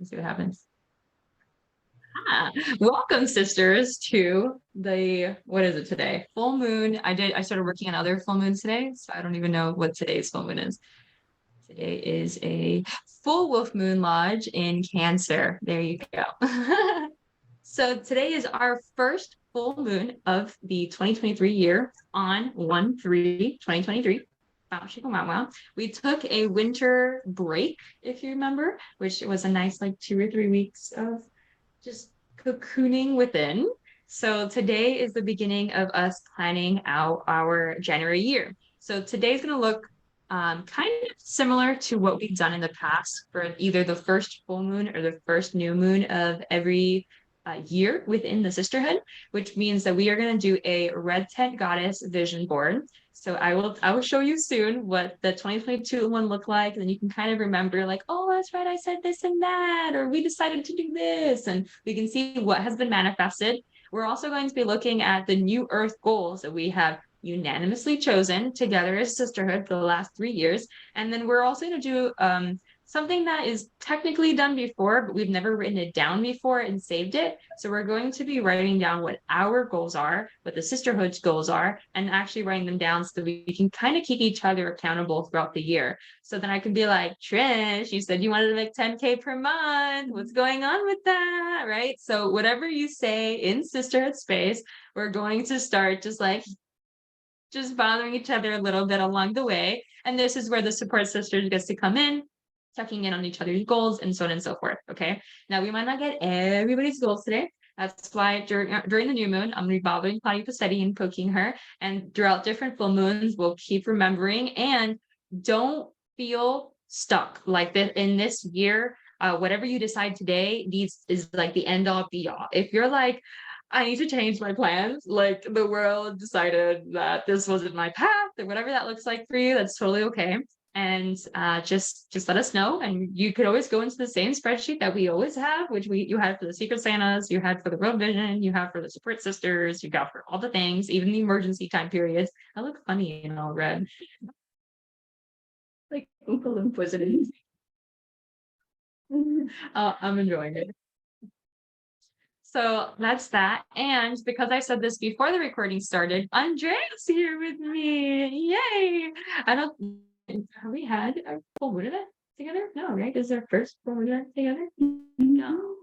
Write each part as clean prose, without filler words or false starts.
Let's see what happens. Welcome, sisters, to the what is it today? Full moon. I started working on other full moons today, so I don't even know what today's full moon is. Today is a full wolf moon lodge in Cancer. There you go. So today is our first full moon of the 2023 year on 1/3/2023. Wow, wow, wow. We took a winter break, if you remember, which was a nice like 2 or 3 weeks of just cocooning within. So today is the beginning of us planning out our January year. So today's going to look kind of similar to what we've done in the past for either the first full moon or the first new moon of every year within the sisterhood, which means that we are going to do a red tent goddess vision board. So I will show you soon what the 2022 one looked like, and then you can kind of remember like, oh, that's right, I said this and that, or we decided to do this, and we can see what has been manifested. We're also going to be looking at the new earth goals that we have unanimously chosen together as sisterhood for the last 3 years. And then we're also going to do something that is technically done before, but we've never written it down before and saved it. So we're going to be writing down what our goals are, what the sisterhood's goals are, and actually writing them down so that we can kind of keep each other accountable throughout the year. So then I can be like, Trish, you said you wanted to make 10K per month. What's going on with that? Right? So whatever you say in sisterhood space, we're going to start just bothering each other a little bit along the way. And this is where the support sisters gets to come in, checking in on each other's goals and so on and so forth. Okay. Now we might not get everybody's goals today. That's why during the new moon, I'm going to be bothering Claudia Pacetti and poking her. And throughout different full moons, we'll keep remembering and don't feel stuck like that in this year. Whatever you decide today is like the end all be all. If you're like, I need to change my plans. Like the world decided that this wasn't my path, or whatever that looks like for you, that's totally okay. And just let us know. And you could always go into the same spreadsheet that we always have, which you had for the Secret Santas, you had for the World Vision, you have for the Support Sisters, you got for all the things, even the emergency time periods. I look funny in all red, like Oompa Loompas in it. I'm enjoying it. So that's that. And because I said this before the recording started, Andrea's here with me. Yay! I don't have we had a full moon event together? No, right? This is our first full moon event together. No.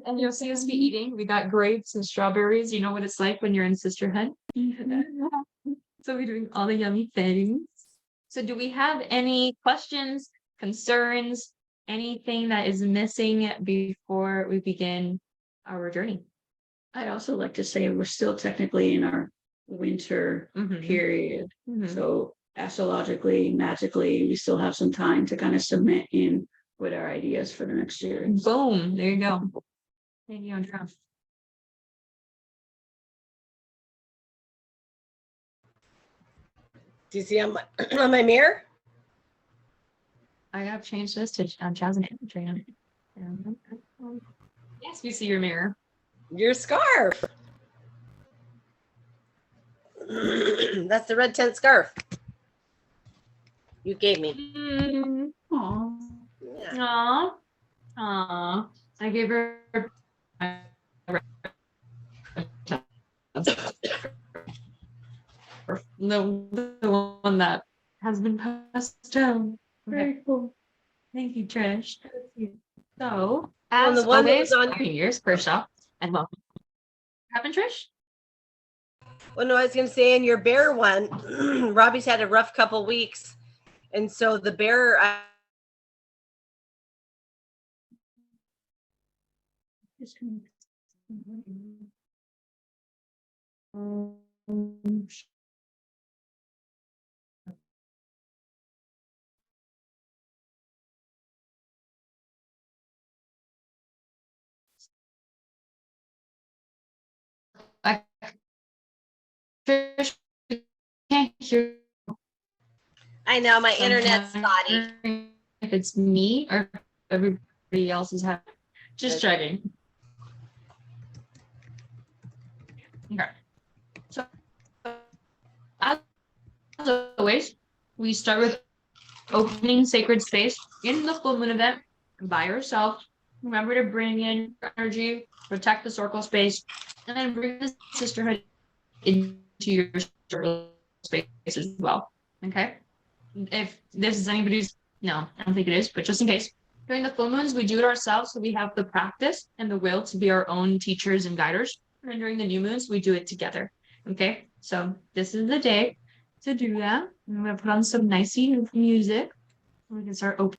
And you'll see us be eating. We got grapes and strawberries. You know what it's like when you're in sisterhood. So we're doing all the yummy things. So do we have any questions, concerns, anything that is missing before we begin our journey? I'd also like to say we're still technically in our winter period. So astrologically, magically, we still have some time to kind of submit in with our ideas for the next year. Boom. There you go. Thank you, Andrea. Do you see on my mirror? I have changed this to Chaz and Andrea. Yes, we see your mirror. Your scarf. That's the red tent scarf you gave me. Aww. Yeah. Aww. Aww. I gave her the one that has been passed down. Very cool. Thank you, Trish. So, as the one that always, was on Happy New Year's first off, and welcome. What happened, Trish? Well, no, I was going to say in your bear one, Robbie's had a rough couple weeks. And so the bear. Trish, can't hear. I know my internet's spotty. If it's me or everybody else is having. Just checking. Okay. So, as always, we start with opening sacred space in the full moon event by yourself. Remember to bring in energy, protect the circle space, and then bring the sisterhood into your circle space as well. Okay. If this is anybody's, no, I don't think it is, but just in case. During the full moons, we do it ourselves, so we have the practice and the will to be our own teachers and guiders. And during the new moons, we do it together. Okay, so this is the day to do that. I'm gonna put on some nicey music. We can start opening.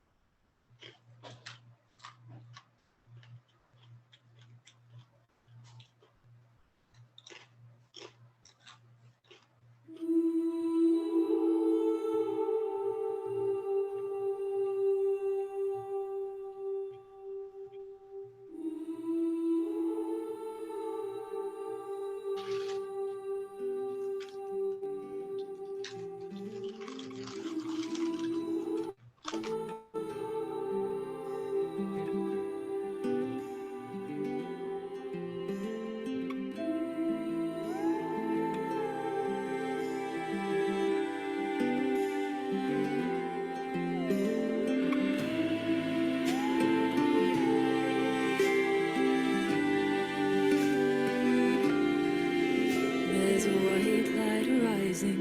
There's a white light arising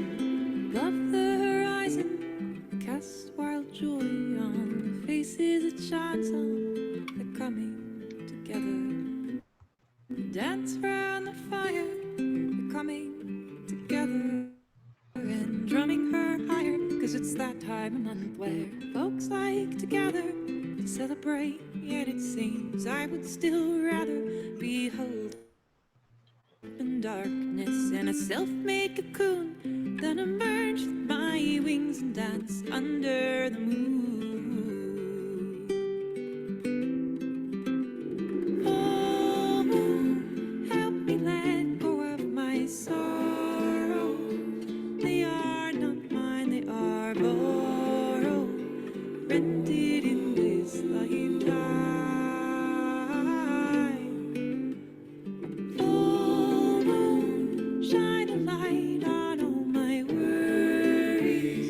above the horizon. Cast wild joy on the faces it shines on. They're coming together. Dance around the fire. They're coming together and drumming her higher. 'Cause it's that time of month where folks like to gather to celebrate. Yet it seems I would still rather be held in darkness and a self-made cocoon than emerge with my wings and dance under the moon. Oh, moon, help me let go of my sorrow. They are not mine, they are borrowed, rented in this lifetime. Full moon, shine a light on all my worries.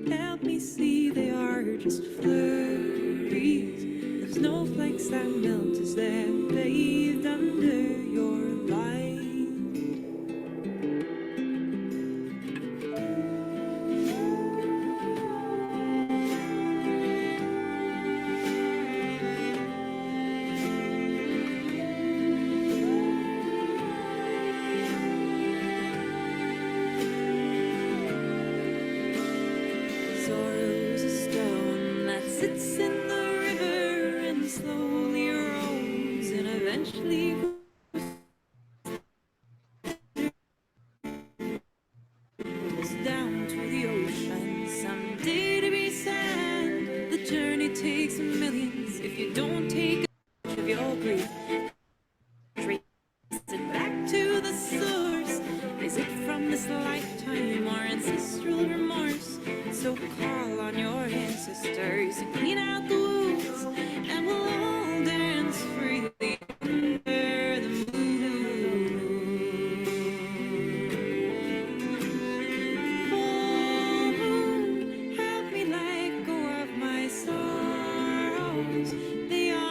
Help me see they are just flurries of snowflakes that melt as they're bathed under your light. Sorrow's a stone that sits in the river and slowly rolls and eventually goes down to the ocean. Someday to be sand. The journey takes millions if you don't take of your grief. Trace it back to the source. Is it from this lifetime or ancestral remorse? So call on your ancestors to clean out the wounds, and we'll all dance freely under the moon. Full moon, help me let go of my sorrows. They are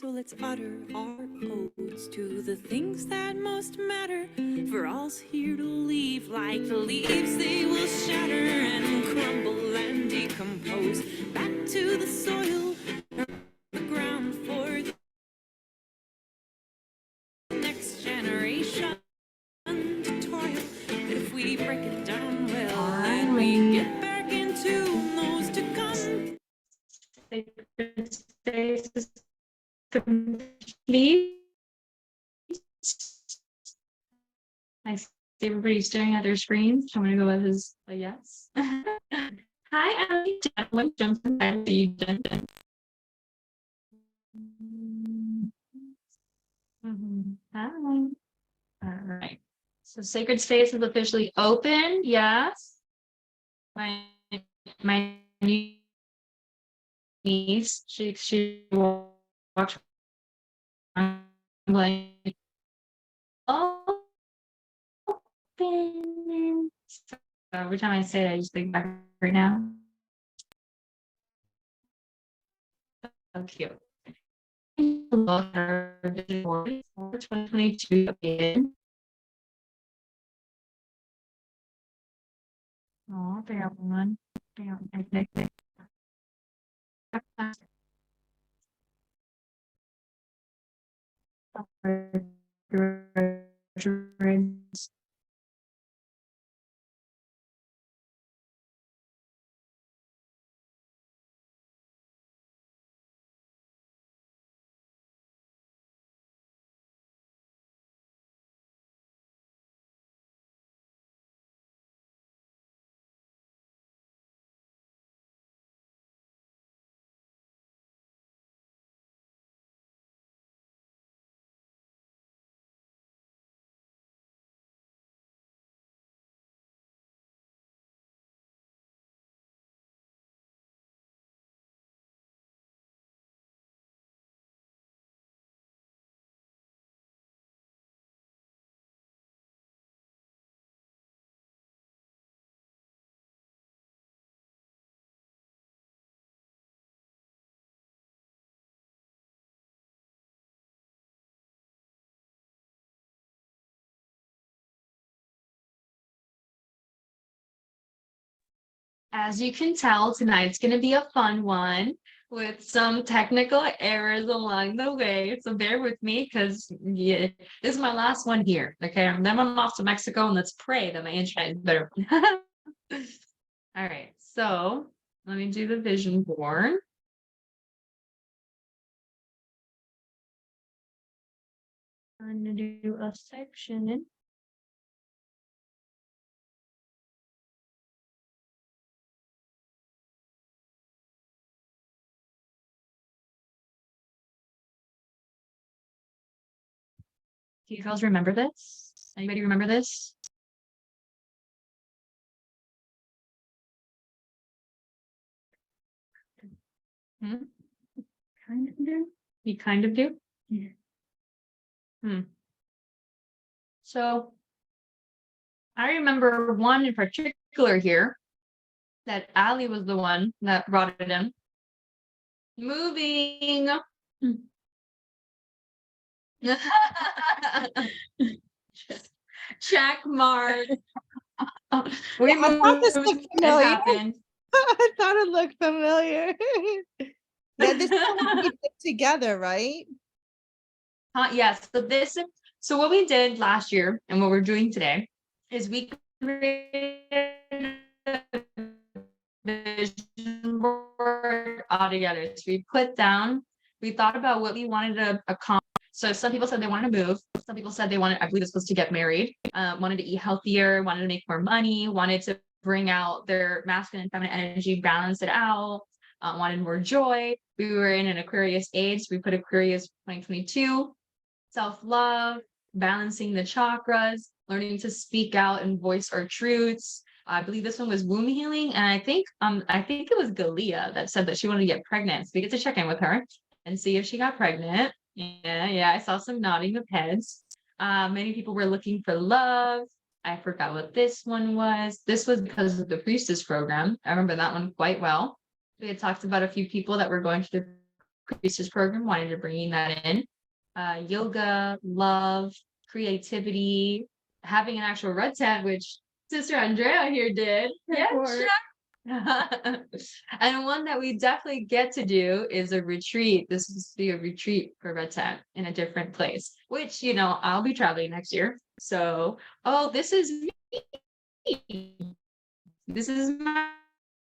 so let's utter our odes to the things that most matter. For all's here to leave, like the leaves, they will shatter and crumble and decompose back to the soil, the ground for the next generation to toil. If we break it down well, then we get back into those to come. Sacred space is complete. I see everybody staring at their screens. I'm gonna go with a yes. Hi, Ellie. What jumps inside you, Jensen? Hi. All right. So sacred space is officially open. Yes. My niece, she walked around like, oh, open. So every time I say it, I just think back right now. So cute. Look at our vision board for 2022 again. Oh, they have one. They have one. As you can tell, tonight's going to be a fun one with some technical errors along the way. So bear with me because yeah, this is my last one here. Okay. And then I'm off to Mexico and let's pray that my internet is better. All right. So let me do the vision board. I'm going to do a section. Do you girls remember this? Anybody remember this? Kind of do? You kind of do? Yeah. So I remember one in particular here that Ali was the one that brought it in. Moving. Check mark. We I thought this moved. looked It familiar. happened. I thought it looked familiar. Yeah, this is what we did together, right? Yes. So what we did last year and what we're doing today is we created a vision board all together. So we thought about what we wanted to accomplish. So some people said they wanted to move. Some people said they wanted, I believe this was to get married, wanted to eat healthier, wanted to make more money, wanted to bring out their masculine and feminine energy, balance it out, wanted more joy. We were in an Aquarius age. So we put Aquarius 2022, self-love, balancing the chakras, learning to speak out and voice our truths. I believe this one was womb healing. And I think it was Galia that said that she wanted to get pregnant. So we get to check in with her and see if she got pregnant. Yeah, I saw some nodding of heads. Many people were looking for love. I forgot what this one was. This was because of the priestess program. I remember that one quite well. We had talked about a few people that were going through the Priestess program, wanted to bring that in. Yoga, love, creativity, having an actual red tent, which Sister Andrea here did. Yeah, Support. and one that we definitely get to do is a retreat. This is to be a retreat for Red Tent in a different place, which, you know, I'll be traveling next year. So, oh, this is me. This is my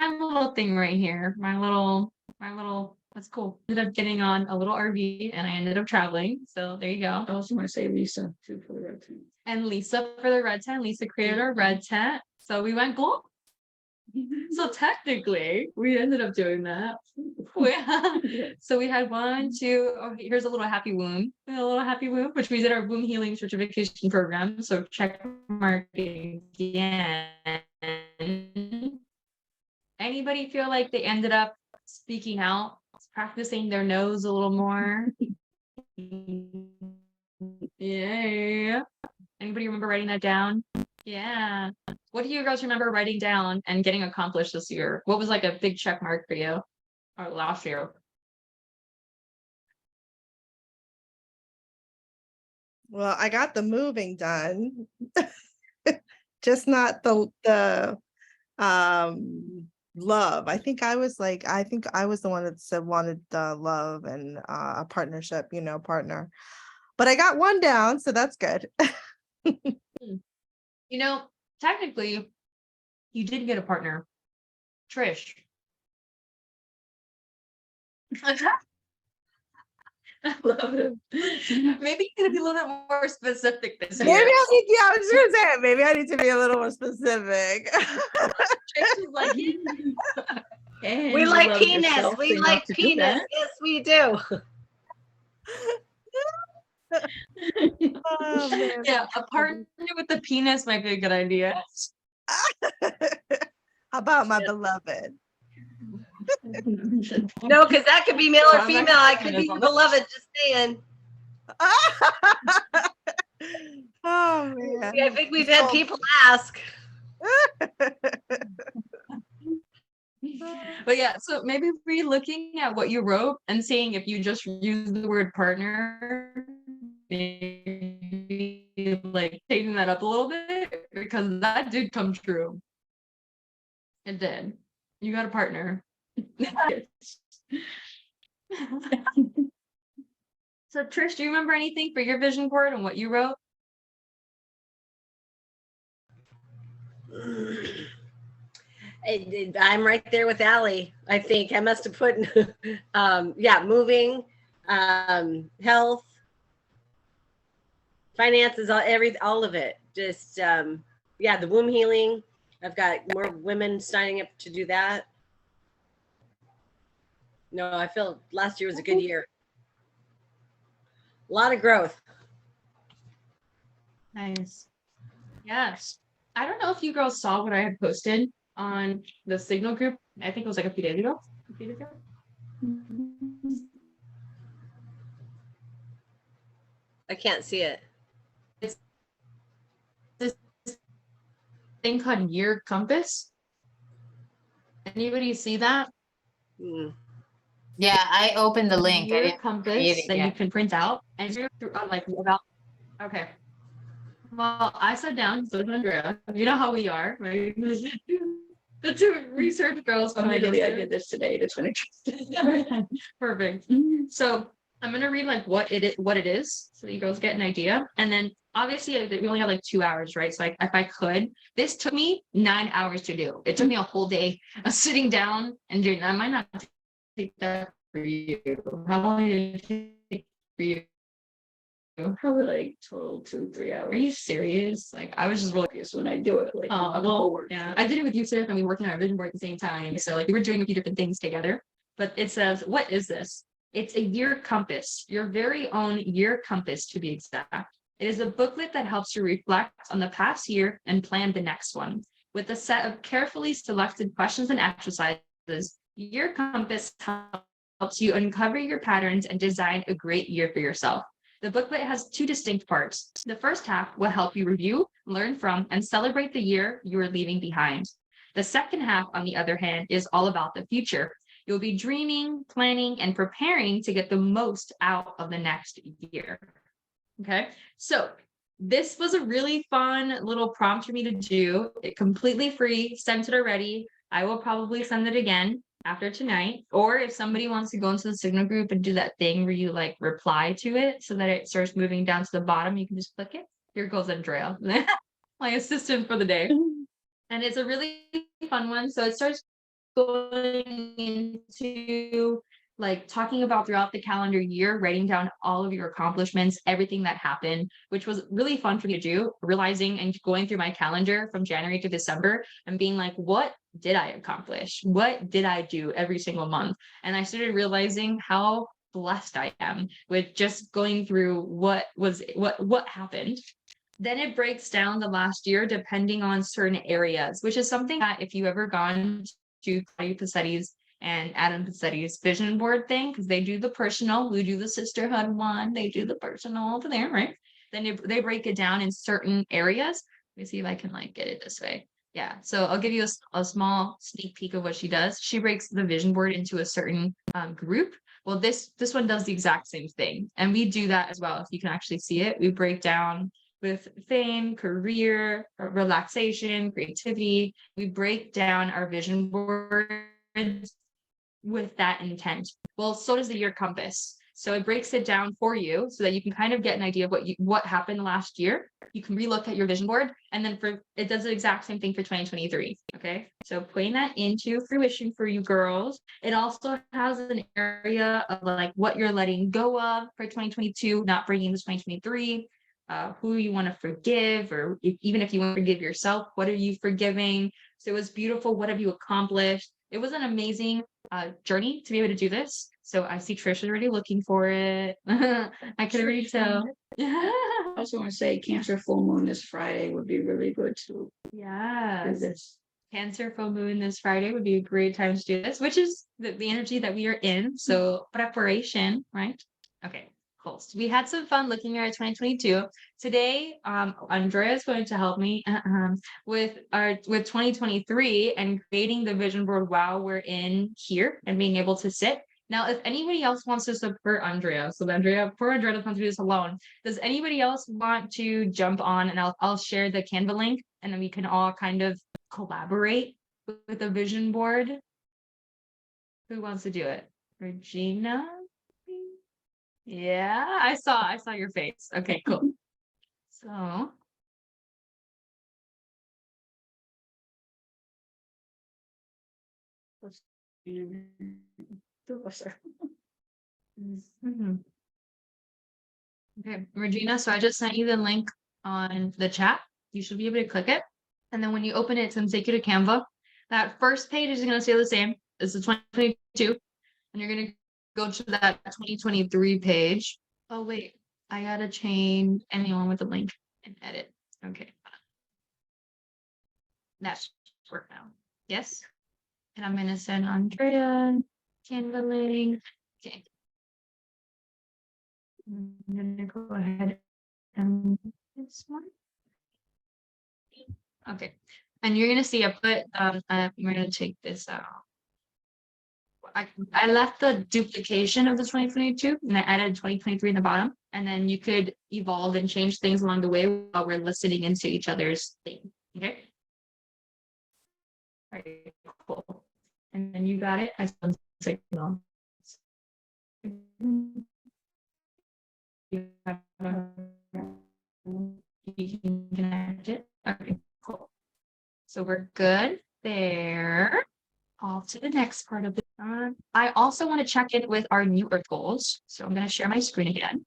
little thing right here. My little, that's cool. Ended up getting on a little RV and I ended up traveling. So there you go. I also want to say Lisa too for the red team. And Lisa for the red tent. Lisa created our red tent. So we went global. So technically, we ended up doing that. So we had one, two. Oh, here's a little happy womb. We had a little happy womb, which we did our womb healing certification program. So check mark again. Anybody feel like they ended up speaking out, practicing their nose a little more? Yeah. Anybody remember writing that down? Yeah. What do you girls remember writing down and getting accomplished this year? What was like a big check mark for you or last year? Well, I got the moving done. Just not the love. I think I was the one that said wanted love and a partnership, partner. But I got one down, so that's good. You know, technically, you did get a partner, Trish. I love it. Maybe you could be a little bit more specific this year. Maybe I was gonna say maybe I need to be a little more specific. Trish is like, We like penis. We like penis. Yes, we do. Oh, man. yeah, a partner with the penis might be a good idea. How about my beloved? No, because that could be male or female. I could be your beloved. Just saying. Oh man. I think we've had people ask. But yeah, so maybe re-looking at what you wrote and seeing if you just use the word partner, maybe like taking that up a little bit, because that did come true. It did. You got a partner. So Trish, do you remember anything for your vision board and what you wrote? I'm right there with Allie. I think I must have put, moving, health, finances, all of it. Just, the womb healing. I've got more women signing up to do that. No, I feel last year was a good year. A lot of growth. Nice. Yes. I don't know if you girls saw what I had posted on the Signal group. I think it was like a few days ago. I can't see it. It's this thing called Year Compass. Anybody see that? Hmm. Yeah, I opened the link. I Year didn't Compass create it that you yet. can print out and you're like about. Okay. Well, I sat down, so did Andrea. You know how we are, right? The two research girls. Finally, I did this today to finish. Perfect. So I'm gonna read like what it is, so that you girls get an idea. And then obviously we only have like 2 hours, right? So like if I could, this took me 9 hours to do. It took me a whole day of sitting down and doing that. I might not take that for you. How long did it take for you? Probably like total 2-3 hours. Are you serious? Like I was just really Because when I do it, like well, yeah, I did it with Yusuf and we worked on our vision board at the same time. So like we were doing a few different things together. But it says, what is this? It's a year compass, your very own year compass to be exact. It is a booklet that helps you reflect on the past year and plan the next one. With a set of carefully selected questions and exercises, Year Compass helps you uncover your patterns and design a great year for yourself. The booklet has 2 distinct parts. The first half will help you review, learn from, and celebrate the year you are leaving behind. The second half, on the other hand, is all about the future. You'll be dreaming, planning, and preparing to get the most out of the next year. Okay, so this was a really fun little prompt for me to do. It completely free, sent it already. I will probably send it again after tonight. Or if somebody wants to go into the Signal group and do that thing where you like reply to it so that it starts moving down to the bottom, you can just click it. Here goes Andrea, my assistant for the day. And it's a really fun one. So it starts going into like talking about throughout the calendar year, writing down all of your accomplishments, everything that happened, which was really fun for me to do, realizing and going through my calendar from January to December and being like, what did I accomplish? What did I do every single month? And I started realizing how blessed I am with just going through what happened. Then it breaks down the last year depending on certain areas, which is something that if you've ever gone to Claudia Passetti's and Adam Passetti's vision board thing, because they do the personal, we do the sisterhood one, they do the personal over there, right? Then they break it down in certain areas. Let me see if I can like get it this way. Yeah, so I'll give you a small sneak peek of what she does. She breaks the vision board into a certain group. Well, this one does the exact same thing. And we do that as well. If you can actually see it, we break down with fame, career, relaxation, creativity. We break down our vision boards with that intent. Well, so does the year compass. So it breaks it down for you so that you can kind of get an idea of what happened last year. You can relook at your vision board, and then it does the exact same thing for 2023. Okay, so putting that into fruition for you girls. It also has an area of like what you're letting go of for 2022, not bringing to 2023. Who you want to forgive, or even if you want to forgive yourself, what are you forgiving? So it was beautiful. What have you accomplished? It was an amazing journey to be able to do this. So I see Trish already looking for it. I can already tell. I also want to say Cancer full moon this Friday would be really good to do Yes. this. Cancer full moon this Friday would be a great time to do this, which is the energy that we are in. So preparation, right? Okay. Cool. So we had some fun looking at 2022. Today, Andrea is going to help me with 2023 and creating the vision board while we're in here and being able to sit. Now, if anybody else wants to support Andrea, so Andrea, poor Andrea doesn't have to do this alone. Does anybody else want to jump on, and I'll share the Canva link, and then we can all kind of collaborate with the vision board. Who wants to do it? Regina? Yeah, I saw your face. Okay, cool. So mhm. Okay, Regina, so I just sent you the link on the chat. You should be able to click it. And then when you open it, it's going to take you to Canva. That first page is going to stay the same. It's the 2022. And you're going to go to that 2023 page. Oh, wait, I got to change anyone with the link and edit. Okay. That's work now. Yes. And I'm going to send Andrea Canva link. Okay. I'm going to go ahead and this one. Okay. And you're going to see I put, I'm going to take this out. I left the duplication of the 2022 and I added 2023 in the bottom. And then you could evolve and change things along the way while we're listening into each other's thing. Okay. All right, cool. And then you got it. I sent signal. You can connect it. Okay, cool. So we're good there. Off to the next part of the I also want to check in with our new Earth goals. So I'm going to share my screen again.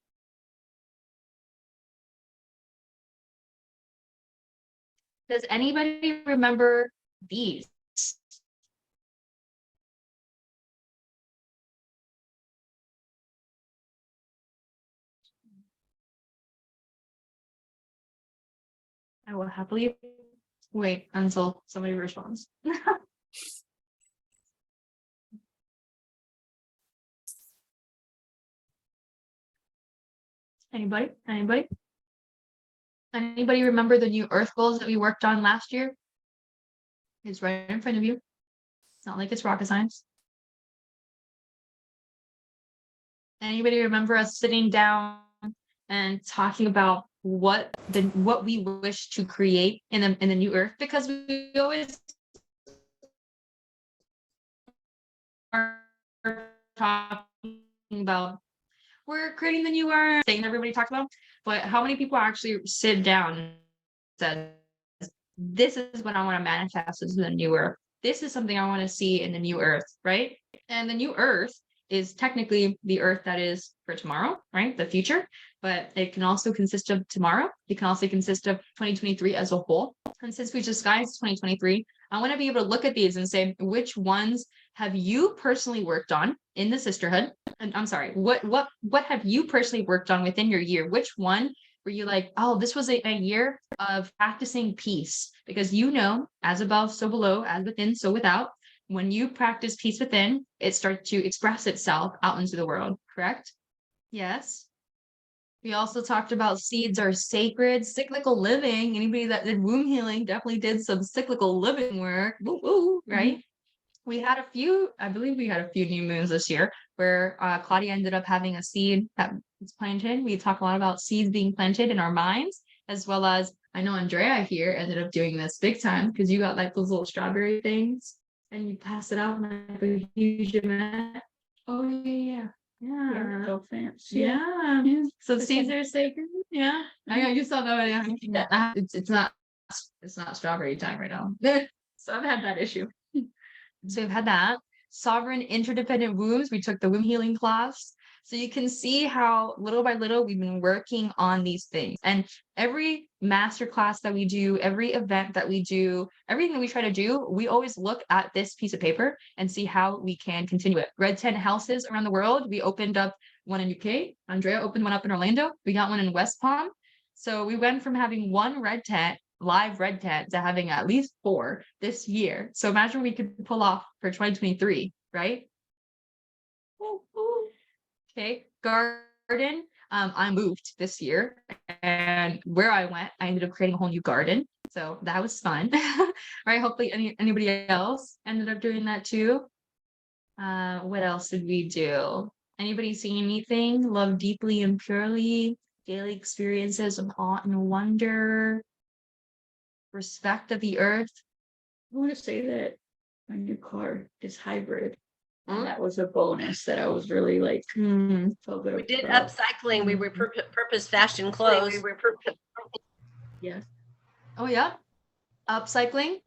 Does anybody remember these? I will happily wait until somebody responds. Anybody? Anybody? Anybody remember the new Earth goals that we worked on last year? It's right in front of you. It's not like it's rocket science. Anybody remember us sitting down and talking about what we wish to create in the new earth? Because we always are talking about we're creating the new earth thing everybody talks about, but how many people actually sit down and said, this is what I want to manifest as the new earth. This is something I want to see in the new earth, right? And the new earth is technically the earth that is for tomorrow, right? The future, but it can also consist of tomorrow. It can also consist of 2023 as a whole. And since we just got 2023, I want to be able to look at these and say, which ones have you personally worked on in the sisterhood? And I'm sorry, what have you personally worked on within your year? Which one were you like, oh, this was a year of practicing peace? Because as above, so below, as within, so without. When you practice peace within, it starts to express itself out into the world, correct? Yes. We also talked about seeds are sacred, cyclical living. Anybody that did womb healing definitely did some cyclical living work, woo, right? I believe we had a few new moons this year where Claudia ended up having a seed that was planted. We talk a lot about seeds being planted in our minds, as well as I know Andrea here ended up doing this big time because you got like those little strawberry things and you pass it out like a huge amount. Oh yeah. So fancy. Yeah. So seeds are sacred. Yeah. I know you saw that. Yeah. It's not strawberry time right now. So I've had that issue. So we've had that. Sovereign interdependent wombs. We took the womb healing class. So you can see how little by little we've been working on these things. And every master class that we do, every event that we do, everything that we try to do, we always look at this piece of paper and see how we can continue it. Red tent houses around the world. We opened up one in UK. Andrea opened one up in Orlando. We got one in West Palm. So we went from having one live red tent to having at least 4 this year. So imagine we could pull off for 2023, right? Okay, garden. I moved this year, and where I went, I ended up creating a whole new garden. So that was fun, right? Hopefully, anybody else ended up doing that too. What else did we do? Anybody see anything? Love deeply and purely. Daily experiences of awe and wonder. Respect of the earth. I want to say that my new car is hybrid. And that was a bonus that I was really like felt good We did about. upcycling. We repurposed fashion clothes. Yeah. Oh yeah, upcycling.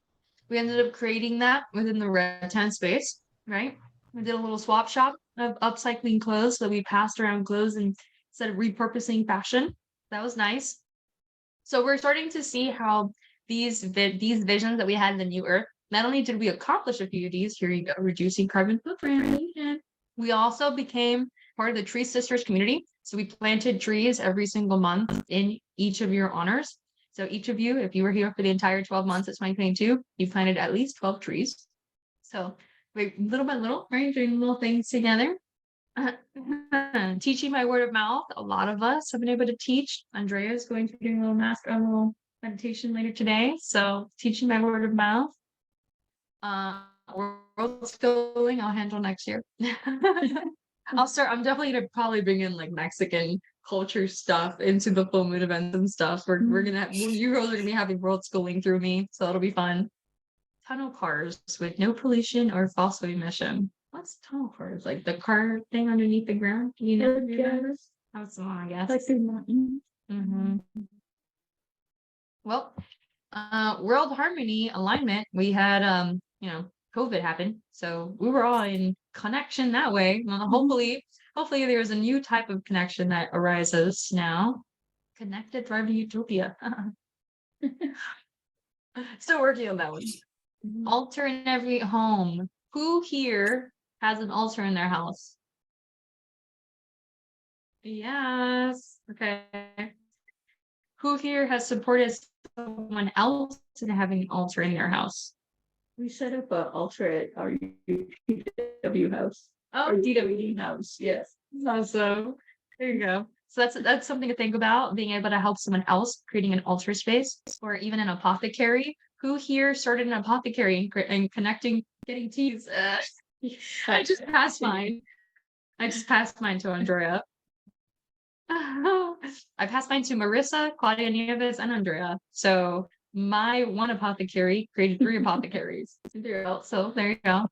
We ended up creating that within the red tent space, right? We did a little swap shop of upcycling clothes, so we passed around clothes and instead of repurposing fashion. That was nice. So we're starting to see how these visions that we had in the new earth, not only did we accomplish a few of these, here you go, reducing carbon footprint, we also became part of the Tree Sisters community. So we planted trees every single month in each of your honors. So each of you, if you were here for the entire 12 months of 2022, you planted at least 12 trees. So we little by little, right, doing little things together. Teaching my word of mouth. A lot of us have been able to teach. Andrea is going to be doing a little meditation later today. So teaching my word of mouth. World schooling I'll handle next year. I'm definitely gonna probably bring in like Mexican culture stuff into the full moon events and stuff. We're gonna you girls are gonna be having world schooling through me, so it'll be fun. Tunnel cars with no pollution or fossil emission. What's tunnel cars? Like the car thing underneath the ground? That's the one, I guess. Like the mountain. Well, world harmony alignment. We had COVID happened, so we were all in connection that way. Hopefully there's a new type of connection that arises now. Connected, thriving utopia. Still working on that one. Altar in every home. Who here has an altar in their house? Yes. Okay. Who here has supported someone else in having an altar in their house? We set up an altar at our UPW house. Oh, DWD house. Yes. Awesome. There you go. So that's something to think about, being able to help someone else creating an altar space, or even an apothecary. Who here started an apothecary and connecting, getting teas? I just passed mine. I just passed mine to Andrea. I passed mine to Marissa, Claudia Nieves, and Andrea. So my one apothecary created 3 apothecaries. So there you go.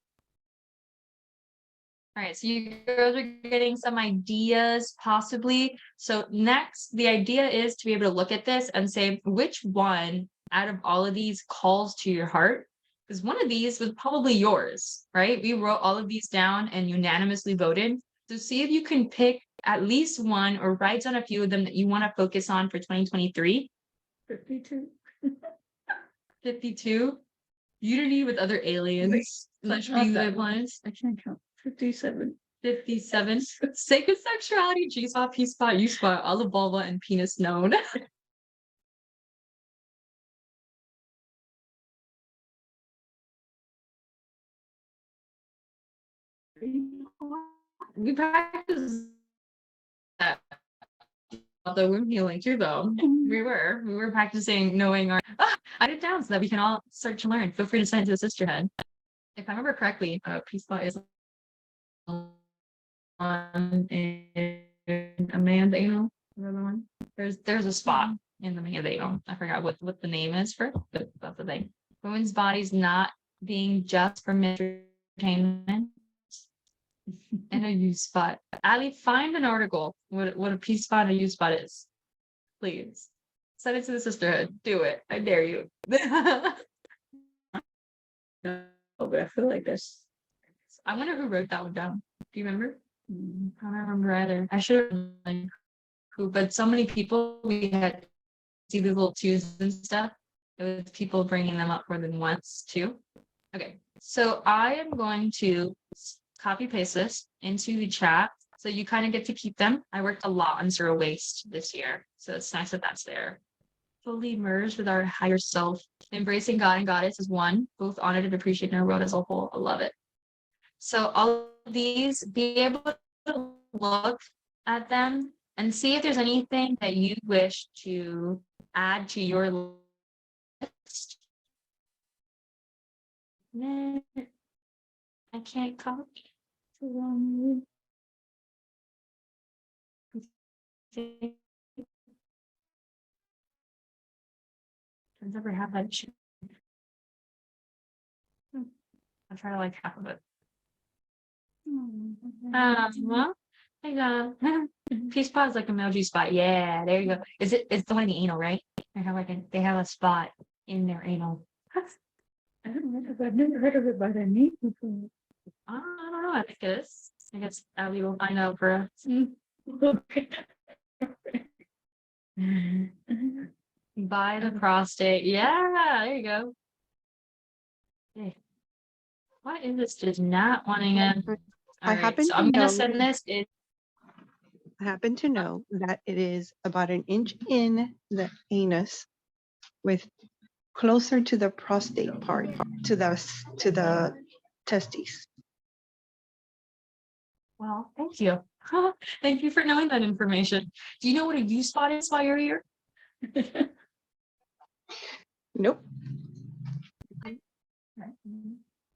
All right, so you girls are getting some ideas possibly. So next, the idea is to be able to look at this and say which one out of all of these calls to your heart. Because one of these was probably yours, right? We wrote all of these down and unanimously voted. So see if you can pick at least one or write down a few of them that you want to focus on for 2023. 52. 52. Unity with other aliens. Not Being that the one. ones. I can't count. 57. 57. Sacred sexuality, G-spot, P-spot, U-spot, all the vulva and penis known. We practice that. Although womb healing too, though. We were practicing knowing our. I did it down so that we can all start to learn. Feel free to send it to the sisterhood. If I remember correctly, P-spot is on in a man's anal. Another one. There's a spot in the man's anal. I forgot what the name is for, but that's the thing. Women's bodies not being just for entertainment. And a U spot. Ali, find an article. What a P spot and a U spot is. Please. Send it to the sisterhood. Do it. I dare you. No, but I feel like that's. I wonder who wrote that one down. Do you remember? I don't remember either. I should have like who, but so many people we had see the little twos and stuff. It was people bringing them up more than once too. Okay, so I am going to copy paste this into the chat so you kind of get to keep them. I worked a lot on zero waste this year, so it's nice that that's there. Fully merged with our higher self, embracing God and Goddess is one, both honored and appreciated in our world as a whole. I love it. So all of these, be able to look at them and see if there's anything that you wish to add to your list. I can't copy. I've never had that issue. I'll try to like half of it. Well, I got P spot is like emoji spot. Yeah, there you go. It's the one in the anal, right? They have a spot in their anal. I don't know if I've never heard of it by that name before. I don't know. I think it is. I guess Ali will find out for us. Okay. By the prostate. Yeah, there you go. Okay. What is this? Just not wanting it. I happen so to I'm gonna know- send this. I happen to know that it is about an inch in the anus with closer to the prostate part, to the testes. Well, thank you. Thank you for knowing that information. Do you know what a U spot is while you're here? Nope.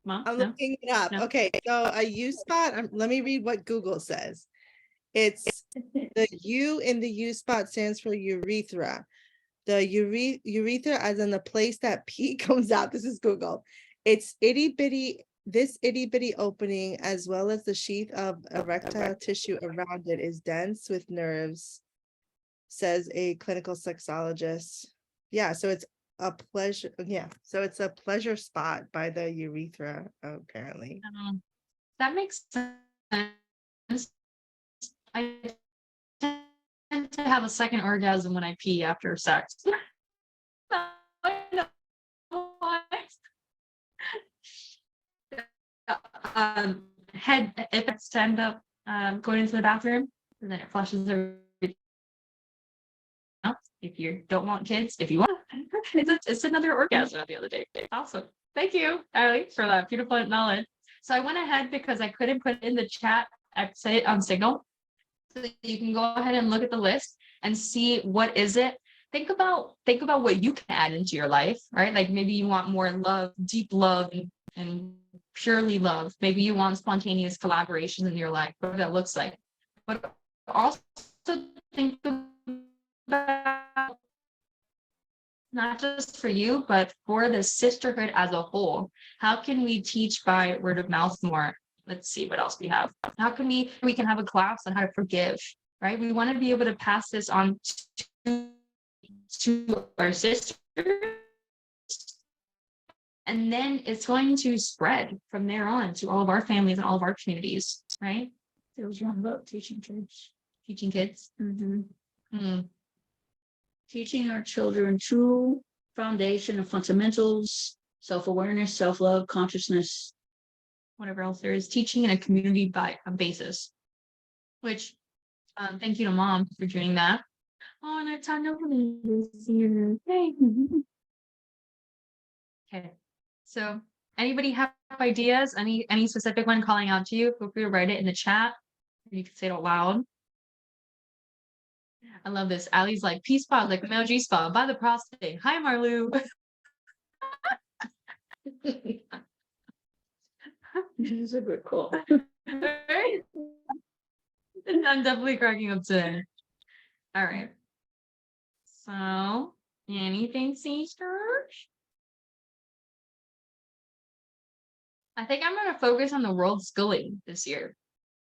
Mom? I'm No? looking it up. No. Okay, so a U spot, let me read what Google says. It's the U in the U spot stands for urethra. The urethra as in the place that pee comes out. This is Google. It's this itty bitty opening as well as the sheath of erectile tissue around it is dense with nerves, says a clinical sexologist. Yeah, so it's a pleasure. Yeah, so it's a pleasure spot by the urethra, apparently. That makes sense. I tend to have a second orgasm when I pee after sex. I know why. Head, if it's to end up going into the bathroom, and then it flushes everything out. If you don't want kids, if you want, it's another orgasm the other day. Awesome. Thank you, Ali, for that beautiful knowledge. So I went ahead because I couldn't put it in the chat. I said it on Signal. So you can go ahead and look at the list and see what is it. Think about what you can add into your life, right? Like maybe you want more love, deep love and purely love. Maybe you want spontaneous collaborations in your life, whatever that looks like. But also think about not just for you, but for the sisterhood as a whole. How can we teach by word of mouth more? Let's see what else we have. How can we can have a class on how to forgive, right? We want to be able to pass this on to our sisters. And then it's going to spread from there on to all of our families and all of our communities, right? It was wrong about teaching kids. Teaching kids. Teaching our children true foundation and fundamentals, self-awareness, self-love, consciousness. Whatever else there is, teaching in a community basis, which thank you to Mom for doing that. Oh, and I taught nobody this year. Hey. Okay, so anybody have ideas? Any specific one calling out to you? Feel free to write it in the chat. Or you can say it out loud. I love this. Allie's like P-spot, like male G-spot by the prostate. Hi, Marlou. This is a good call. Right? I'm definitely cracking up today. All right. So, anything, sisters? I think I'm going to focus on the world schooling this year.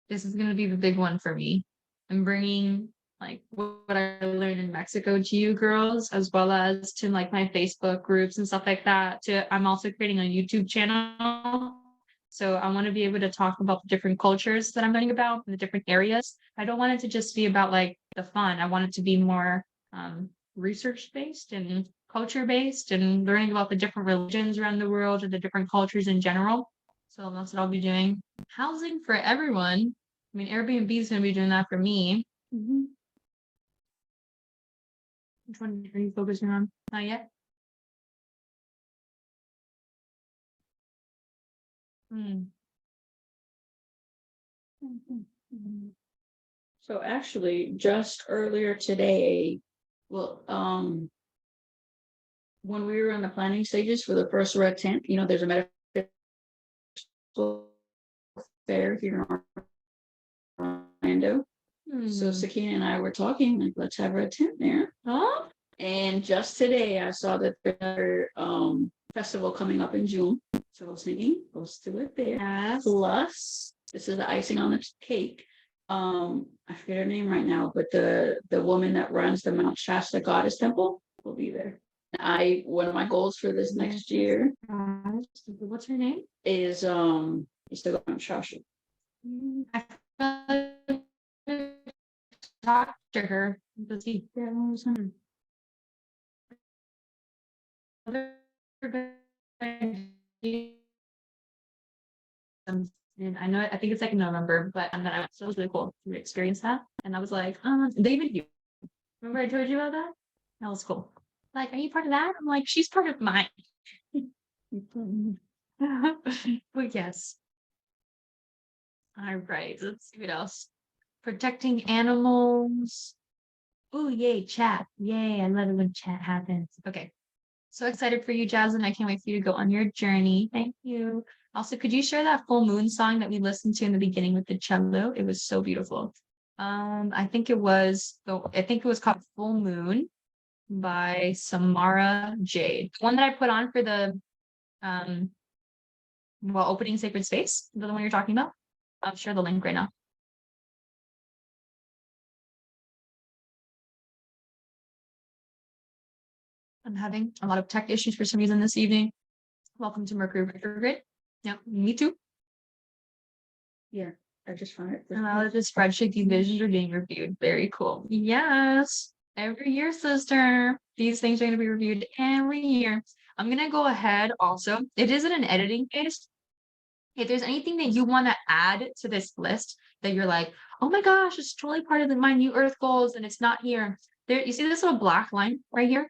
This is going to be the big one for me. I'm bringing like what I learned in Mexico to you girls, as well as to like my Facebook groups and stuff like that. I'm also creating a YouTube channel. So I want to be able to talk about the different cultures that I'm learning about in the different areas. I don't want it to just be about like the fun. I want it to be more research-based and culture-based and learning about the different religions around the world and the different cultures in general. So that's what I'll be doing. Housing for everyone. I mean, Airbnb is going to be doing that for me. Which one are you focusing on? Not yet? So actually, just earlier today, well, when we were in the planning stages for the first red tent, you know, there's a medical fair here in Orlando. So Sakina and I were talking, like, let's have a tent there. Oh, And just today, I saw that there's another festival coming up in June. So I was thinking, let's do it there. yes. Plus, this is the icing on the cake. I forget her name right now, but the woman that runs the Mount Shasta Goddess Temple will be there. One of my goals for this next year What's her name? is to go Mount Shasta. I talked to her. Does he? And I know, I think it's like in November, but so it was really cool to experience that. And I was like, David, you remember I told you about that? That was cool. Like, are you part of that? I'm like, she's part of mine. But yes. All right, let's see what else. Protecting animals. Oh, yay, chat. Yay, I love it when chat happens. Okay. So excited for you, Jasmine. I can't wait for you to go on your journey. Thank you. Also, could you share that full moon song that we listened to in the beginning with the cello? It was so beautiful. I think it was called Full Moon by Samara Jade. The one that I put on for the opening Sacred Space, the one you're talking about. I'll share the link right now. I'm having a lot of tech issues for some reason this evening. Welcome to Mercury retrograde. Yeah, me too. Yeah, I just found it. The spreadsheet, these visions are being reviewed. Very cool. Yes, every year, sister. These things are going to be reviewed every year. I'm going to go ahead also. It is in an editing phase. If there's anything that you want to add to this list that you're like, oh my gosh, it's totally part of my new Earth goals and it's not here. There, you see this little black line right here?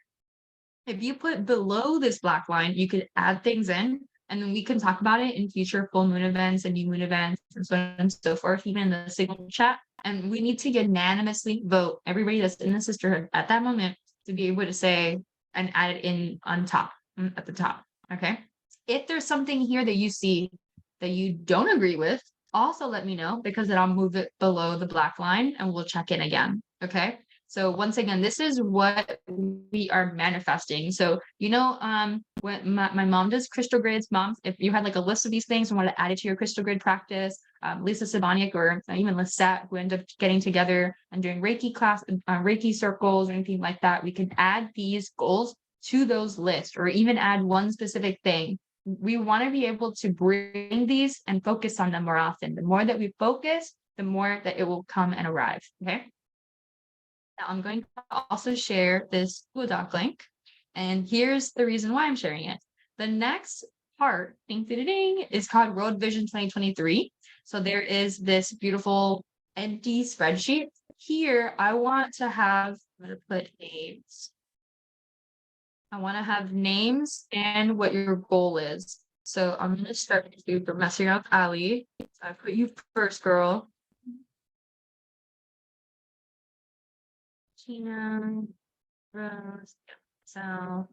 If you put below this black line, you could add things in, and then we can talk about it in future full moon events and new moon events and so on and so forth, even in the signal chat. And we need to unanimously vote, everybody that's in the sisterhood at that moment, to be able to say and add it in on top, at the top. Okay. If there's something here that you see that you don't agree with, also let me know, because then I'll move it below the black line and we'll check in again. Okay. So once again, this is what we are manifesting. So, when my mom does crystal grids, mom, if you had like a list of these things and want to add it to your crystal grid practice, Lisa Sabaniak or even Lisette, who end up getting together and doing Reiki class, Reiki circles or anything like that, we can add these goals to those lists, or even add one specific thing. We want to be able to bring these and focus on them more often. The more that we focus, the more that it will come and arrive. Okay. Now I'm going to also share this Google Doc link, and here's the reason why I'm sharing it. The next part, ding, ding, ding, is called World Vision 2023. So there is this beautiful empty spreadsheet. Here, I want to have, I'm going to put names. I want to have names and what your goal is. So I'm going to start with you for messing up Ali. I put you first, girl. Tina, Rose, so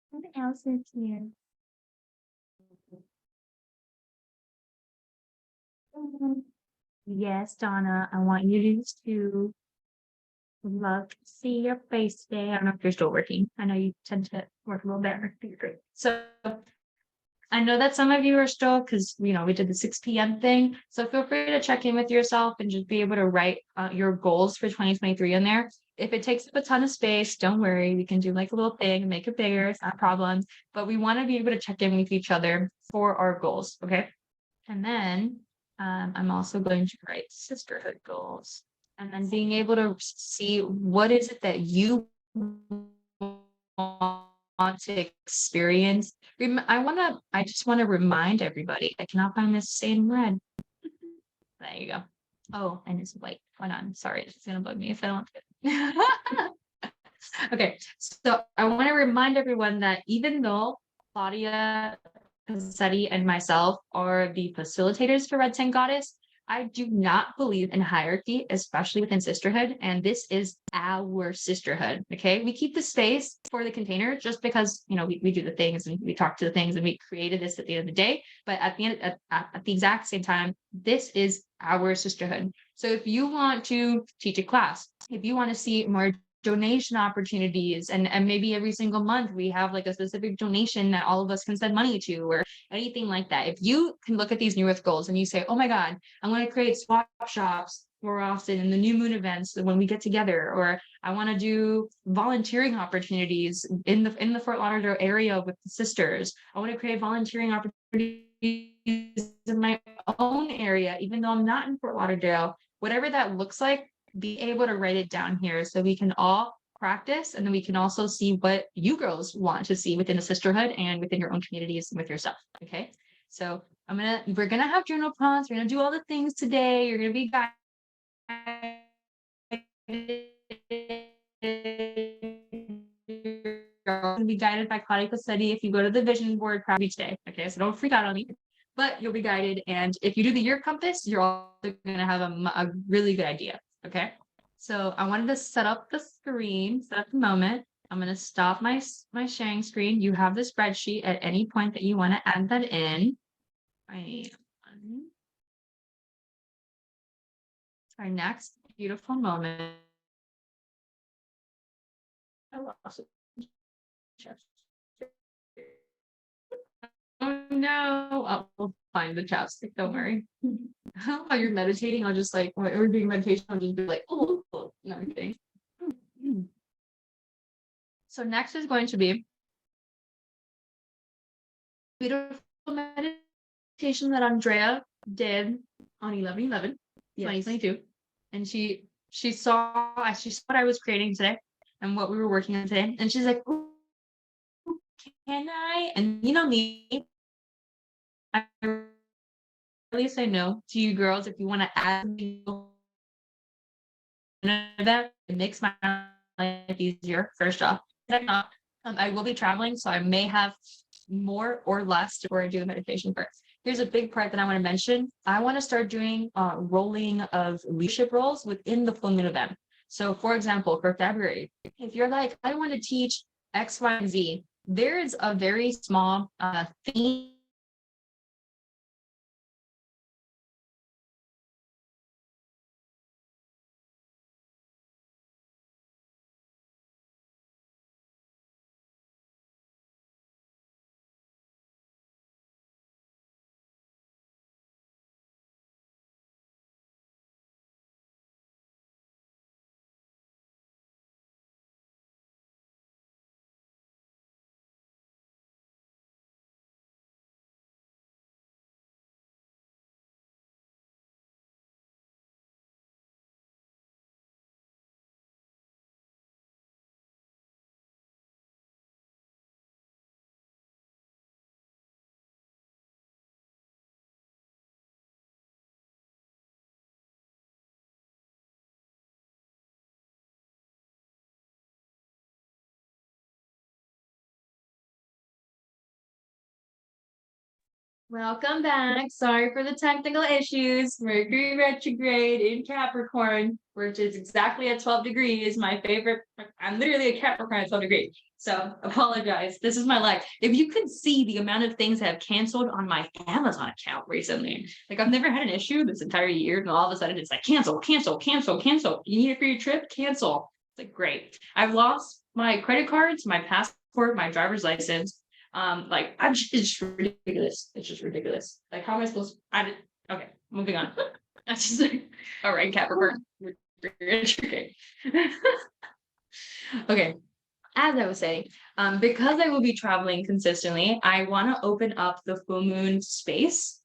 what else is here? Yes, Donna, I want you to love to see your face today. I don't know if you're still working. I know you tend to work a little better. So I know that some of you are still, because we did the 6 p.m. thing. So feel free to check in with yourself and just be able to write your goals for 2023 in there. If it takes up a ton of space, don't worry. We can do like a little thing and make it bigger. It's not a problem. But we want to be able to check in with each other for our goals. Okay. And then I'm also going to write sisterhood goals. And then being able to see what is it that you want to experience. I just want to remind everybody, I cannot find this same red. There you go. Oh, and it's white. Hold on. Sorry, it's gonna bug me if I don't. Okay, so I want to remind everyone that even though Claudia Cassetti and myself are the facilitators for Red Tank Goddess, I do not believe in hierarchy, especially within sisterhood. And this is our sisterhood. Okay. We keep the space for the container just because, we do the things and we talk to the things and we created this at the end of the day. But at the end, at the exact same time, this is our sisterhood. So if you want to teach a class, if you want to see more donation opportunities, and maybe every single month we have like a specific donation that all of us can send money to, or anything like that. If you can look at these New Earth goals and you say, oh my God, I'm going to create swap shops more often in the new moon events when we get together, or I want to do volunteering opportunities in the Fort Lauderdale area with the sisters. I want to create volunteering opportunities in my own area, even though I'm not in Fort Lauderdale, whatever that looks like, be able to write it down here so we can all practice, and then we can also see what you girls want to see within the sisterhood and within your own communities and with yourself. Okay, so we're gonna have journal prompts, we're gonna do all the things today. You're gonna be guided by Claudia Cassetti if you go to the vision board practice each day. Okay, so don't freak out on me, but you'll be guided. And if you do the year compass, you're also gonna have a really good idea. Okay, so I wanted to set up the screen, set up the moment. I'm going to stop my sharing screen. You have the spreadsheet at any point that you want to add that in. Our next beautiful moment. Oh no, we'll find the chapstick, don't worry. While you're meditating, I'll just like, or doing meditation, I'll just be like, oh, no, I'm kidding. So next is going to be beautiful meditation that Andrea did on 11/11, 2022. And she saw what I was creating today and what we were working on today. And she's like, can I? And me, I really say no to you girls if you want to add that. It makes my life easier. First off, I will be traveling, so I may have more or less before I do the meditation first. Here's a big part that I want to mention. I want to start doing rolling of leadership roles within the full moon event. So, for example, for February, if you're like, I want to teach X, Y, and Z, there's a very small theme Welcome back. Sorry for the technical issues. Mercury retrograde in Capricorn, which is exactly at 12 degrees. My favorite. I'm literally a Capricorn at 12 degrees. So apologize. This is my life. If you could see the amount of things that have canceled on my Amazon account recently, like I've never had an issue this entire year, and all of a sudden it's like cancel, cancel, cancel, cancel. You need it for your trip? Cancel. It's like great. I've lost my credit cards, my passport, my driver's license. Like it's just ridiculous. It's just ridiculous. Like, how am I supposed to? Okay, moving on. That's just like, all right, Capricorn. Okay. Okay. As I was saying, because I will be traveling consistently, I want to open up the full moon space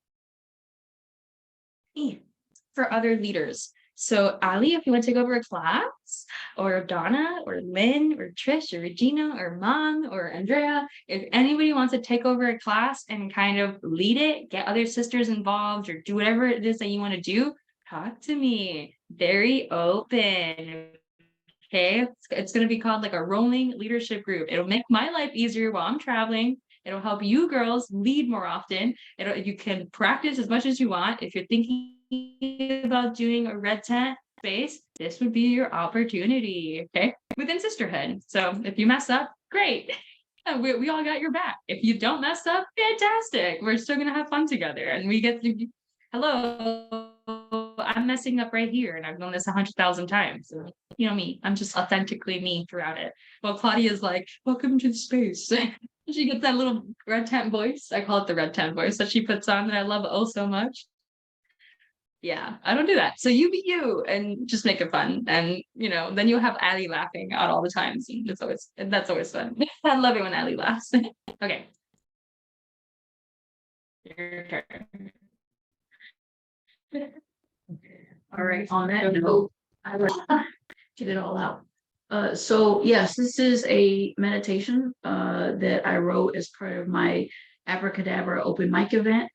for other leaders. So Ali, if you want to take over a class, or Donna, or Lynn, or Trish, or Regina, or Mom, or Andrea, if anybody wants to take over a class and kind of lead it, get other sisters involved, or do whatever it is that you want to do, talk to me. Very open. Okay, it's going to be called like a rolling leadership group. It'll make my life easier while I'm traveling. It'll help you girls lead more often. You can practice as much as you want. If you're thinking about doing a red tent space, this would be your opportunity, okay? Within sisterhood. So if you mess up, great. We all got your back. If you don't mess up, fantastic. We're still gonna have fun together, and we get to. Hello, I'm messing up right here, and I've done this 100,000 times. So, you know me, I'm just authentically me throughout it. Well, Claudia's like, welcome to the space. She gets that little red tent voice. I call it the red tent voice that she puts on that I love oh so much. Yeah, I don't do that. So you be you and just make it fun. And then you'll have Ali laughing out all the times. That's always fun. I love it when Ali laughs. Okay. Your turn. All right, on that note, I will get it all out. So yes, this is a meditation that I wrote as part of my Abracadabra open mic event.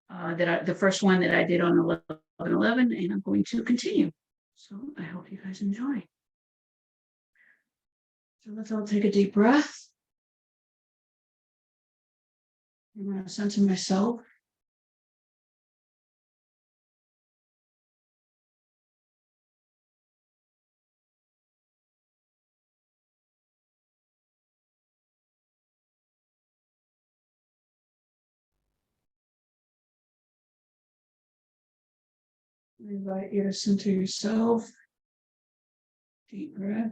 The first one that I did on 11/11, and I'm going to continue. So I hope you guys enjoy. So let's all take a deep breath. I'm going to center myself. I invite you to center yourself. Deep breath.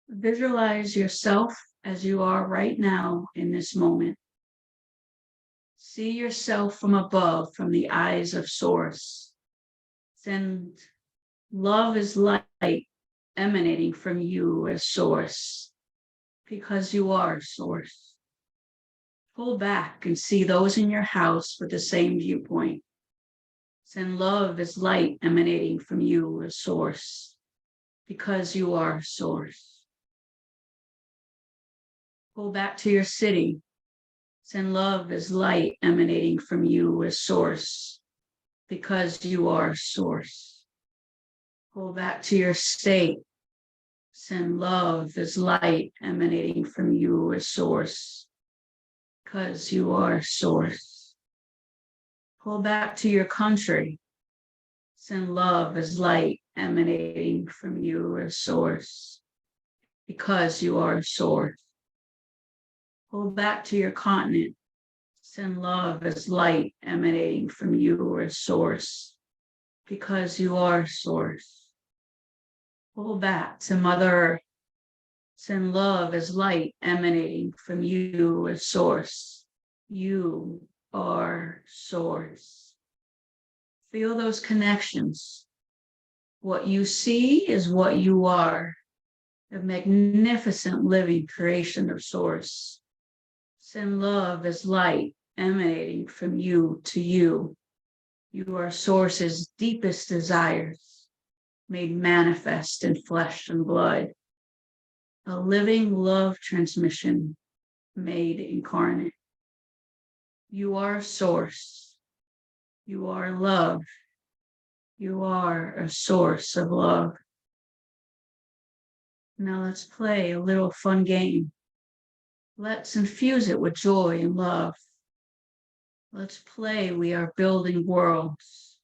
Visualize yourself as you are right now in this moment. See yourself from above, from the eyes of Source. Send love is light emanating from you as Source, because you are Source. Pull back and see those in your house with the same viewpoint. Send love as light emanating from you as Source, because you are Source. Pull back to your city. Send love as light emanating from you as Source, because you are Source. Pull back to your state. Send love as light emanating from you as Source, because you are Source. Pull back to your country. Send love as light emanating from you as Source, because you are Source. Pull back to your continent. Send love as light emanating from you as Source, because you are Source. Pull back to Mother Earth. Send love as light emanating from you as Source. You are Source. Feel those connections. What you see is what you are, a magnificent living creation of Source. Send love as light emanating from you to you. You are Source's deepest desires, made manifest in flesh and blood. A living love transmission made incarnate. You are Source. You are love. You are a source of love. Now let's play a little fun game. Let's infuse it with joy and love. Let's play. We are building worlds.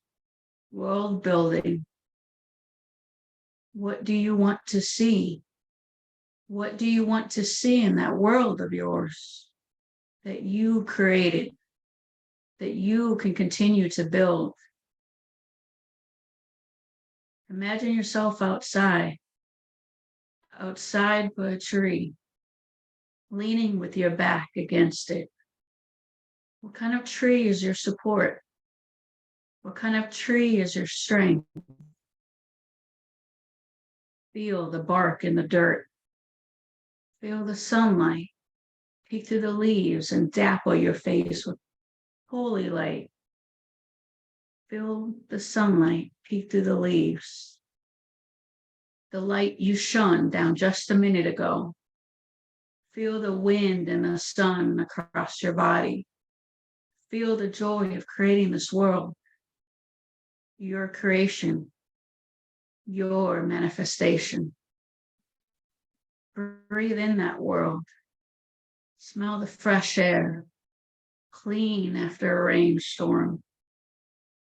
World building. What do you want to see? What do you want to see in that world of yours that you created, that you can continue to build? Imagine yourself outside by a tree, leaning with your back against it. What kind of tree is your support? What kind of tree is your strength? Feel the bark in the dirt. Feel the sunlight peek through the leaves and dapple your face with holy light. Feel the sunlight peek through the leaves. The light you shone down just a minute ago. Feel the wind and the sun across your body. Feel the joy of creating this world. Your creation, your manifestation. Breathe in that world. Smell the fresh air, clean after a rainstorm.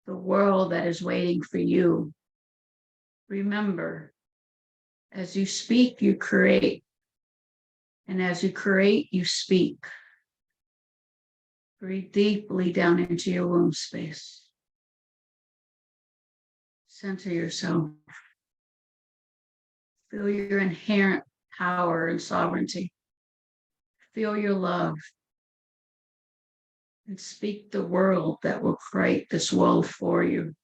The world that is waiting for you. Remember, as you speak, you create. And as you create, you speak. Breathe deeply down into your womb space. Center yourself. Feel your inherent power and sovereignty. Feel your love. And speak the world that will create this world for you.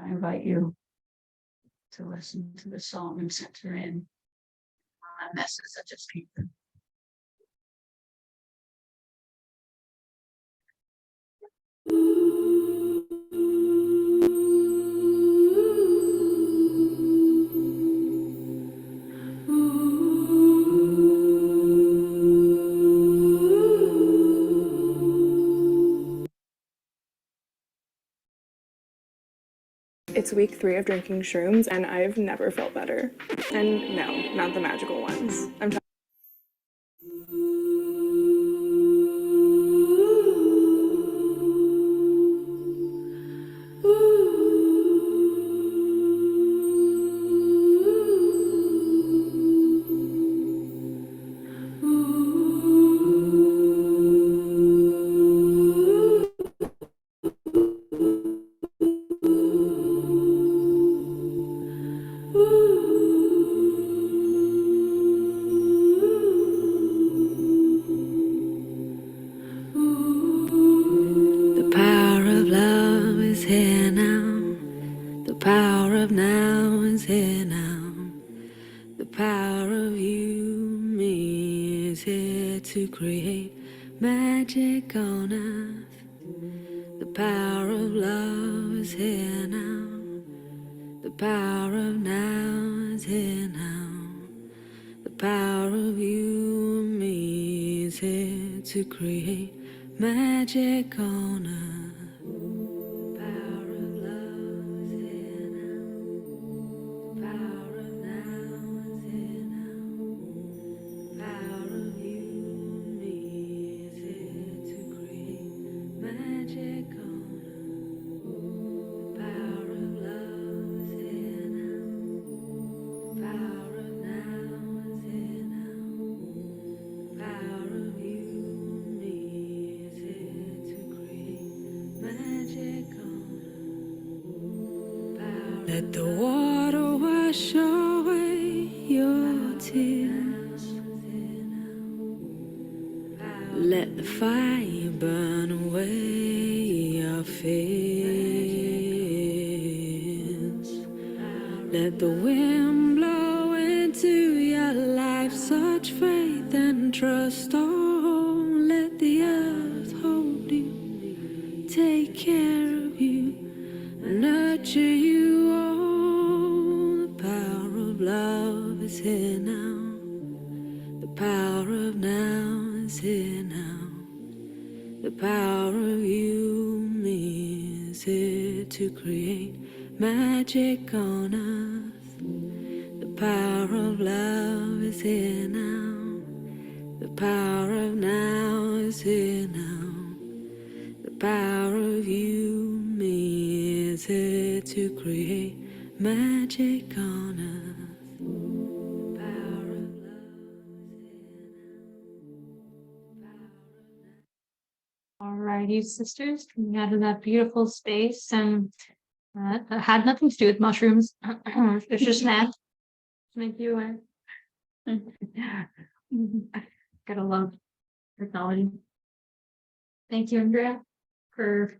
I invite you to listen to the song and center in on that message that just came through. It's week 3 of drinking shrooms, and I've never felt better. And no, not the magical ones. The power of love is here now. The power of now is here now. The power of you, me, is here to create magic on earth. The power of love is here now. The power of now is here now. The power of you and me is here to create magic on earth. The power of love is here now. The power of now is here now. The power of you and me is here to create magic on earth. The power of love is here now. The power of now is here now. The power of you and me is here to create magic on earth. Let the water wash away your tears. Let the fire burn away your fears. Let the wind blow into your life such faith and trust. Oh, let the earth hold you, take care of you, nurture you. Oh, the power of love is here now. The power of now is here now. The power of you, me is here to create magic on earth. The power of love is here now. The power of now is here now. The power of you, me is here to create magic on earth. The power of love is here now. Alrighty, sisters, coming out of that beautiful space, and it had nothing to do with mushrooms. It's just snack to make you aware. Gotta love technology. Thank you, Andrea, for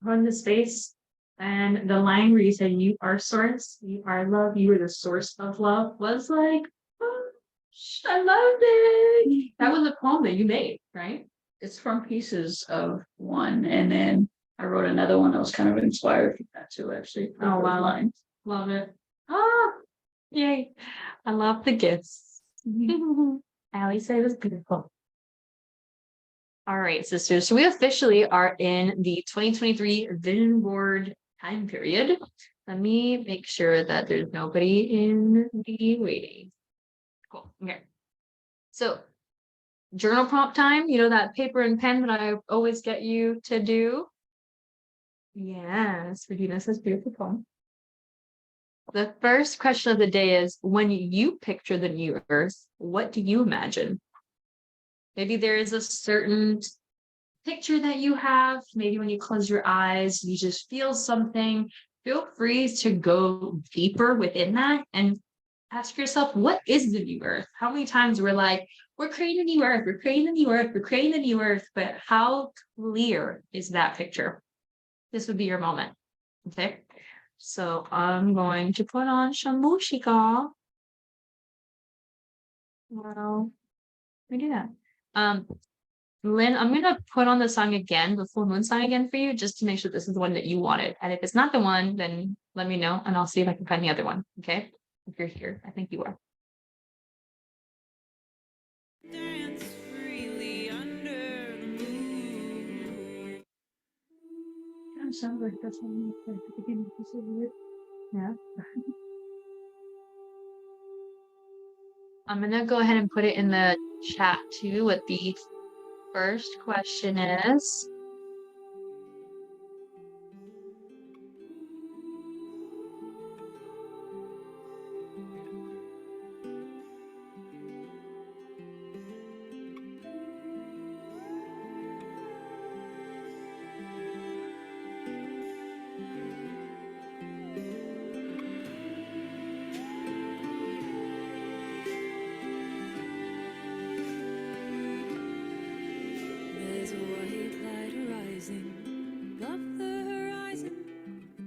holding the space. And the line where you said you are source, you are love, you are the source of love was like, oh, I loved it. That was a poem that you made, right? It's from pieces of one, and then I wrote another one that was kind of inspired from that too, actually. Oh, wow. Lines. Love it. Ah, yay. I love the gifts. Allie said it was beautiful. All right, sisters. So we officially are in the 2023 vision board time period. Let me make sure that there's nobody in the waiting. Cool. Okay. So journal prompt time, you know, that paper and pen that I always get you to do. Yes, Regina says beautiful poem. The first question of the day is, when you picture the new earth, what do you imagine? Maybe there is a certain picture that you have. Maybe when you close your eyes, you just feel something. Feel free to go deeper within that and ask yourself, what is the new earth? How many times we're like, we're creating a new earth, we're creating a new earth, we're creating a new earth, but how clear is that picture? This would be your moment. Okay. So I'm going to put on some música. Wow. Let me do that. Lynn, I'm gonna put on the song again, the full moon song again for you, just to make sure this is the one that you wanted. And if it's not the one, then let me know and I'll see if I can find the other one. Okay. If you're here, I think you are. Dance freely under the moon. I'm sorry, that's not yeah. I'm gonna go ahead and put it in the chat too, what the first question is. There's a white light arising above the horizon.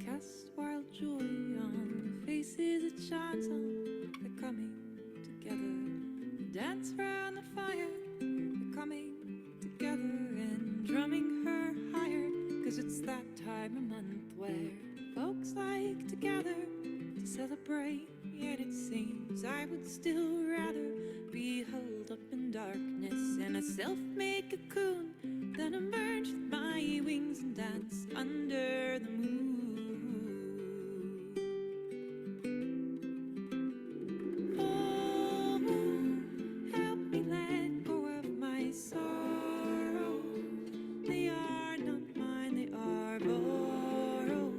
Cast wild joy on faces it shines on. They're coming together, dance round the fire. They're coming together and drumming her higher. 'Cause it's that time of month where folks like to gather to celebrate. Yet it seems I would still rather be held up in darkness and a self-made cocoon than emerge with my wings and dance under the moon. Oh, moon, help me let go of my sorrow. They are not mine, they are borrowed,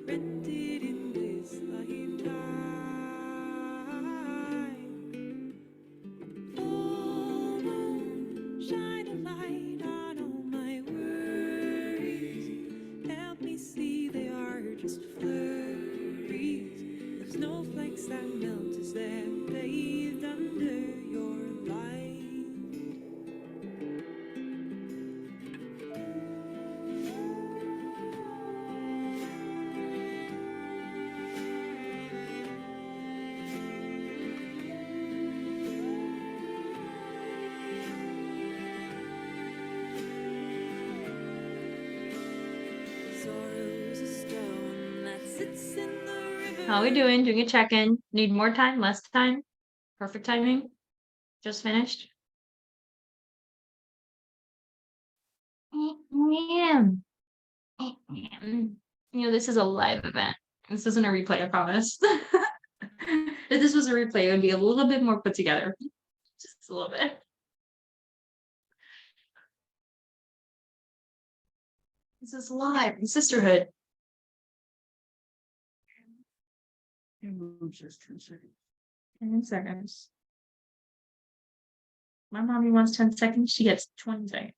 rented in this lifetime. Full moon, shine a light on all my worries. Help me see they are just flurries of snowflakes that melt as they're bathed under your light. Sorrow's a stone that sits in the river. How are we doing? Doing a check-in. Need more time, less time? Perfect timing? Just finished? This is a live event. This isn't a replay, I promise. If this was a replay, it would be a little bit more put together. Just a little bit. This is live in sisterhood. Just 10 seconds. 10 seconds. My mommy wants 10 seconds, she gets 20 seconds.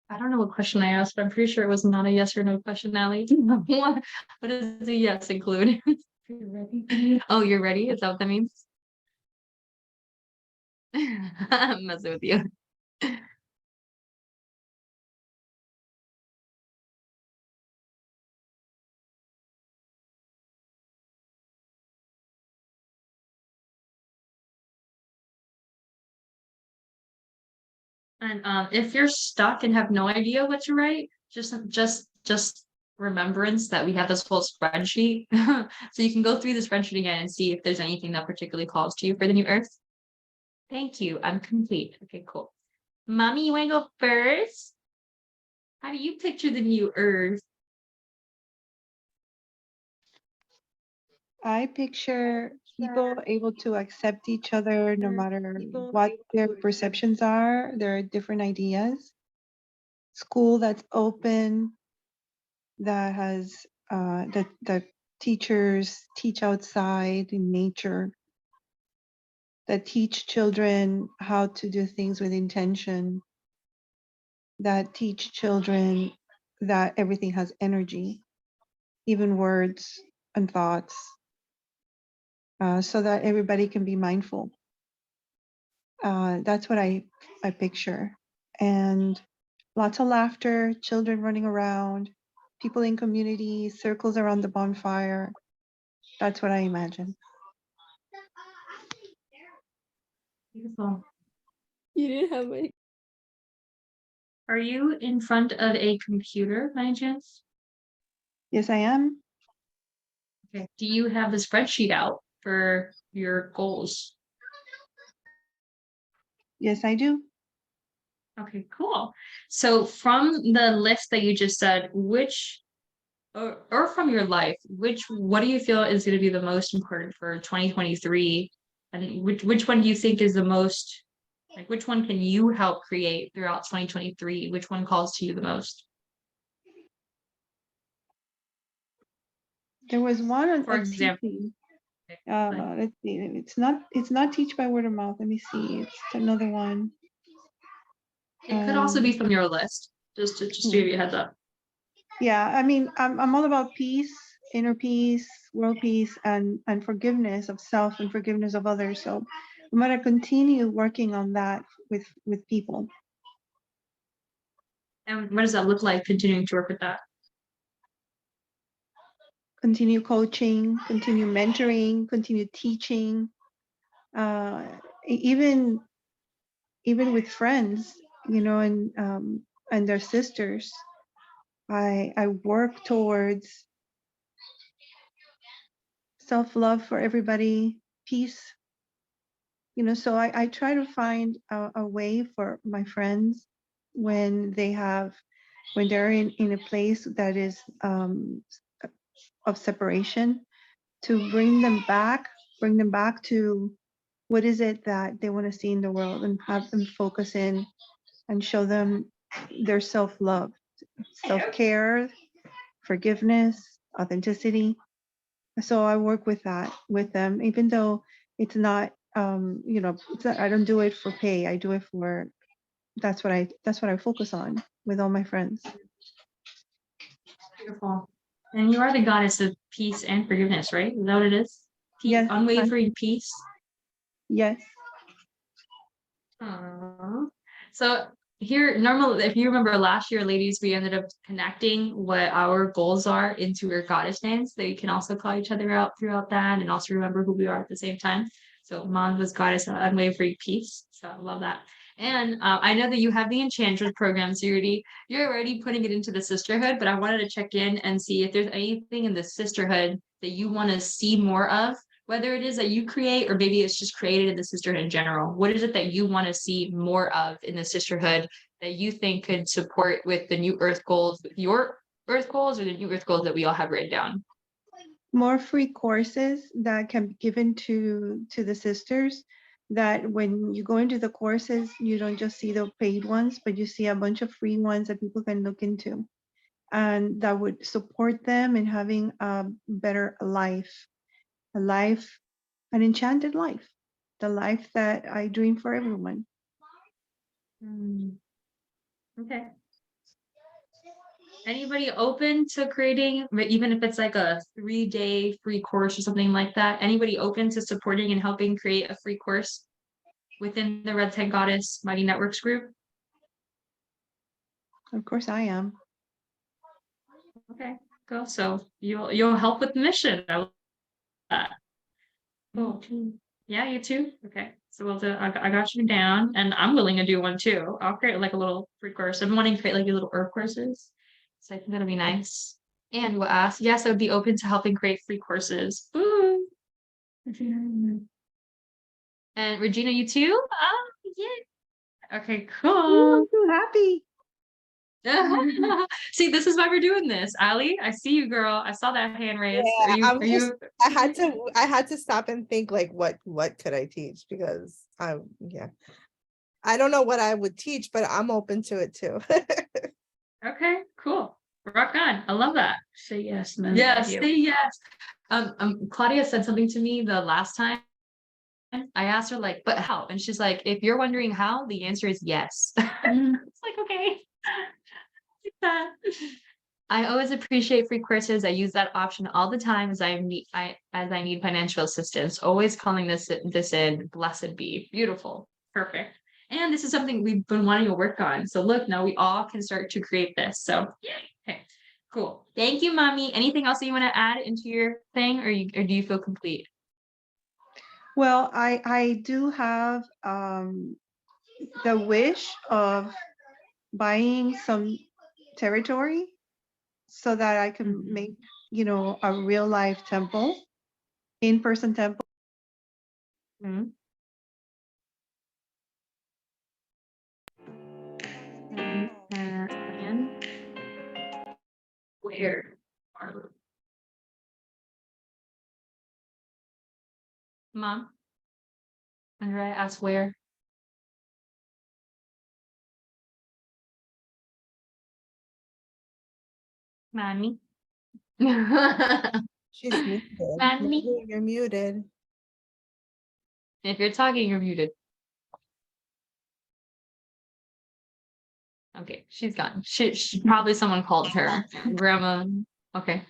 I don't know what question I asked, but I'm pretty sure it was not a yes or no question, Allie. What does a yes include? You're ready? Oh, you're ready? Is that what that means? I'm messing with you. And if you're stuck and have no idea what to write, just remembrance that we have this whole spreadsheet. So you can go through the spreadsheet again and see if there's anything that particularly calls to you for the new earth. Thank you. I'm complete. Okay, cool. Mommy, you want to go first? How do you picture the new earth? I picture people able to accept each other no matter what their perceptions are. There are different ideas. School that's open, that has that teachers teach outside in nature, that teach children how to do things with intention, that teach children that everything has energy, even words and thoughts, so that everybody can be mindful. That's what I picture. And lots of laughter, children running around, people in community, circles around the bonfire. That's what I imagine. Beautiful. You didn't have my. Are you in front of a computer by any chance? Yes, I am. Okay. Do you have the spreadsheet out for your goals? Yes, I do. Okay, cool. So from the list that you just said, which or from your life, what do you feel is going to be the most important for 2023? And which one do you think is the most, like, which one can you help create throughout 2023? Which one calls to you the most? There was one on For example, teaching. Let's see. It's not teach by word of mouth. Let me see. It's another one. it could also be from your list, just to give you a heads up. Yeah, I mean, I'm all about peace, inner peace, world peace, and forgiveness of self and forgiveness of others. So I'm gonna continue working on that with people. And what does that look like, continuing to work with that? Continue coaching, continue mentoring, continue teaching, even with friends, and their sisters. I work towards self-love for everybody, peace. So I try to find a way for my friends when they're in a place that is of separation, to bring them back to what is it that they want to see in the world, and have them focus in and show them their self-love, self-care, forgiveness, authenticity. So I work with that with them, even though it's not, I don't do it for pay. I do it for, that's what I focus on with all my friends. Beautiful. And you are the goddess of peace and forgiveness, right? Is that what it is? Peace, Yes. unwavering peace. Yes. So here, normally, if you remember last year, ladies, we ended up connecting what our goals are into our goddess names. They can also call each other out throughout that, and also remember who we are at the same time. So Mon was goddess of unwavering peace. So I love that. And I know that you have the Enchantress program, so you're already putting it into the sisterhood, but I wanted to check in and see if there's anything in the sisterhood that you want to see more of, whether it is that you create or maybe it's just created in the sisterhood in general. What is it that you want to see more of in the sisterhood that you think could support with the New Earth goals, with your Earth goals or the New Earth goals that we all have written down? More free courses that can be given to the sisters, that when you go into the courses, you don't just see the paid ones, but you see a bunch of free ones that people can look into, and that would support them in having a better life, an enchanted life, the life that I dream for everyone. Okay. Anybody open to creating, even if it's like a 3-day free course or something like that? Anybody open to supporting and helping create a free course within the Red Tent Goddess Mighty Networks group? Of course I am. Okay, go. So you'll help with the mission. I love that. Cool. Yeah, you too. Okay, so we'll do. I got you down, and I'm willing to do one too. I'll create like a little free course. I've been wanting to create like little herb courses, so I think that'll be nice. And we'll ask. Yes, I would be open to helping create free courses. Ooh. And Regina, you too? Oh, yeah. Okay, Ooh, cool. I'm so happy. See, this is why we're doing this. Ali, I see you, girl. I saw that hand raised. Yeah, Are you I had to stop and think like what could I teach, because I don't know what I would teach, but I'm open to it too. okay? Cool. Rock on. I love that. Say yes, man. Yes, say yes. Claudia said something to me the last time. I asked her like, but how? And she's like, if you're wondering how, the answer is yes. It's like, okay. I always appreciate free courses. I use that option all the time as I need financial assistance. Always calling this in. Blessed be. Beautiful. Perfect. And this is something we've been wanting to work on. So look, now we all can start to create this. So okay, cool. Thank you, Mommy. Anything else that you want to add into your thing, or do you feel complete? Well, I do have the wish of buying some territory so that I can make, a real life temple, in-person temple. And where are Mom? Andrea asked where. Mommy. She's muted. Mommy. You're muted. If you're talking, you're muted. Okay, she's gone. She probably someone called her. Grandma. Okay.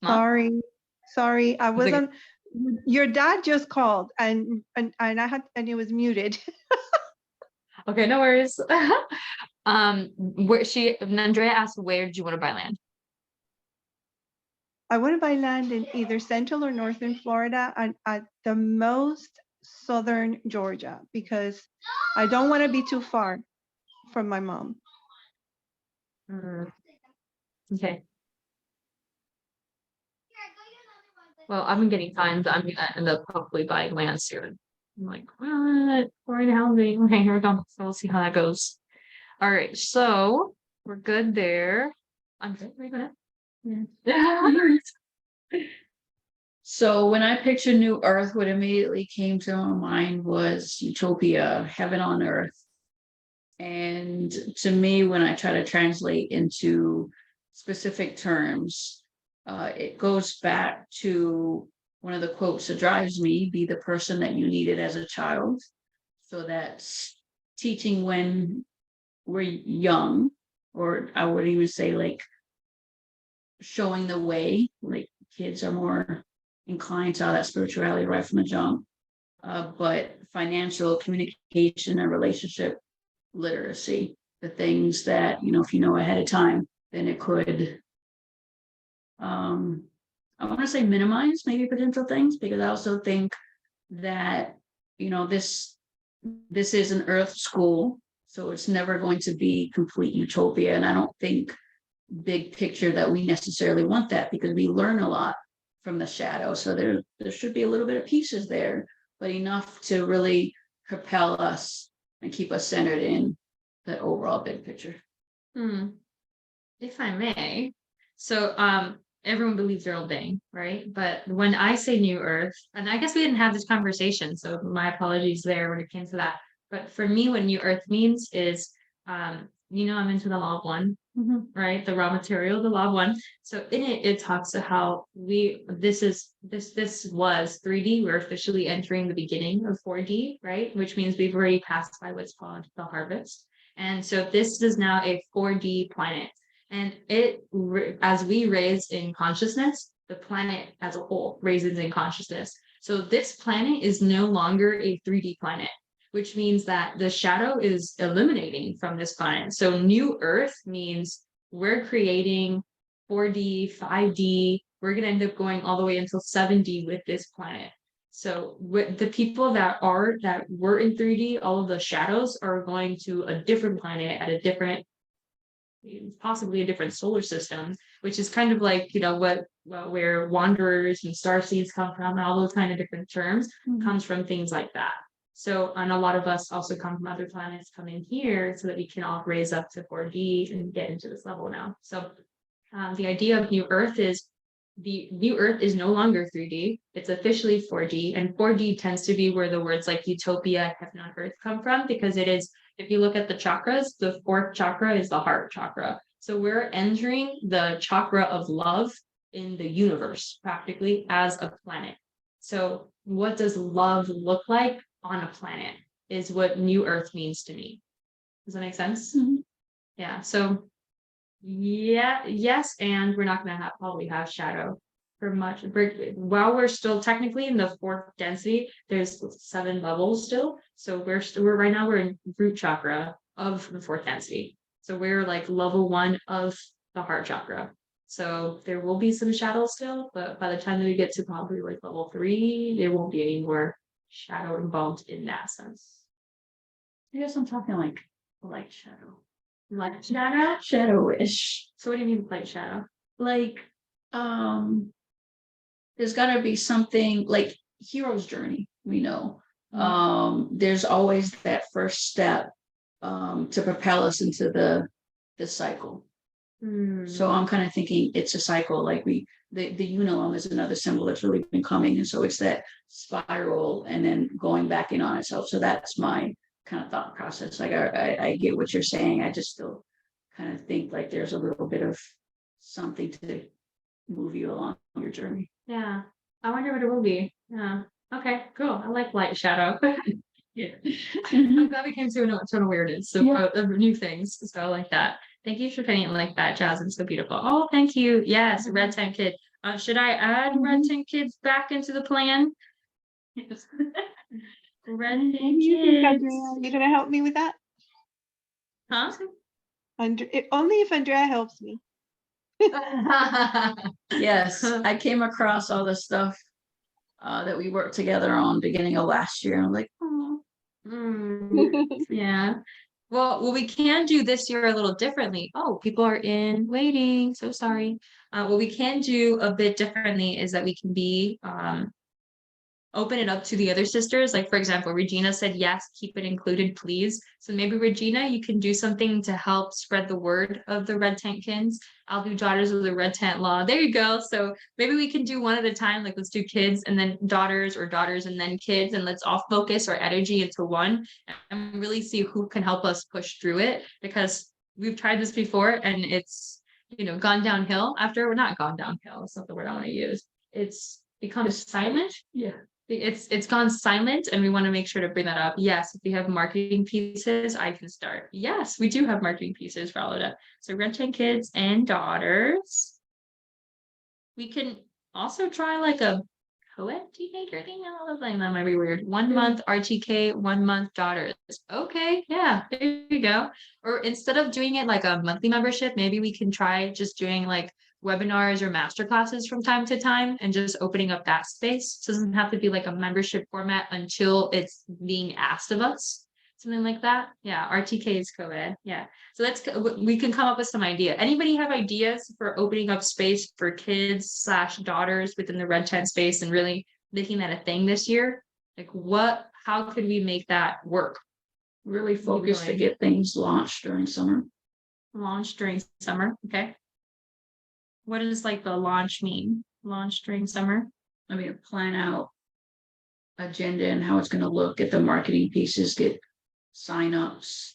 Mom? Sorry, I wasn't. Your dad just called and it was muted. Okay, no worries. Andrea asked, where did you want to buy land? I want to buy land in either central or northern Florida, and at the most southern Georgia, because I don't want to be too far from my mom. Okay. Well, I've been getting times. I'm gonna end up probably buying land soon. I'm like, what? Foreign housing. Okay, here we go. So we'll see how that goes. All right, so we're good there. I'm good. We're good. Yeah. So when I pictured New Earth, what immediately came to my mind was utopia, heaven on earth. And to me, when I try to translate into specific terms, it goes back to one of the quotes that drives me: be the person that you needed as a child. So that's teaching when we're young, or I would even say like showing the way, like kids are more inclined to all that spirituality right from the jump. But financial communication and relationship literacy, the things that, if you know ahead of time, then it could, I want to say minimize maybe potential things, because I also think that, this is an earth school, so it's never going to be complete utopia. And I don't think big picture that we necessarily want that, because we learn a lot from the shadow. So there should be a little bit of pieces there, but enough to really propel us and keep us centered in the overall big picture. If I may, so everyone believes they're all Bang, right? But when I say New Earth, and I guess we didn't have this conversation, so my apologies there when it came to that. But for me, what New Earth means is, you know, I'm into the law of one, right? The raw material, the law of one. So in it, it talks to how this was 3D. We're officially entering the beginning of 4D, right? Which means we've already passed by what's called the harvest. And so this is now a 4D planet. And as we raise in consciousness, the planet as a whole raises in consciousness. So this planet is no longer a 3D planet, which means that the shadow is eliminating from this planet. So New Earth means we're creating 4D, 5D. We're going to end up going all the way until 7D with this planet. So with the people that were in 3D, all of the shadows are going to a different planet at a different, possibly a different solar system, which is kind of like, you know, where wanderers and star seeds come from, and all those kind of different terms comes from things like that. So, and a lot of us also come from other planets, come in here so that we can all raise up to 4D and get into this level now. So the idea of New Earth is the New Earth is no longer 3D. It's officially 4D, and 4D tends to be where the words like utopia, heaven on earth come from, because it is, if you look at the chakras, the fourth chakra is the heart chakra. So we're entering the chakra of love in the universe, practically, as a planet. So what does love look like on a planet is what New Earth means to me. Does that make sense? Yeah. So yeah, yes, and we're not going to probably have shadow for much. While we're still technically in the fourth density, there's 7 levels still. So we're right now we're in root chakra of the fourth density. So we're like level 1 of the heart chakra. So there will be some shadow still, but by the time that we get to probably like level 3, there won't be any more shadow involved in that sense. I guess I'm talking like light shadow. Light shadow? Shadowish. So what do you mean light shadow? Like, there's gotta be something like hero's journey, we know. There's always that first step to propel us into the cycle. So I'm kind of thinking it's a cycle, like the unilum is another symbol that's really been coming. And so it's that spiral and then going back in on itself. So that's my kind of thought process. Like I get what you're saying. I just still kind of think like there's a little bit of something to move you along your journey. Yeah. I wonder what it will be. Yeah. Okay, cool. I like light shadow. Yeah. I'm glad we came to a total weirdness of new things. So I like that. Thank you for painting it like that, Jasmine. So beautiful. Oh, thank you. Yes, Red Tent Kid. Should I add Red Tent Kids back into the plan? Yes. Red Tent Kids. You gonna help me with that? Huh? Only if Andrea helps me. Yes, I came across all the stuff that we worked together on beginning of last year. And I'm like, oh. Yeah. Well, we can do this year a little differently. Oh, people are in waiting. So sorry. What we can do a bit differently is that we can be open it up to the other sisters. Like, for example, Regina said, yes, keep it included, please. So maybe Regina, you can do something to help spread the word of the Red Tent Kids. I'll do Daughters of the Red Tent Law. There you go. So maybe we can do one at a time. Like, let's do kids and then daughters, or daughters and then kids. And let's all focus our energy into one and really see who can help us push through it. Because we've tried this before and it's, you know, gone downhill after. We're not gone downhill. It's not the word I want to use. It's become silent. Yeah. It's gone silent, and we want to make sure to bring that up. Yes, if we have marketing pieces, I can start. Yes, we do have marketing pieces for all of that. So Red Tent Kids and daughters. We can also try like a co-ed teenager thing. I love that might be weird. 1 month RTK, 1 month daughters. Okay, yeah, there you go. Or instead of doing it like a monthly membership, maybe we can try just doing like webinars or master classes from time to time and just opening up that space. So it doesn't have to be like a membership format until it's being asked of us. something like that. Yeah, RTK is co-ed. Yeah. So we can come up with some idea. Anybody have ideas for opening up space for kids/daughters within the red tent space and really making that a thing this year? Like how could we make that work? Really focus to Really? get things launched during summer. Launch during summer, okay. What does like the launch mean? Launch during summer? I mean, plan out agenda and how it's going to look, get the marketing pieces, get signups.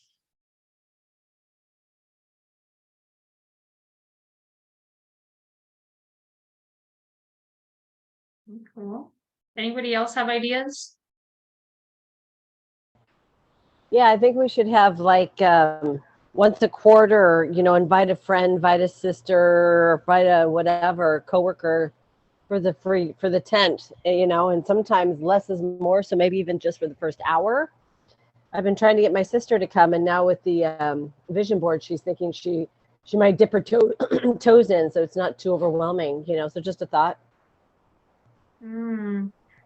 Cool. Anybody else have ideas? Yeah, I think we should have like once a quarter, you know, invite a friend, invite a sister, invite a whatever coworker for the tent, you know, and sometimes less is more. So maybe even just for the first hour. I've been trying to get my sister to come, and now with the vision board, she's thinking she might dip her toes in, so it's not too overwhelming, you know. So just a thought.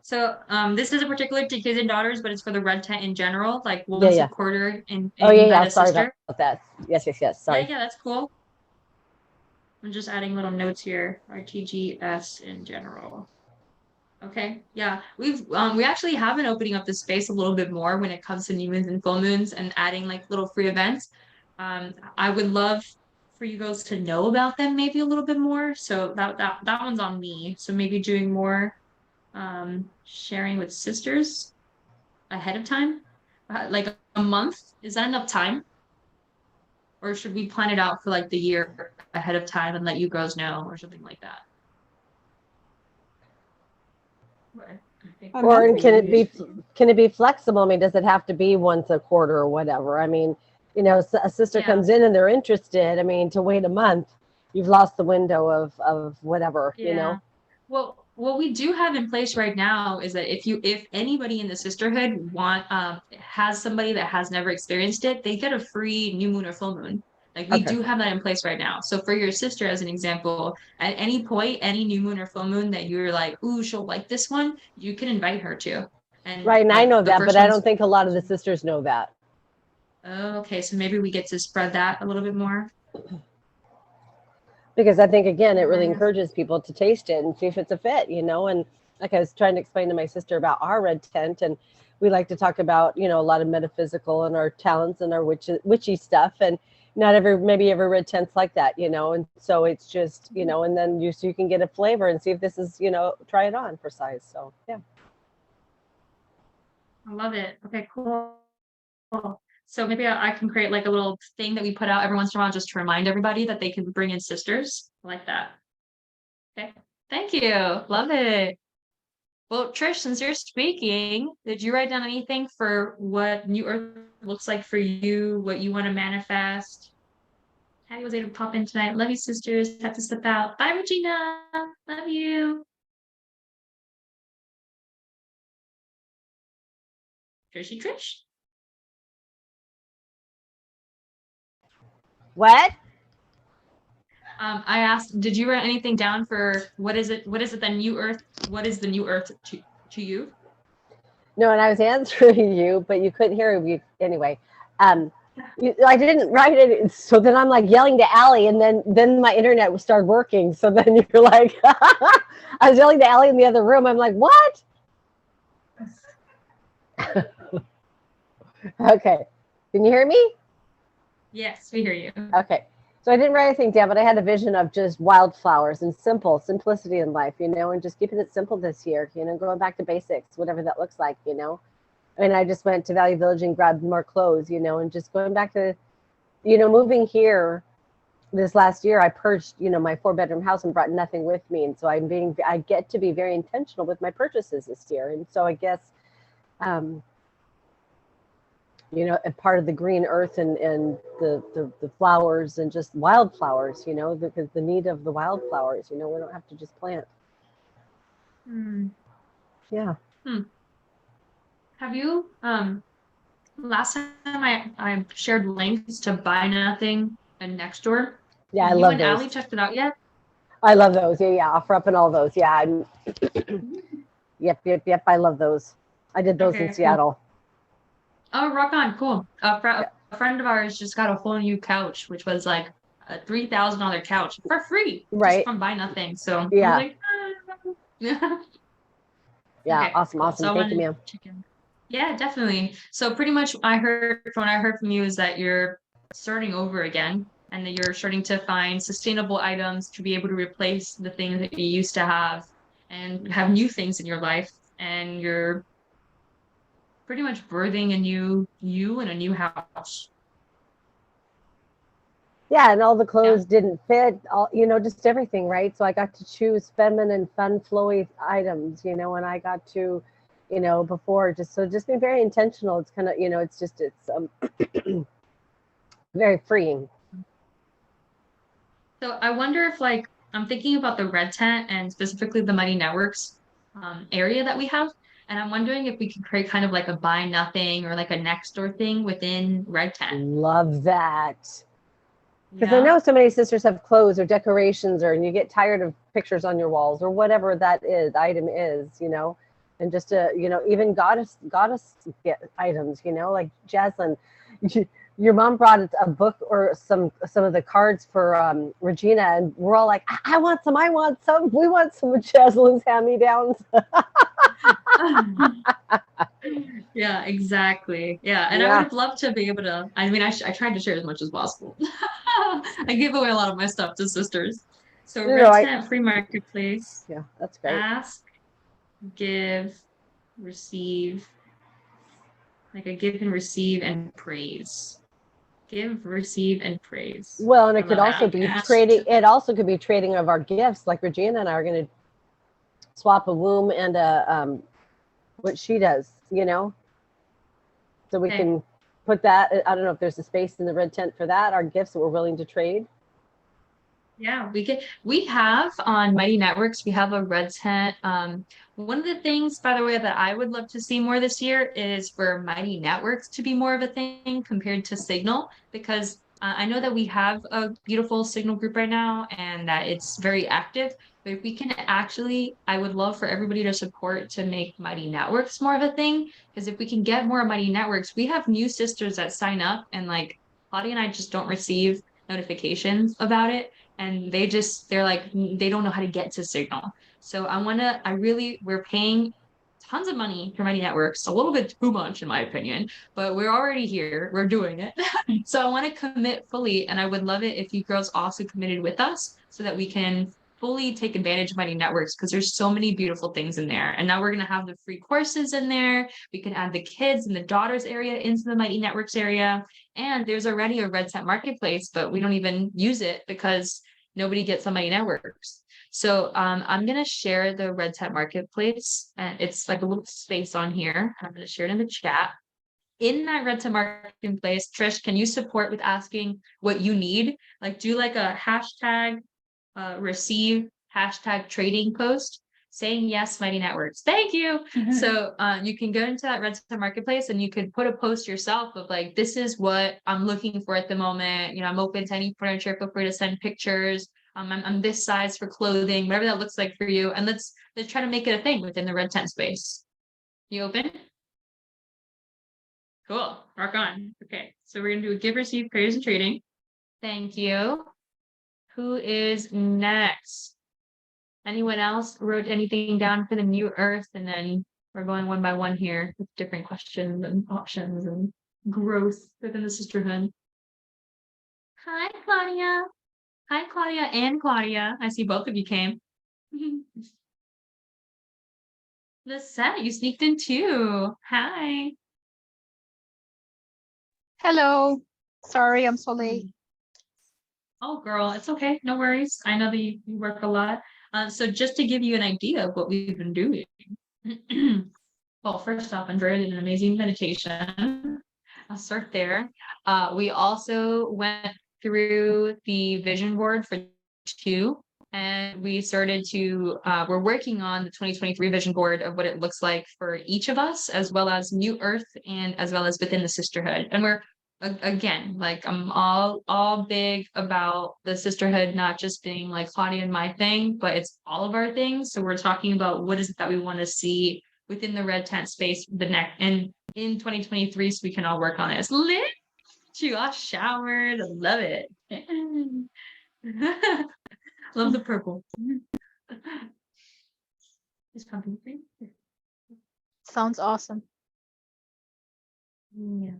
So this isn't particular to kids and daughters, but it's for the red tent in general, like once Yeah. a quarter and Oh yeah, invite a sorry sister. about that. Yes. Sorry. Yeah, that's cool. I'm just adding little notes here. RTGS in general. Okay, yeah, we actually have been opening up the space a little bit more when it comes to new moons and full moons and adding like little free events. I would love for you girls to know about them maybe a little bit more. So that one's on me. So maybe doing more sharing with sisters ahead of time, like a month. Is that enough time? Or should we plan it out for like the year ahead of time and let you girls know or something like that? Or can it be flexible? I mean, does it have to be once a quarter or whatever? I mean, you know, a sister comes in and they're interested. I mean, to wait a month, you've lost the window of whatever, you know? Well, what we do have in place right now is that if anybody in the sisterhood has somebody that has never experienced it, they get a free new moon or full moon. Like we do have that in place right now. So for your sister, as an example, at any point, any new moon or full moon that you're like, ooh, she'll like this one, you can invite her to. And right, and I know that, but I don't one's think a lot of the sisters know that. okay, so maybe we get to spread that a little bit more. Because I think, again, it really encourages people to taste it and see if it's a fit, you know. And like I was trying to explain to my sister about our red tent, and we like to talk about, you know, a lot of metaphysical and our talents and our witchy stuff. And not maybe every red tent's like that, you know. And so it's just, you know, and then you can get a flavor and see if this is, you know, try it on for size. So, yeah. I love it. Okay, cool. So maybe I can create like a little thing that we put out every once in a while just to remind everybody that they can bring in sisters. I like that. Okay. Thank you. Love it. Well, Trish, since you're speaking, did you write down anything for what New Earth looks like for you, what you want to manifest? Hattie was able to pop in tonight. Love you, sisters. Have to step out. Bye, Regina. Love you. Trish. What? I asked, did you write anything down for what is it the New Earth? What is the New Earth to you? No, and I was answering you, but you couldn't hear me anyway. I didn't write it, so then I'm like yelling to Allie, and then my internet started working. So then you're like, I was yelling to Allie in the other room. I'm like, what? Okay, can you hear me? Yes, we hear you. Okay. So I didn't write anything down, but I had a vision of just wildflowers and simplicity in life, you know, and just keeping it simple this year, you know, going back to basics, whatever that looks like, you know. And I just went to Value Village and grabbed more clothes, you know, and just going back to, you know, moving here this last year, I purged, you know, my 4-bedroom house and brought nothing with me. And so I get to be very intentional with my purchases this year. And so I guess, you know, a part of the green earth and the flowers and just wildflowers, you know, because the need of the wildflowers, you know, we don't have to just plant. Yeah. Have you, last time I shared links to Buy Nothing and Nextdoor. Yeah, I love those. You and Allie checked it out yet? I love those. Yeah. OfferUp and all those. Yeah. Yep. I love those. I did those in Seattle. Oh, rock on, cool. A friend of ours just got a whole new couch, which was like a $3,000 couch for free, just Right. from Buy Nothing. So I was Yeah. like, yeah. Yeah. Okay, Awesome. cool. Awesome. So I Thank you, wanted ma'am. to check in. Yeah, definitely. So pretty much what I heard from you is that you're starting over again and that you're starting to find sustainable items to be able to replace the things that you used to have and have new things in your life. And you're pretty much birthing a new you in a new house. Yeah, and all the Yeah. clothes didn't fit, all just everything, right? So I got to choose feminine, fun, flowy items, and I got to, before just being very intentional. It's kind of, it's very freeing. So I wonder if like I'm thinking about the red tent and specifically the Mighty Networks area that we have. And I'm wondering if we could create kind of like a buy nothing or like a next door thing within Red Tent. Love that. Because I Yeah. know so many sisters have clothes or decorations, and you get tired of pictures on your walls or whatever that is item is, and just to even goddess get items, like Jaslyn, your mom brought a book or some of the cards for Regina, and we're all like, I want some, we want some of Jaslyn's hand me downs. Yeah, exactly. Yeah, and I would Yeah, have loved to be able to. I mean, I tried to share as much as possible. I give away a lot of my stuff to sisters. So Red I Tent Free Marketplace, yeah, that's great. ask, give, receive, like a give and receive and praise. Give, receive, and praise. Well, and I it could love also that. be Ask. trading. It also could be trading of our gifts. Like Regina and I are going to swap a womb and what she does. So we Okay. can put that. I don't know if there's a space in the red tent for that. Our gifts that we're willing to trade. Yeah, we have on Mighty Networks, we have a red tent. One of the things, by the way, that I would love to see more this year is for Mighty Networks to be more of a thing compared to Signal, because I know that we have a beautiful Signal group right now and that it's very active. But if we can actually, I would love for everybody to support to make Mighty Networks more of a thing. Because if we can get more Mighty Networks, we have new sisters that sign up and like Claudia and I just don't receive notifications about it, and they're like they don't know how to get to Signal. So we're paying tons of money for Mighty Networks, a little bit too much in my opinion, but we're already here, we're doing it. So I want to commit fully, and I would love it if you girls also committed with us so that we can fully take advantage of Mighty Networks, because there's so many beautiful things in there. And now we're going to have the free courses in there. We can add the kids and the daughters area into the Mighty Networks area. And there's already a Red Tent Marketplace, but we don't even use it because nobody gets on Mighty Networks. So I'm gonna share the Red Tent Marketplace, and it's like a little space on here. I'm gonna share it in the chat. In that Red Tent Marketplace, Trish, can you support with asking what you need? Like do like a hashtag receive hashtag trading post saying yes, Mighty Networks. Thank you. So you can go into that Red Tent Marketplace and you could put a post yourself of like, this is what I'm looking for at the moment. I'm open to any furniture. Feel free to send pictures. I'm this size for clothing, whatever that looks like for you. And let's try to make it a thing within the Red Tent space. You open? Cool. Rock on. Okay. So we're gonna do a give, receive, praise, and trading. Thank you. Who is next? Anyone else wrote anything down for the new earth? And then we're going one by one here with different questions and options and growth within the sisterhood. Hi, Claudia. Hi, Claudia and Claudia. I see both of you came. The set, you sneaked in too. Hi. Hello. Sorry, I'm so late. Oh, girl, it's okay. No worries. I know that you work a lot. So just to give you an idea of what we've been doing. Well, first off, Andrea did an amazing meditation. I'll start there. We also went through the vision board for 2, and we started to, we're working on the 2023 vision board of what it looks like for each of us, as well as New Earth and as well as within the sisterhood. And we're, again, like I'm all big about the sisterhood not just being like Claudia and my thing, but it's all of our things. So we're talking about what is it that we want to see within the red tent space the next and in 2023, so we can all work on it. It's lit. You all showered. I love it. Love the purple. Is pumpkin cream? Sounds awesome. Yeah.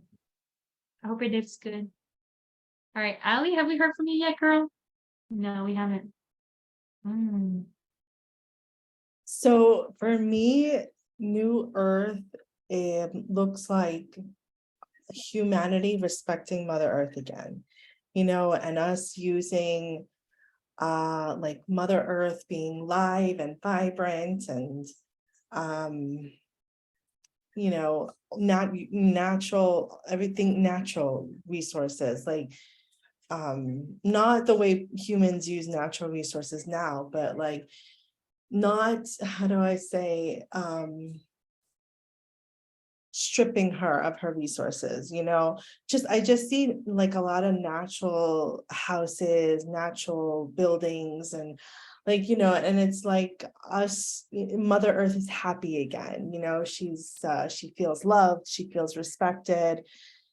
I hope it is good. All right, Allie, have we heard from you yet, girl? No, we haven't. So for me, New Earth, it looks like humanity respecting Mother Earth again, and us using like Mother Earth being live and vibrant and not natural, everything natural resources, like not the way humans use natural resources now, but like not, how do I say, stripping her of her resources, I just see like a lot of natural houses, natural buildings, and like, and it's like us, Mother Earth is happy again, she feels loved, she feels respected,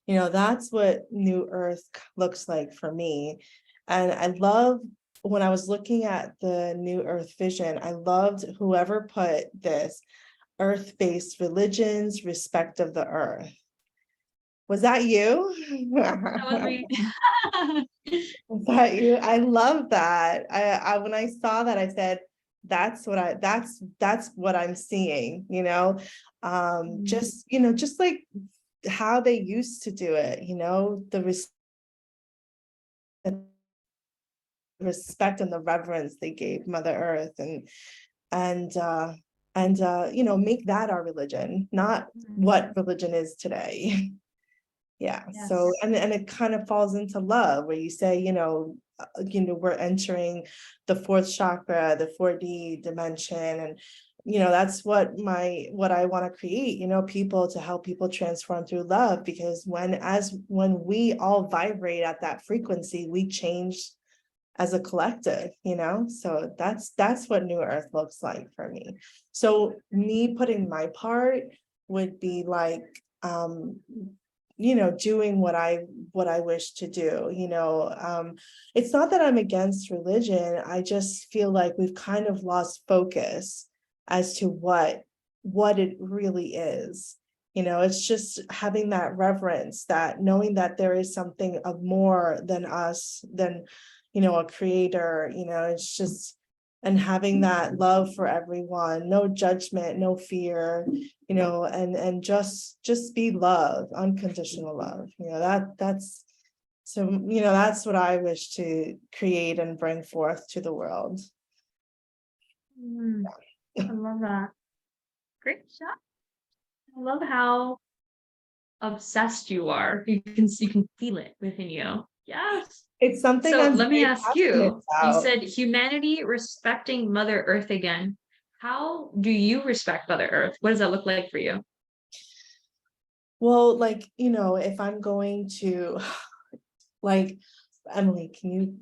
that's what New Earth looks like for me. And I love, when I was looking at the New Earth vision, I loved whoever put this: earth-based religions, respect of the earth. Was that you? That was me. Was that you? I love that. I when I saw that, I said, that's what I'm seeing, just like how they used to do it, the respect and the reverence they gave Mother Earth, and make that our religion, not what religion is today. Yeah. Yes. So, and it kind of falls into love, where you say, we're entering the fourth chakra, the 4D dimension, and that's what I want to create, people, to help people transform through love, because when we all vibrate at that frequency, we change as a collective, so that's what New Earth looks like for me. So me putting my part would be like, doing what I wish to do, it's not that I'm against religion. I just feel like we've kind of lost focus as to what it really is. It's just having that reverence, that knowing that there is something of more than us, than, a creator, it's just, and having that love for everyone, no judgment, no fear, and just be love, unconditional love, that's what I wish to create and bring forth to the world. I love that. Great job. I love how obsessed you are. You can feel it within you. Yes. It's something. So I'm let me very ask you, passionate you about. said humanity respecting Mother Earth again. How do you respect Mother Earth? What does that look like for you? Well, like, if I'm going to, like, Emily, can you?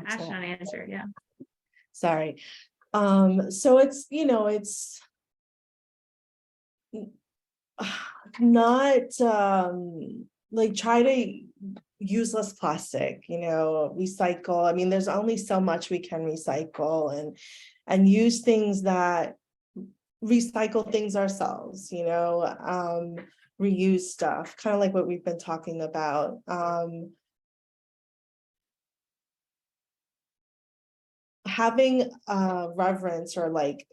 Ask not answer, yeah. Sorry. So it's, it's not like, try to use less plastic, recycle. I mean, there's only so much we can recycle, and use things that recycle things ourselves, reuse stuff, kind of like what we've been talking about. Having reverence, or like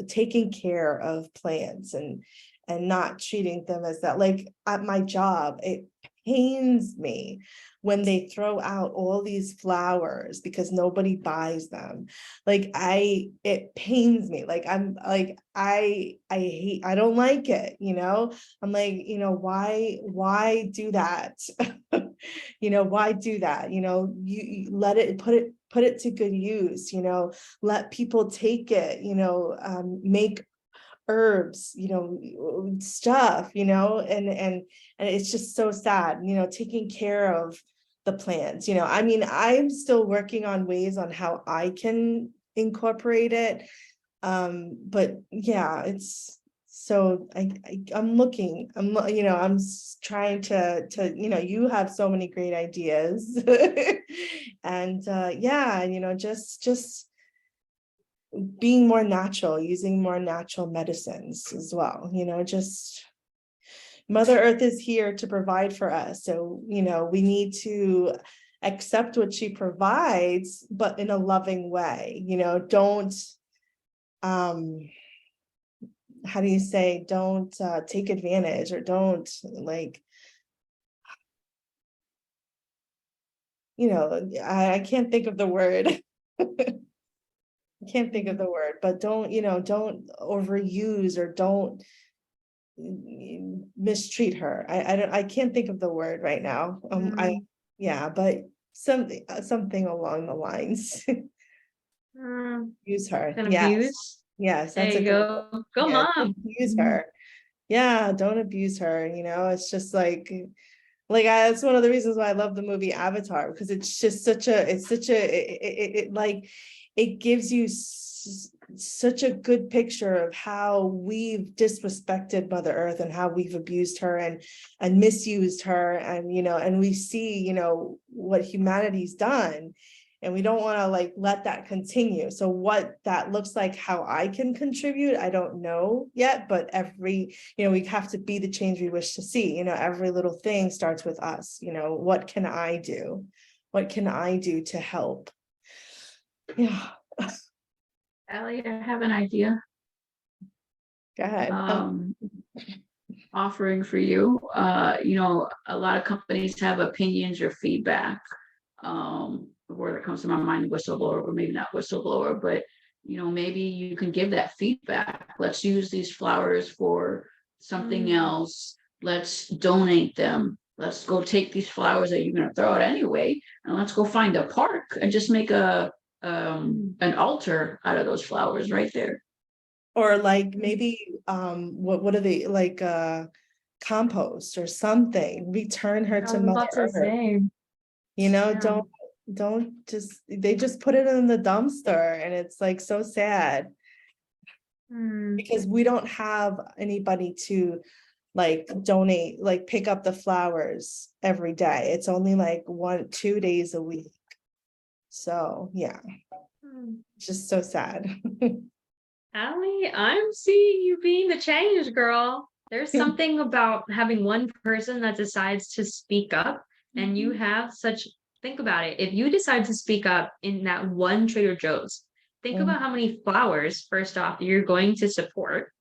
taking care of plants, and not treating them as that. Like at my job, it pains me when they throw out all these flowers because nobody buys them. Like it pains me. Like I hate, I don't like it, I'm like, why do that? Why do that? You let it, put it to good use, let people take it, make herbs, stuff, and it's just so sad, taking care of the plants. I mean, I'm still working on ways on how I can incorporate it. But yeah, it's so I'm looking, I'm trying to, you have so many great ideas. And yeah, just being more natural, using more natural medicines as well, just Mother Earth is here to provide for us. So, we need to accept what she provides, but in a loving way, don't, how do you say, don't take advantage, or don't I can't think of the word. I can't think of the word, but don't overuse, or don't mistreat her. I can't think of the word right now. Yeah, but something along the lines. Use her. Kind of Yes. abuse. Yes, There that's a you good go. Go, yeah, mom. use her. Yeah, don't abuse her. It's just that's one of the reasons why I love the movie Avatar, because it's just it gives you such a good picture of how we've disrespected Mother Earth, and how we've abused her and misused her, and and we see what humanity's done, and we don't want to let that continue. So what that looks like, how I can contribute, I don't know yet, but we have to be the change we wish to see. Every little thing starts with us. What can I do? What can I do to help? Yeah. Allie, I have an idea. Go ahead. Offering for you. A lot of companies have opinions or feedback. The word that comes to my mind, whistleblower, or maybe not whistleblower, but maybe you can give that feedback. Let's use these flowers for something else. Let's donate them. Let's go take these flowers that you're going to throw out anyway, and let's go find a park and just make an altar out of those flowers right there. Or maybe what are they, compost or something, return her to Mother Earth. Don't just, they just put it in the dumpster, and it's so sad, because we don't have anybody to donate, pick up the flowers every day. It's only 1-2 days a week. So yeah, it's just so sad. Allie, I'm seeing you being the change, girl. There's something about having one person that decides to speak up, and you have think about it. If you decide to speak up in that one Trader Joe's, think about how many flowers, first off, you're going to support.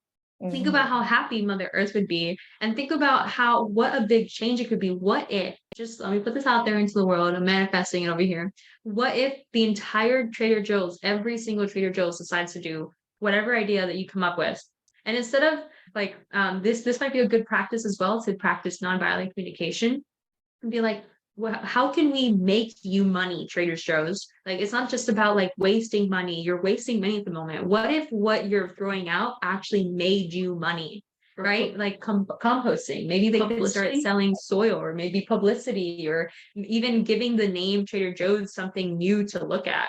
Think about how happy Mother Earth would be, and think about what a big change it could be. What if, just let me put this out there into the world, I'm manifesting it over here. What if the entire Trader Joe's, every single Trader Joe's decides to do whatever idea that you come up with? And instead of this might be a good practice as well, to practice nonviolent communication, and be like, how can we make you money, Trader Joe's? It's not just about wasting money. You're wasting money at the moment. What if what you're throwing out actually made you money, right? Composting. Maybe they could start selling soil, or maybe publicity, or even giving the name Trader Joe's something new to look at.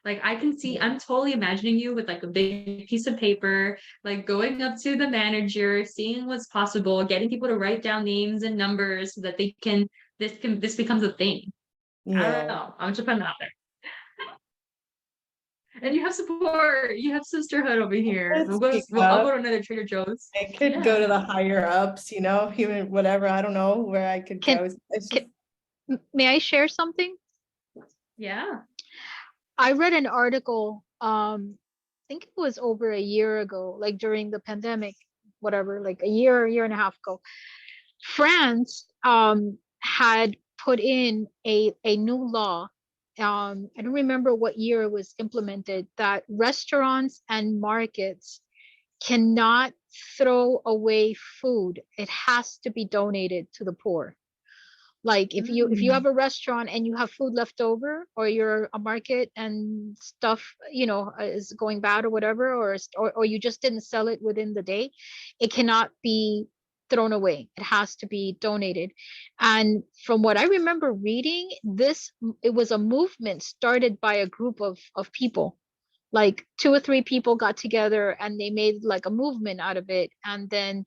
I'm totally imagining you with a big piece of paper, going up to the manager, seeing what's possible, getting people to write down names and numbers so that this becomes a thing. Yeah. I don't know. I'm just putting it out there. And you have support. You have sisterhood over here. I'll go to another Trader Joe's. I could go to the higher ups, human, whatever. I don't know where I could go. May I share something? Yeah. I read an article, I think it was over a year ago, during the pandemic, whatever, a year and a half ago. France had put in a new law. I don't remember what year it was implemented, that restaurants and markets cannot throw away food. It has to be donated to the poor. If you have a restaurant and you have food left over, or you're a market and stuff is going bad or whatever, or you just didn't sell it within the day, it cannot be thrown away. It has to be donated. And from what I remember reading, it was a movement started by a group of people like 2 or 3 people got together and they made like a movement out of it, and then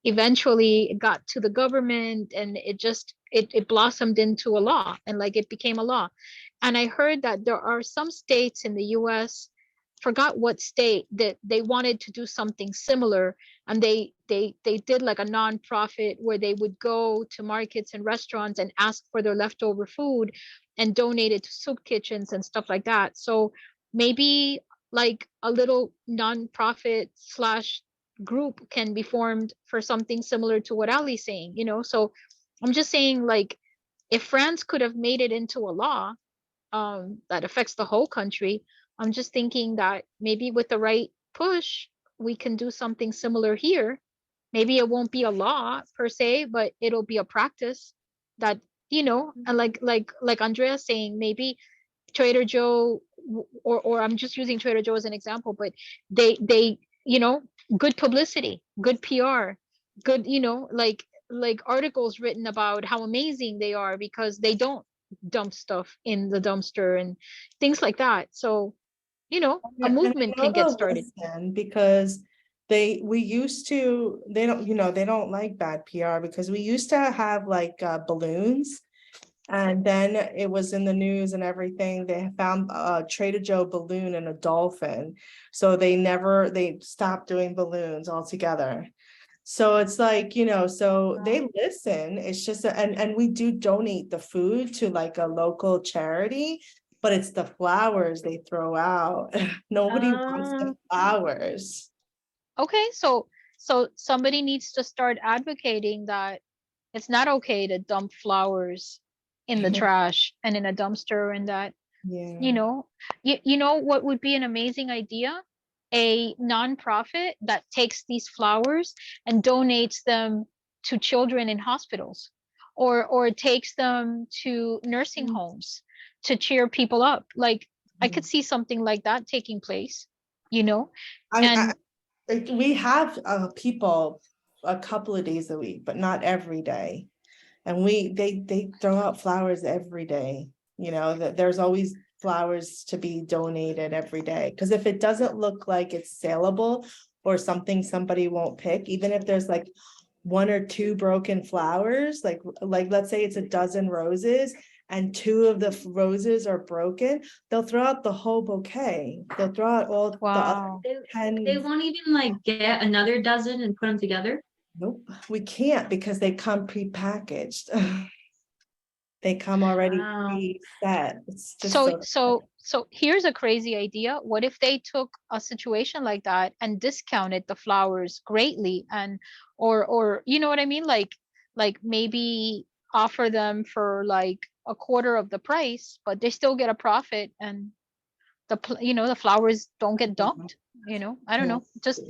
eventually it got to the government, and it blossomed into a law, and like it became a law. And I heard that there are some states in the US, forgot what state, that they wanted to do something similar, and they did like a nonprofit where they would go to markets and restaurants and ask for their leftover food and donate it to soup kitchens and stuff like that. So maybe like a little nonprofit slash group can be formed for something similar to what Ali's saying, you know. So I'm just saying, like, if France could have made it into a law that affects the whole country, I'm just thinking that maybe with the right push, we can do something similar here. Maybe it won't be a law per se, but it'll be a practice that, you know, and like Andrea saying, maybe Trader Joe, or I'm just using Trader Joe as an example, but they you know, good publicity, good PR, good, you know, like articles written about how amazing they are because they don't dump stuff in the dumpster and things like that. So, you know, a And I movement know can get they'll started. listen because they don't like bad PR, because we used to have like balloons, and then it was in the news and everything. They found a Trader Joe balloon and a dolphin, so they stopped doing balloons altogether. So it's like, you know, so they listen. It's just and we do donate the food to like a local charity, but it's the flowers they throw out. Nobody wants the flowers. Okay, so somebody needs to start advocating that it's not okay to dump flowers in the trash and in a dumpster, and that, Yeah. you know, you know what would be an amazing idea? A nonprofit that takes these flowers and donates them to children in hospitals, or takes them to nursing homes to cheer people up. Like, I could see something like that taking place, you know. And We have people a couple of days a week, but not every day. And they throw out flowers every day. You know, that there's always flowers to be donated every day. Because if it doesn't look like it's saleable or something somebody won't pick, even if there's like 1 or 2 broken flowers, like let's say it's a dozen roses and 2 of the roses are broken, they'll throw out the whole bouquet. They'll throw out all the other wow. 10. They won't even like get another dozen and put them together. Nope, we can't because they come pre-packaged. They come already Wow. pre-set. It's just So here's a crazy idea. What if they took a situation like that and discounted the flowers greatly, and or you know what I mean? Like maybe offer them for like a quarter of the price, but they still get a profit, and you know, the flowers don't get dumped, you know. I don't know. Just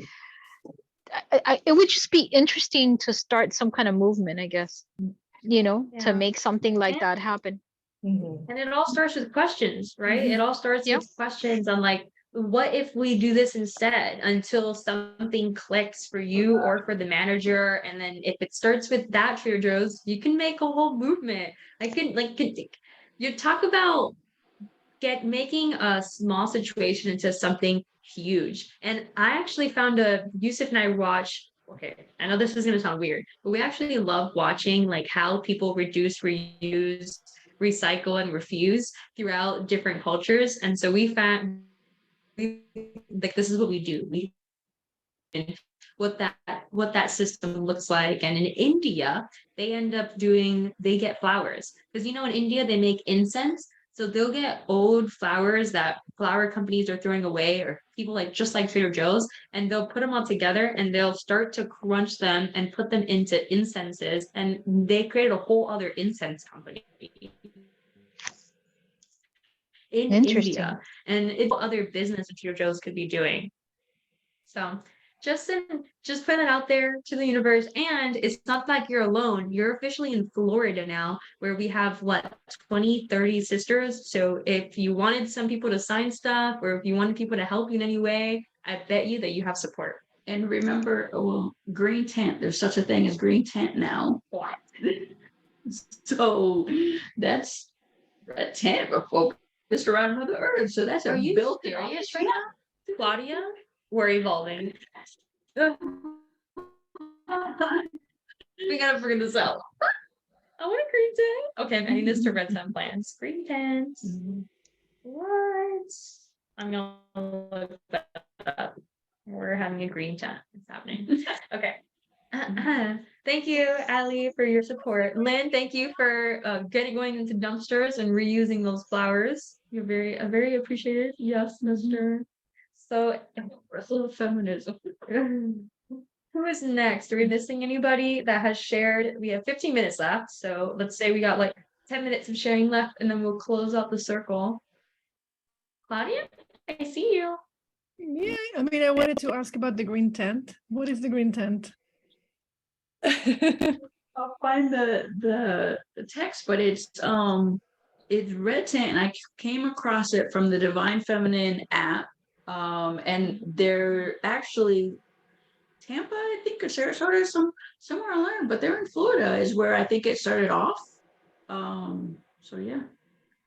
it would just be interesting to start some kind of movement, I guess, you know, to Yeah. make something like that happen. Mhm. And it all starts with questions, right? It all starts Yep. with questions on like, what if we do this instead, until something clicks for you or for the manager? And then if it starts with that, Trader Joe's, you can make a whole movement. You talk about making a small situation into something huge. And I actually found Yusuf and I watch, okay, I know this is gonna sound weird, but we actually love watching like how people reduce, reuse, recycle, and refuse throughout different cultures. And so we found like this is what we do. We what that system looks like. And in India, they get flowers. Because you know, in India they make incense. So they'll get old flowers that flower companies are throwing away, or people like just like Trader Joe's, and they'll put them all together and they'll start to crunch them and put them into incenses, and they created a whole other incense company in Interesting. India, and it's other business that Trader Joe's could be doing. So just put it out there to the universe. And it's not like you're alone. You're officially in Florida now, where we have what, 20, 30 sisters. So if you wanted some people to sign stuff, or if you wanted people to help you in any way, I bet you that you have support. And remember, green tent, there's such a thing as green tent now. So that's a tent before just around Mother Earth. So that's Are a you built serious right now, Claudia? We're evolving. We gotta figure this out. I want a green tent. Okay, I'm adding this to red tent plans. Green tents. What? I'm gonna look that up. We're having a green tent. It's happening. Okay. Thank you, Ali, for your support. Lynn, thank you for going into dumpsters and reusing those flowers. You're very appreciated. Yes, Mr. So, feminism. Who is next? Are we missing anybody that has shared? We have 15 minutes left. So let's say we got like 10 minutes of sharing left, and then we'll close out the circle. Claudia, I see you. Yeah, I mean, I wanted to ask about the green tent. What is the green tent? I'll find the text, but it's red tent, and I came across it from the Divine Feminine app. And they're actually Tampa, I think, or Sarasota, somewhere on there, but they're in Florida is where I think it started off. So yeah.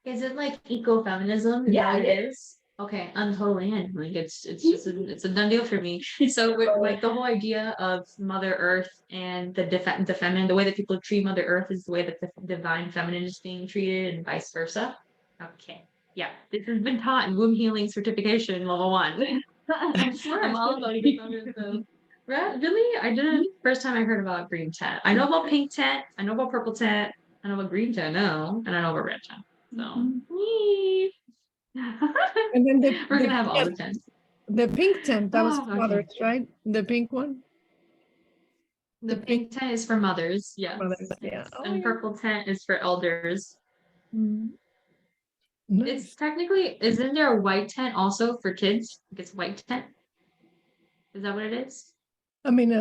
Is it like ecofeminism? Is Yeah, that what it it is. Okay, I'm totally in. Like it's just it's a done deal for me. So with, like the whole idea of Mother Earth and the feminine, the way that people treat Mother Earth is the way that the divine feminine is being treated, and vice versa. Okay, yeah, this has been taught in womb healing certification level 1. I'm all about ecofeminism. Right? Really? I didn't. First time I heard about green tent. I know about pink tent. I know about purple tent. I know about green tent now, and I know about red tent. So. Whee! And then We're gonna have all the tents. The pink tent, that was Oh, for okay. mothers, right? The pink one? The pink tent is for mothers, yes. Mothers, yeah. Yes. Oh, And yeah. purple tent is for elders. Mm. It's Nice. technically, isn't there a white tent also for kids? Like it's white tent. Is that what it is? I mean,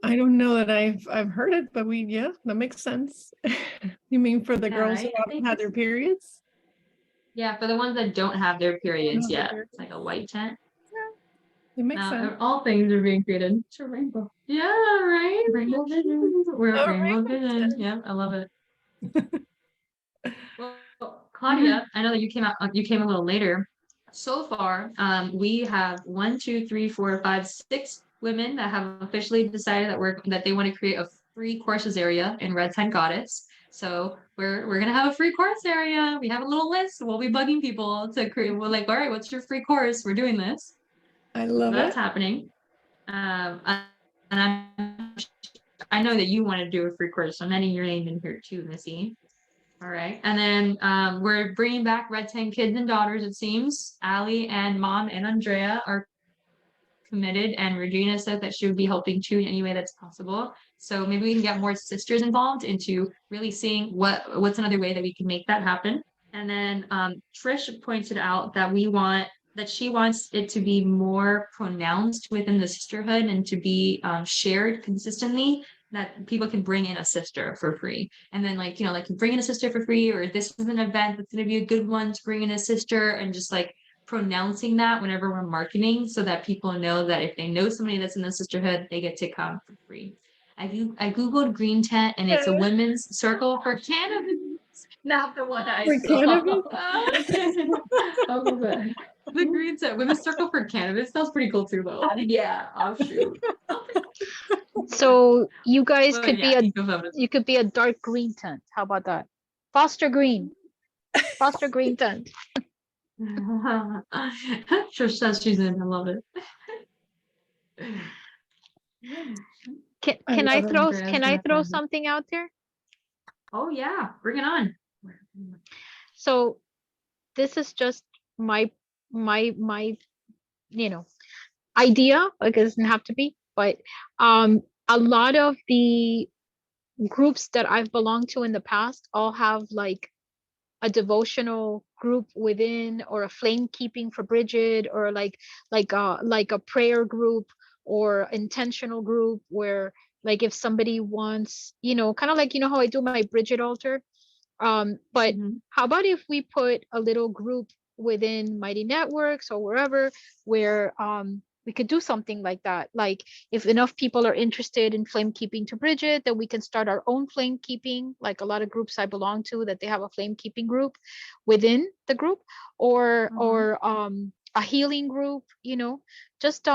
I don't know that I've heard it, but yeah, that makes sense. You mean for the Yeah, girls right? who haven't had their periods? Yeah, for the ones that don't have their periods Not their yet. periods. It's like a white tent. It makes Now, sense. all things are being created. It's a rainbow. Yeah, right? Rainbow vision. We're Oh, rainbow rainbow vision. vision. Yeah, I love it. Well, Claudia, I know that you came a little later. So far, we have 1, 2, 3, 4, 5, 6 women that have officially decided that they want to create a free courses area in Red Tent Goddess. So we're gonna have a free course area. We have a little list. We'll be bugging people to create. We're like, all right, what's your free course? We're doing this. I love That's it. happening. And I know that you want to do a free course, so I'm adding your name in here too, Missy. All right. And then we're bringing back Red Tent Kids and Daughters, it seems. Ali and Mom and Andrea are committed, and Regina said that she would be helping too in any way that's possible. So maybe we can get more sisters involved into really seeing what's another way that we can make that happen. And then Trish pointed out that she wants it to be more pronounced within the sisterhood and to be shared consistently, that people can bring in a sister for free. And then like bring in a sister for free, or this is an event that's going to be a good one to bring in a sister, and just like pronouncing that whenever we're marketing, so that people know that if they know somebody that's in the sisterhood, they get to come for free. I googled green tent, and it's a women's circle for cannabis. Not the one I For saw. cannabis? I'll go back. The green tent, women's circle for cannabis, sounds pretty cool too, though. Yeah, I'll shoot. So you guys But could yeah, be ecofeminism. you could be a dark green tent. How about that? Foster green. Foster green tent. Trish says she's in. I love it. Can I I love it. throw Andrea's can I gonna throw find it. something out there? Oh yeah, bring it on. So this is just my idea. Like, it doesn't have to be, but a lot of the groups that I've belonged to in the past all have like a devotional group within, or a flame keeping for Bridget, or like a prayer group or intentional group, where like if somebody wants, kind of like how I do my Bridget altar. But how about if we put a little group within Mighty Networks or wherever, where we could do something like that. Like if enough people are interested in flame keeping to Bridget, then we can start our own flame keeping, like a lot of groups I belong to that they have a flame keeping group within the group, or a healing group, just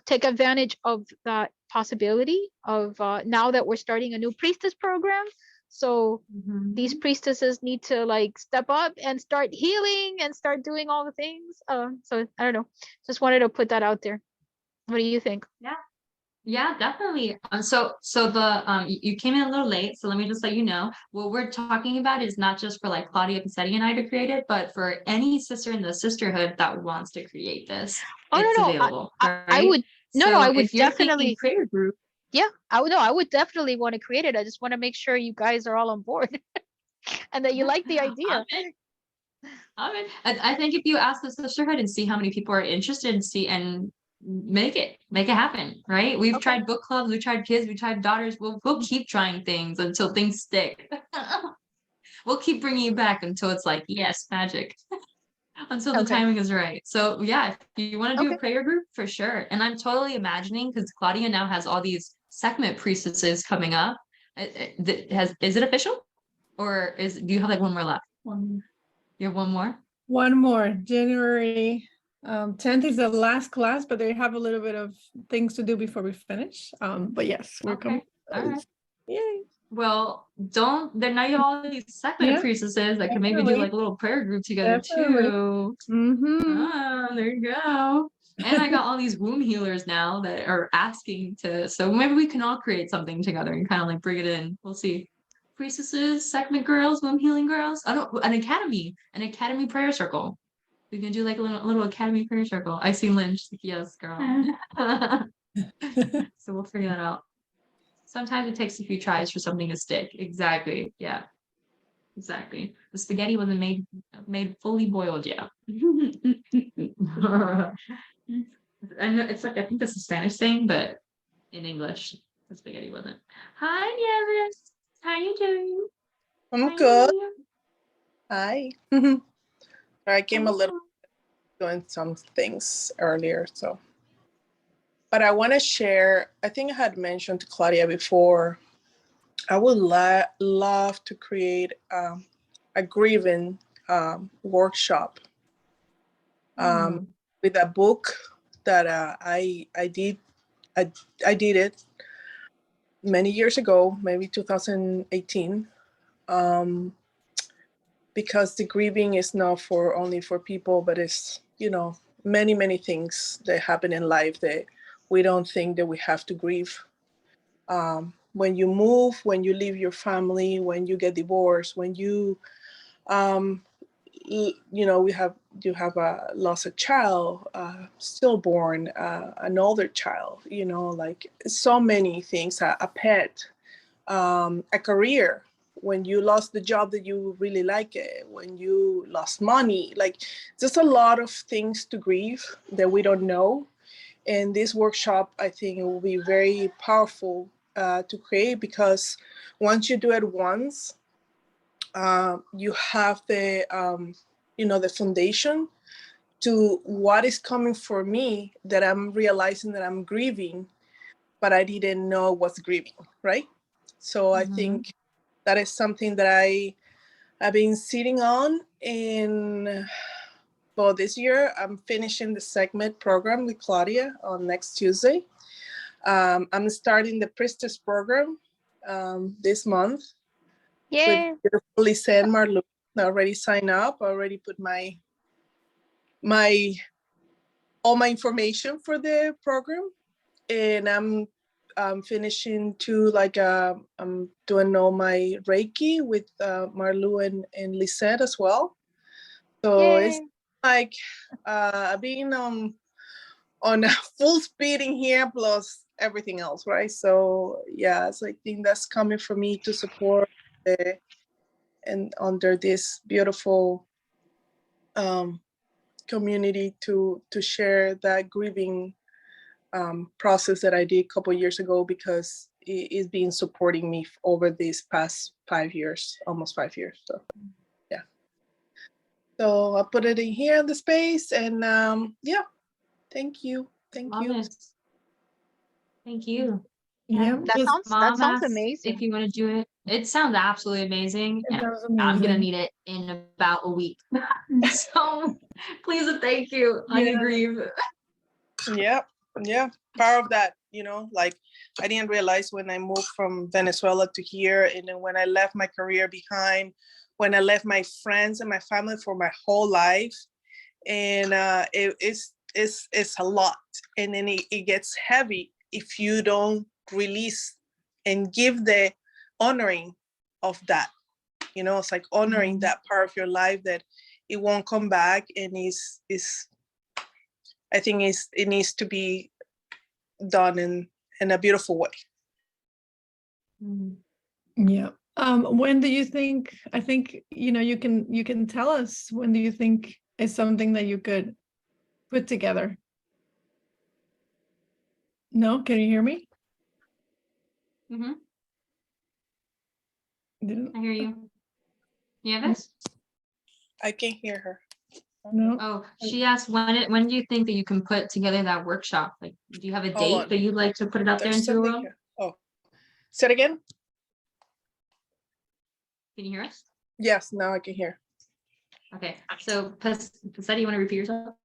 take advantage of that possibility of now that we're starting a new priestess program. So these priestesses need to like step up and start healing and start doing all the things. So I don't know. Just wanted to put that out there. What do you think? Yeah, definitely. So the you came in a little late, so let me just let you know what we're talking about is not just for like Claudia Pizzetti and I to create it, but for any sister in the sisterhood that wants to create this. Oh it's no, available, I right? would no, So I would if you're definitely thinking prayer group, yeah, I would definitely want to create it. I just want to make sure you guys are all on board and that you like the idea. I think if you ask the sisterhood and see how many people are interested and see and make it happen, right? We've Okay. tried book clubs, we tried kids, we tried daughters. We'll keep trying things until things stick. We'll keep bringing you back until it's like, yes, magic. Until the Okay. timing is right. So yeah, if you want to do Okay. a prayer group, for sure. And I'm totally imagining, because Claudia now has all these Sekhmet priestesses coming up. Is it official? Or do you have like one more left? You have one more? One more, January 10th is the last class, but they have a little bit of things to do before we finish. But yes, we're Okay. coming. All right. Yay. Well, then now you have all these Sekhmet Yeah, priestesses that can maybe do definitely. like a little prayer group together Definitely. too. There you go. And I got all these womb healers now that are asking to, so maybe we can all create something together and kind of like bring it in. We'll see. Priestesses, Sekhmet girls, womb healing girls. I don't, an academy prayer circle. We can do like a little academy prayer circle. I see Lynn, she's like, yes, girl. So we'll figure that out. Sometimes it takes a few tries for something to stick. Exactly. Yeah. Exactly. The spaghetti wasn't made fully boiled yet. I know it's like, I think that's a Spanish thing, but in English, the spaghetti wasn't. Hi, Nieves. How you doing? I'm good. Hi. I came a little doing some things earlier, so. But I want to share, I think I had mentioned to Claudia before, I would love to create a grieving workshop with a book that I did it many years ago, maybe 2018, because the grieving is not only for people, but it's, many things that happen in life that we don't think that we have to grieve. When you move, when you leave your family, when you get divorced, when you you have lost a child, stillborn, an older child, like so many things, a pet, a career, when you lost the job that you really like it, when you lost money, like just a lot of things to grieve that we don't know. And this workshop, I think it will be very powerful to create, because once you do it once, you have the foundation to what is coming for me, that I'm realizing that I'm grieving, but I didn't know what's grieving, right? So I think that is something that I've been sitting on. And well, this year I'm finishing the Sekhmet program with Claudia on next Tuesday. I'm starting the Priestess program this month. Yeah. With beautiful Lisette Marlou. I already signed up. I already put all my information for the program, and I'm finishing too. Like I'm doing all my Reiki with Marlou and Lisette as well. So it's like being on a full speed in here, plus everything else, right? So yeah, so I think that's coming for me to support and under this beautiful community to share that grieving process that I did a couple years ago, because it's been supporting me over these past 5 years, almost 5 years. So yeah. So I put it in here in the space, and yeah, Thank you. Thank Love you. it. Thank you. Yeah, That just sounds Mom asked amazing. if you want to do it. It sounds absolutely amazing. it And sounds I'm gonna amazing. need it in about a week. So please and thank you. I Yeah. agree. Yeah, yeah. Part of that, like I didn't realize when I moved from Venezuela to here, and then when I left my career behind, when I left my friends and my family for my whole life, and it's a lot, and then it gets heavy if you don't release and give the honoring of that. It's like honoring that part of your life that it won't come back, and is I think it needs to be done in a beautiful way. Yeah. When do you think, I think, you can tell us, when do you think is something that you could put together? No, can you hear me? Mm-hmm. Didn't- I hear you. You have this? I can hear her. No. Oh, she asked when do you think that you can put together that workshop? Like, do you have a Hold date on. that you'd like to put it out there There's into the something world? here. Oh, say it again. Can you hear us? Yes, now I can hear. Okay, so Passetti, you want to repeat yourself?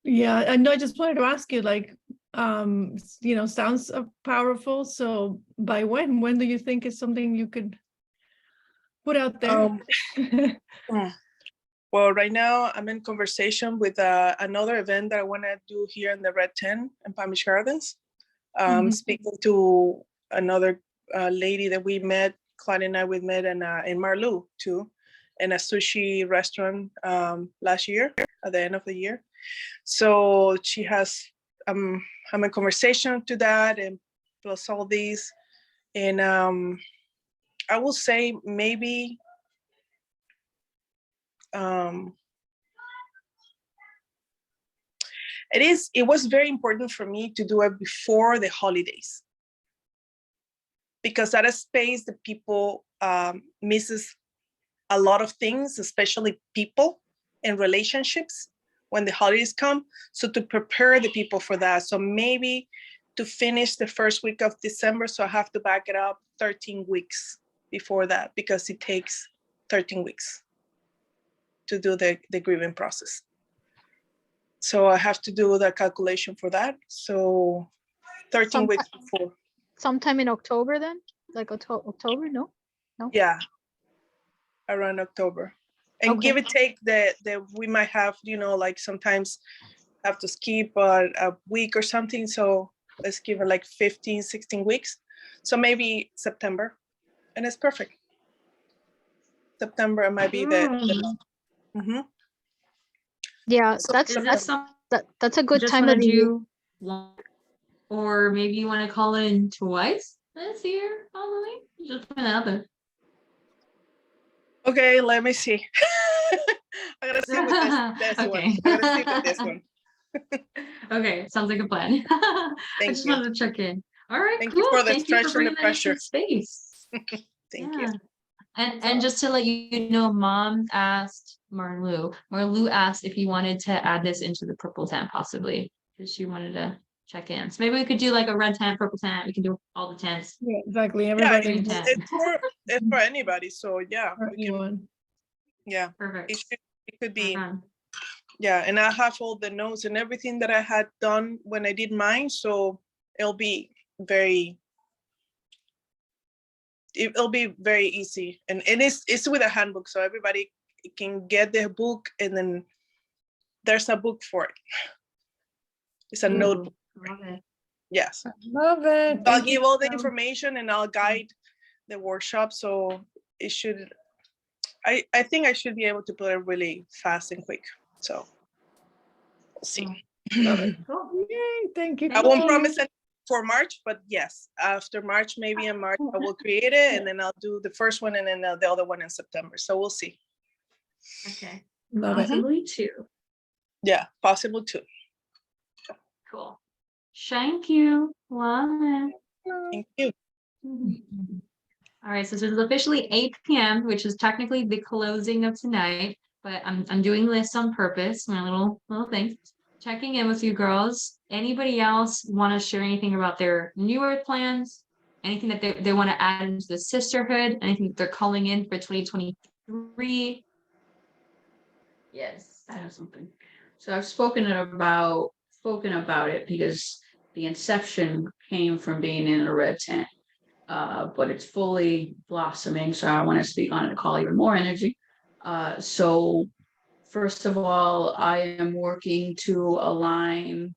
Yeah, I know. I just wanted to ask you, like, sounds powerful. So by when do you think is something you could put out there? Well, right now I'm in conversation with another event that I want to do here in the Red 10 in Palm Beach Gardens. Speaking to another lady that we met, Claudia and I, we met in Marlou too, in a sushi restaurant last year, at the end of the year. So she has, I'm in conversation to that, and plus all these. And I will say maybe it was very important for me to do it before the holidays, because at a space that people misses a lot of things, especially people and relationships when the holidays come. So to prepare the people for that. So maybe to finish the first week of December. So I have to back it up 13 weeks before that, because it takes 13 weeks to do the grieving process. So I have to do the calculation for that. So 13 weeks before. Sometime in October then? Like October, no? No? Yeah, around October. And Okay. give it take that we might have, like sometimes have to skip a week or something. So let's give it like 15, 16 weeks. So maybe September, and it's perfect. September might be the Mhm. Yeah, So that's Is this some that's a good just time want of to the year. do one, or maybe you want to call in twice this year, probably? Just put it out there. Okay, let me see. I gotta see with this one. Okay. I gotta see with this one. Okay, sounds like a plan. I Thank just you. wanted to check in. All right, Thank cool. you for the Thank you for stretch and the bringing that into pressure. the space. Thank Yeah. you. And just to let you know, Mom asked Marlou asked if you wanted to add this into the purple tent possibly, because she wanted to check in. So maybe we could do like a red tent, purple tent. We can do all the tents. Yeah, exactly. Yeah, Everybody. it's for anybody. So yeah, For we can. anyone. Yeah, Perfect. it could be. Uh-huh. Yeah, and I have all the notes and everything that I had done when I did mine, so it'll be very easy, and it's with a handbook, so everybody can get the book, and then there's a book for it. It's a notebook. Love it. Yes, Love it. I'll Thank you, give all the Sam. information, and I'll guide the workshop, so it should. I think I should be able to put it really fast and quick. So we'll see. Love it. Cool. Yay, thank you. I won't you. promise it for March, but yes, after March, maybe in March, I will create it, and then I'll do the first one, and then the other one in September. So we'll see. Okay. Love it. Possibly two. Yeah, possible too. Cool. Thank you. Love it. Thank you. All right, so this is officially 8 p.m., which is technically the closing of tonight, but I'm doing this on purpose, my little thing checking in with you girls. Anybody else want to share anything about their New Earth plans? Anything that they want to add into the sisterhood? Anything that they're calling in for 2023? Yes, I have something. So I've spoken about it because the inception came from being in a red tent, but it's fully blossoming. So I want to speak on it to call even more energy. So first of all, I am working to align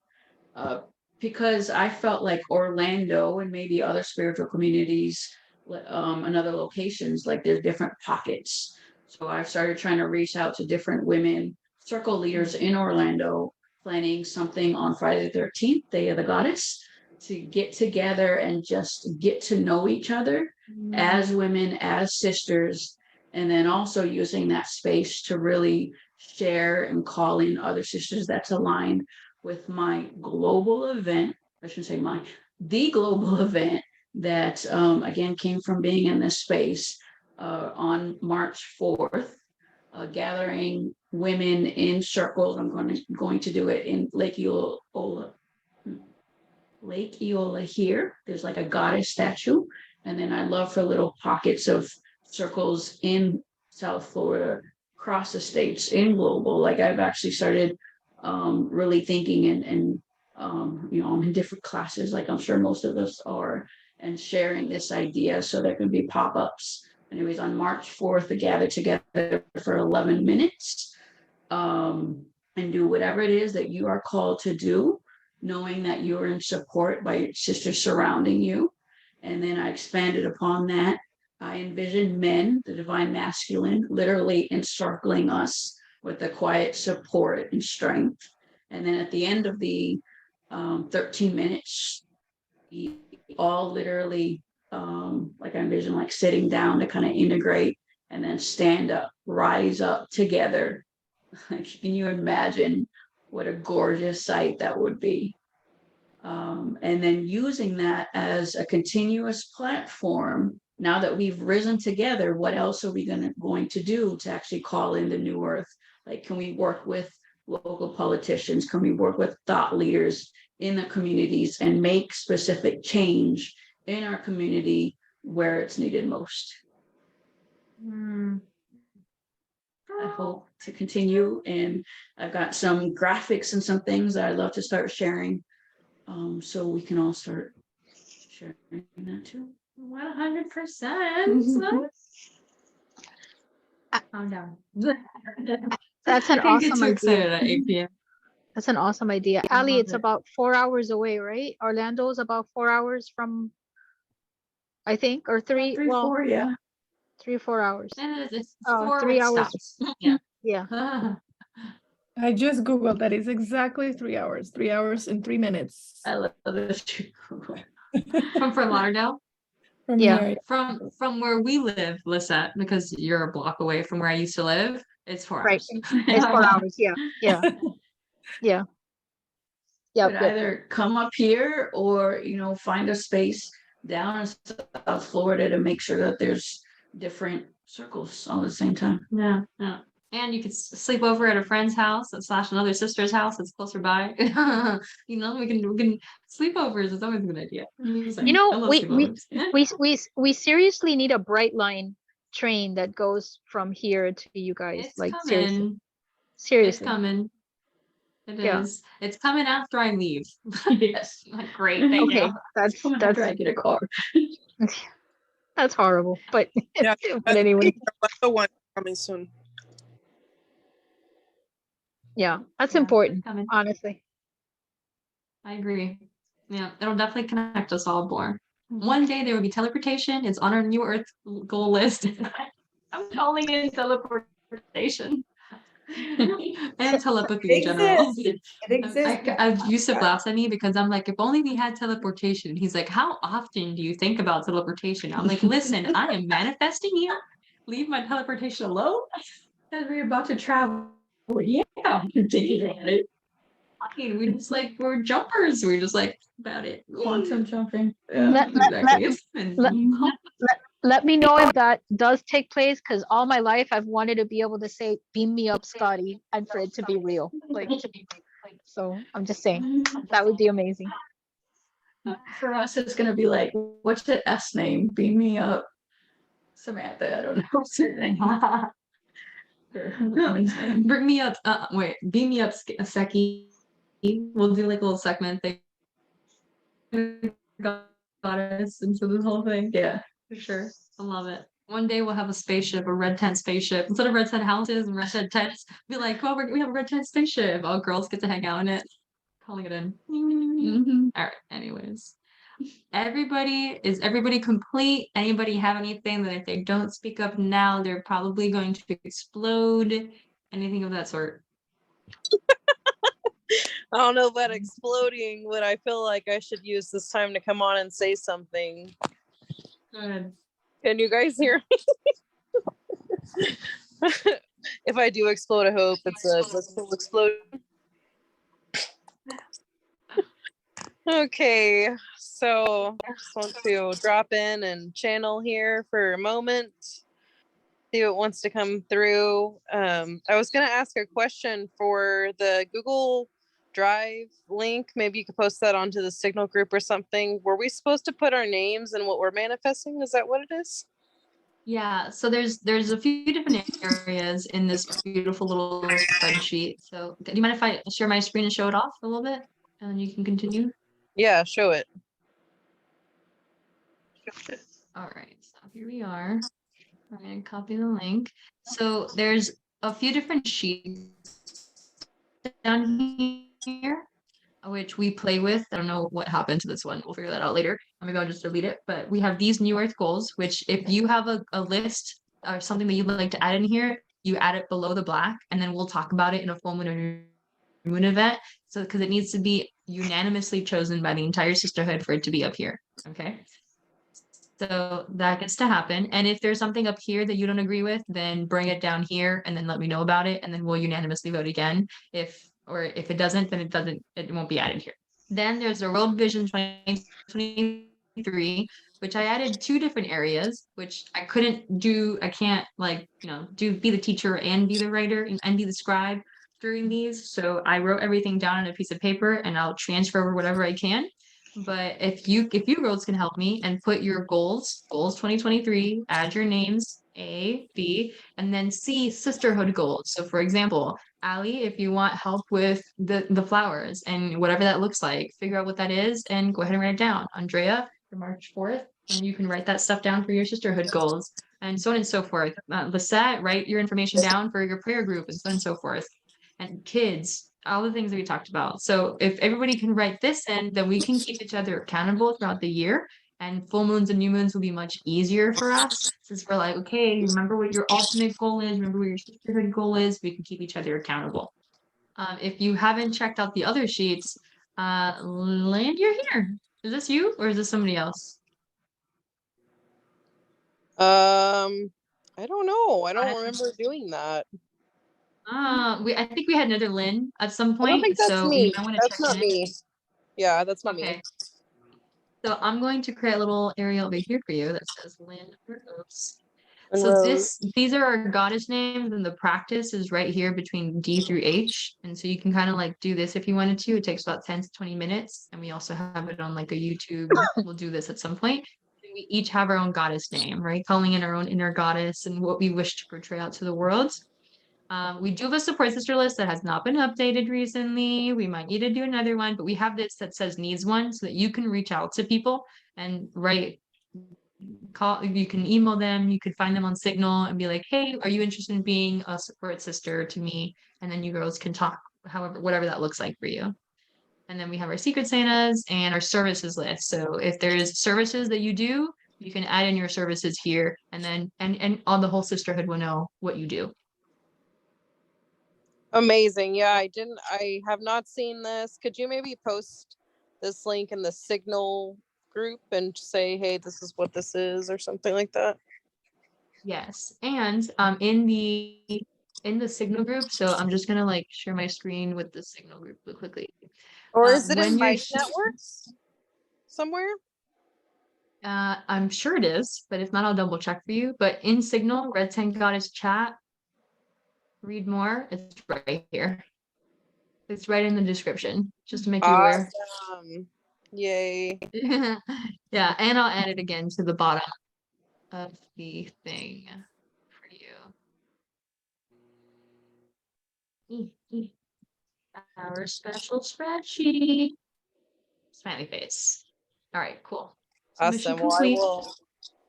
because I felt like Orlando and maybe other spiritual communities and other locations, like there's different pockets. So I've started trying to reach out to different women, circle leaders in Orlando, planning something on Friday the 13th, Day of the Goddess, to get together and just get to know each other as women, as sisters, and then also using that space to really share and call in other sisters that's aligned with my global event. I shouldn't say the global event that again came from being in this space on March 4th, gathering women in circles. I'm going to do it in Lake Eola here. There's like a goddess statue, and then I love for little pockets of circles in South Florida, across the states, in global. Like I've actually started really thinking and I'm in different classes, like I'm sure most of us are, and sharing this idea so there can be pop-ups. Anyways, on March 4th, to gather together for 11 minutes and do whatever it is that you are called to do, knowing that you're in support by your sisters surrounding you. And then I expanded upon that. I envisioned men, the divine masculine, literally encircling us with the quiet support and strength. And then at the end of the 13 minutes, we all literally, like I envision, like sitting down to kind of integrate and then stand up, rise up together. Can you imagine what a gorgeous sight that would be? And then using that as a continuous platform. Now that we've risen together, what else are we going to do to actually call in the new earth? Like, can we work with local politicians? Can we work with thought leaders in the communities and make specific change in our community where it's needed most? I hope to continue, and I've got some graphics and some things that I'd love to start sharing, so we can all start sharing that too. 100%. Calm down. That's an I get awesome too excited idea. at 8 p.m. That's an awesome idea. I Ali, love it's it. about 4 hours away, right? Orlando's about 4 hours from, I think, or three. 4, yeah. 3 or 4 hours. It's Oh, 4 3 with hours. stops. Yeah. Yeah. I just Googled that. It's exactly 3 hours. 3 hours and 3 minutes. I love this. From Fort Lauderdale. From Yeah. here. From where we live, Lisette, because you're a block away from where I used to live, it's 4 Right. hours. It's 4 hours. Yeah. Yeah. Yeah. Could Yep. either come up here or find a space down in South Florida to make sure that there's different circles all at the same time. Yeah. And you could sleep over at a friend's house / another sister's house that's closer by. We can sleepovers is always a good idea. You know, we seriously need a bright line train that goes from here to you guys. It's like coming. seriously. It's coming. It Yeah. is. It's coming after I leave. Yes. Like, great. Thank Okay, you. that's After I get a car. that's horrible. But Yeah, but anyway, Another one coming soon. yeah, that's Yeah, important. it's coming. Honestly. I agree. Yeah, it'll definitely connect us all more. One day there will be teleportation. It's on our New Earth goal list. I'm calling it teleportation. And telepathy in general. It exists. Yusuf laughs at me because I'm like, if only we had teleportation. He's like, how often do you think about teleportation? I'm like, listen, I am manifesting you. Leave my teleportation alone. As we're about to travel. Yeah, I'm thinking about it. We just like, we're jumpers. We're just like about it. Quantum jumping. Let- Let me know if that does take place, because all my life I've wanted to be able to say, "Beam me up, Scotty," and for it to be real. Like, So I'm just saying that would be amazing. For us, it's gonna be like, what's the S name? Beam me up. Samantha, I don't know. What's her name. Bring me up. Wait, beam me up, Seki. We'll do like a little segment thing. Goddess into this whole thing. Yeah. For sure. I love it. One day we'll have a spaceship, a red tent spaceship. Instead of red tent houses and red tent tents, be like, oh, we have a red tent spaceship. All girls get to hang out in it. Calling it in. All right. Anyways. Is everybody complete? Anybody have anything that if they don't speak up now, they're probably going to explode? Anything of that sort? I don't know about exploding, but I feel like I should use this time to come on and say something. Go ahead. Can you guys hear me? If I do explode, I hope it's a blissful explosion. Okay, so I just want to drop in and channel here for a moment. See what wants to come through. I was going to ask a question for the Google Drive link. Maybe you could post that onto the Signal group or something. Were we supposed to put our names and what we're manifesting? Is that what it is? Yeah, so there's a few different areas in this beautiful little spreadsheet. So do you mind if I share my screen and show it off a little bit? And then you can continue. Yeah, show it. All right, so here we are. I'm going to copy the link. So there's a few different sheets down here, which we play with. I don't know what happened to this one. We'll figure that out later. Maybe I'll just delete it. But we have these New Earth goals, which if you have a list or something that you'd like to add in here, you add it below the black, and then we'll talk about it in a full moon or new moon event. So because it needs to be unanimously chosen by the entire sisterhood for it to be up here. Okay. So that gets to happen. And if there's something up here that you don't agree with, then bring it down here and then let me know about it. And then we'll unanimously vote again. If it doesn't, then it won't be added here. Then there's the World Vision 2023, which I added 2 different areas, which I couldn't do. I can't be the teacher and be the writer and be the scribe during these. So I wrote everything down on a piece of paper and I'll transfer over whatever I can. But if you girls can help me and put your goals 2023, add your names A, B, and then C, sisterhood goals. So for example, Allie, if you want help with the flowers and whatever that looks like, figure out what that is and go ahead and write it down. Andrea, for March 4th, and you can write that stuff down for your sisterhood goals and so on and so forth. Lisette, write your information down for your prayer group and so on and so forth. And kids, all the things that we talked about. So if everybody can write this in, then we can keep each other accountable throughout the year. And full moons and new moons will be much easier for us since we're like, okay, remember what your ultimate goal is, remember what your sisterhood goal is. We can keep each other accountable. If you haven't checked out the other sheets, Land, you're here. Is this you or is this somebody else? I don't know. I don't remember doing that. I think we had another Lynn at some point. I don't think that's so me. I That's not me. Yeah, that's not me. So I'm going to create a little area over here for you that says Lynn Rose. And So Rose. these are our goddess names, and the practice is right here between D through H. And so you can kind of like do this if you wanted to. It takes about 10 to 20 minutes. And we also have it on like a YouTube. We'll do this at some point. We each have our own goddess name, right? Calling in our own inner goddess and what we wish to portray out to the world. We do have a support sister list that has not been updated recently. We might need to do another one, but we have this that says needs one so that you can reach out to people and you can email them, you could find them on Signal and be like, hey, are you interested in being a support sister to me? And then you girls can talk, whatever that looks like for you. And then we have our secret Santas and our services list. So if there's services that you do, you can add in your services here, and then and all the whole sisterhood will know what you do. Amazing. Yeah, I have not seen this. Could you maybe post this link in the Signal group and say, hey, this is what this is or something like that? Yes. And in the Signal group, so I'm just gonna like share my screen with the Signal group real quickly. Or is it in Mic Networks somewhere? I'm sure it is, but if not, I'll double check for you. But in Signal, Red Tank Goddess chat, read more, it's right here. It's right in the description, just to make you aware. Awesome. Yay. Yeah, and I'll add it again to the bottom of the thing for you. Our special spreadsheet. Smiley face. All right, cool. Submission Awesome. Well, I complete. will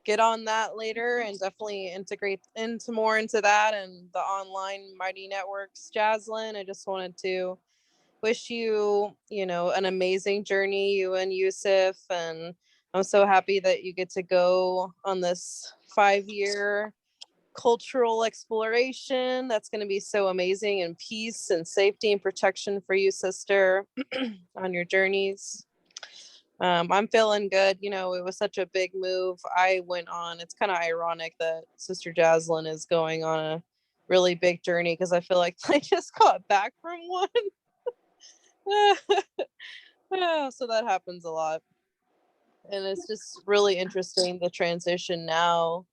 get on that later and definitely integrate into that and the online Mighty Networks. Jaslyn, I just wanted to wish you, an amazing journey, you and Yusuf, and I'm so happy that you get to go on this 5-year cultural exploration. That's going to be so amazing, and peace and safety and protection for you, sister, on your journeys. I'm feeling good. It was such a big move I went on. It's kind of ironic that Sister Jaslyn is going on a really big journey, because I feel like I just got back from one. So that happens a lot. And it's just really interesting, the transition now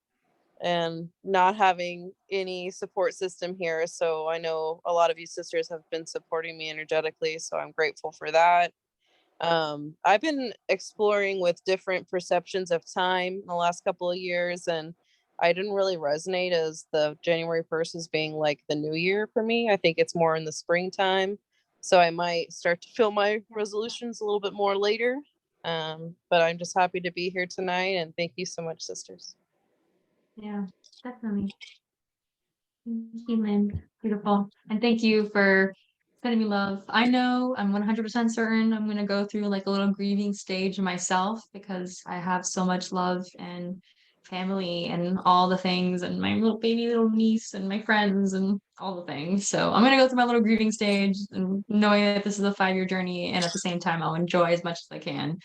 and not having any support system here. So I know a lot of you sisters have been supporting me energetically, so I'm grateful for that. I've been exploring with different perceptions of time in the last couple of years, and I didn't really resonate as the January 1st as being like the new year for me. I think it's more in the springtime. So I might start to feel my resolutions a little bit more later. But I'm just happy to be here tonight, and thank you so much, sisters. Yeah, definitely. Thank you, Lynn. Beautiful. And thank you for sending me love. I know I'm 100% certain I'm going to go through like a little grieving stage myself, because I have so much love and family and all the things, and my little niece and my friends and all the things. So I'm going to go through my little grieving stage, and knowing that this is a 5-year journey, and at the same time I'll enjoy as much as I can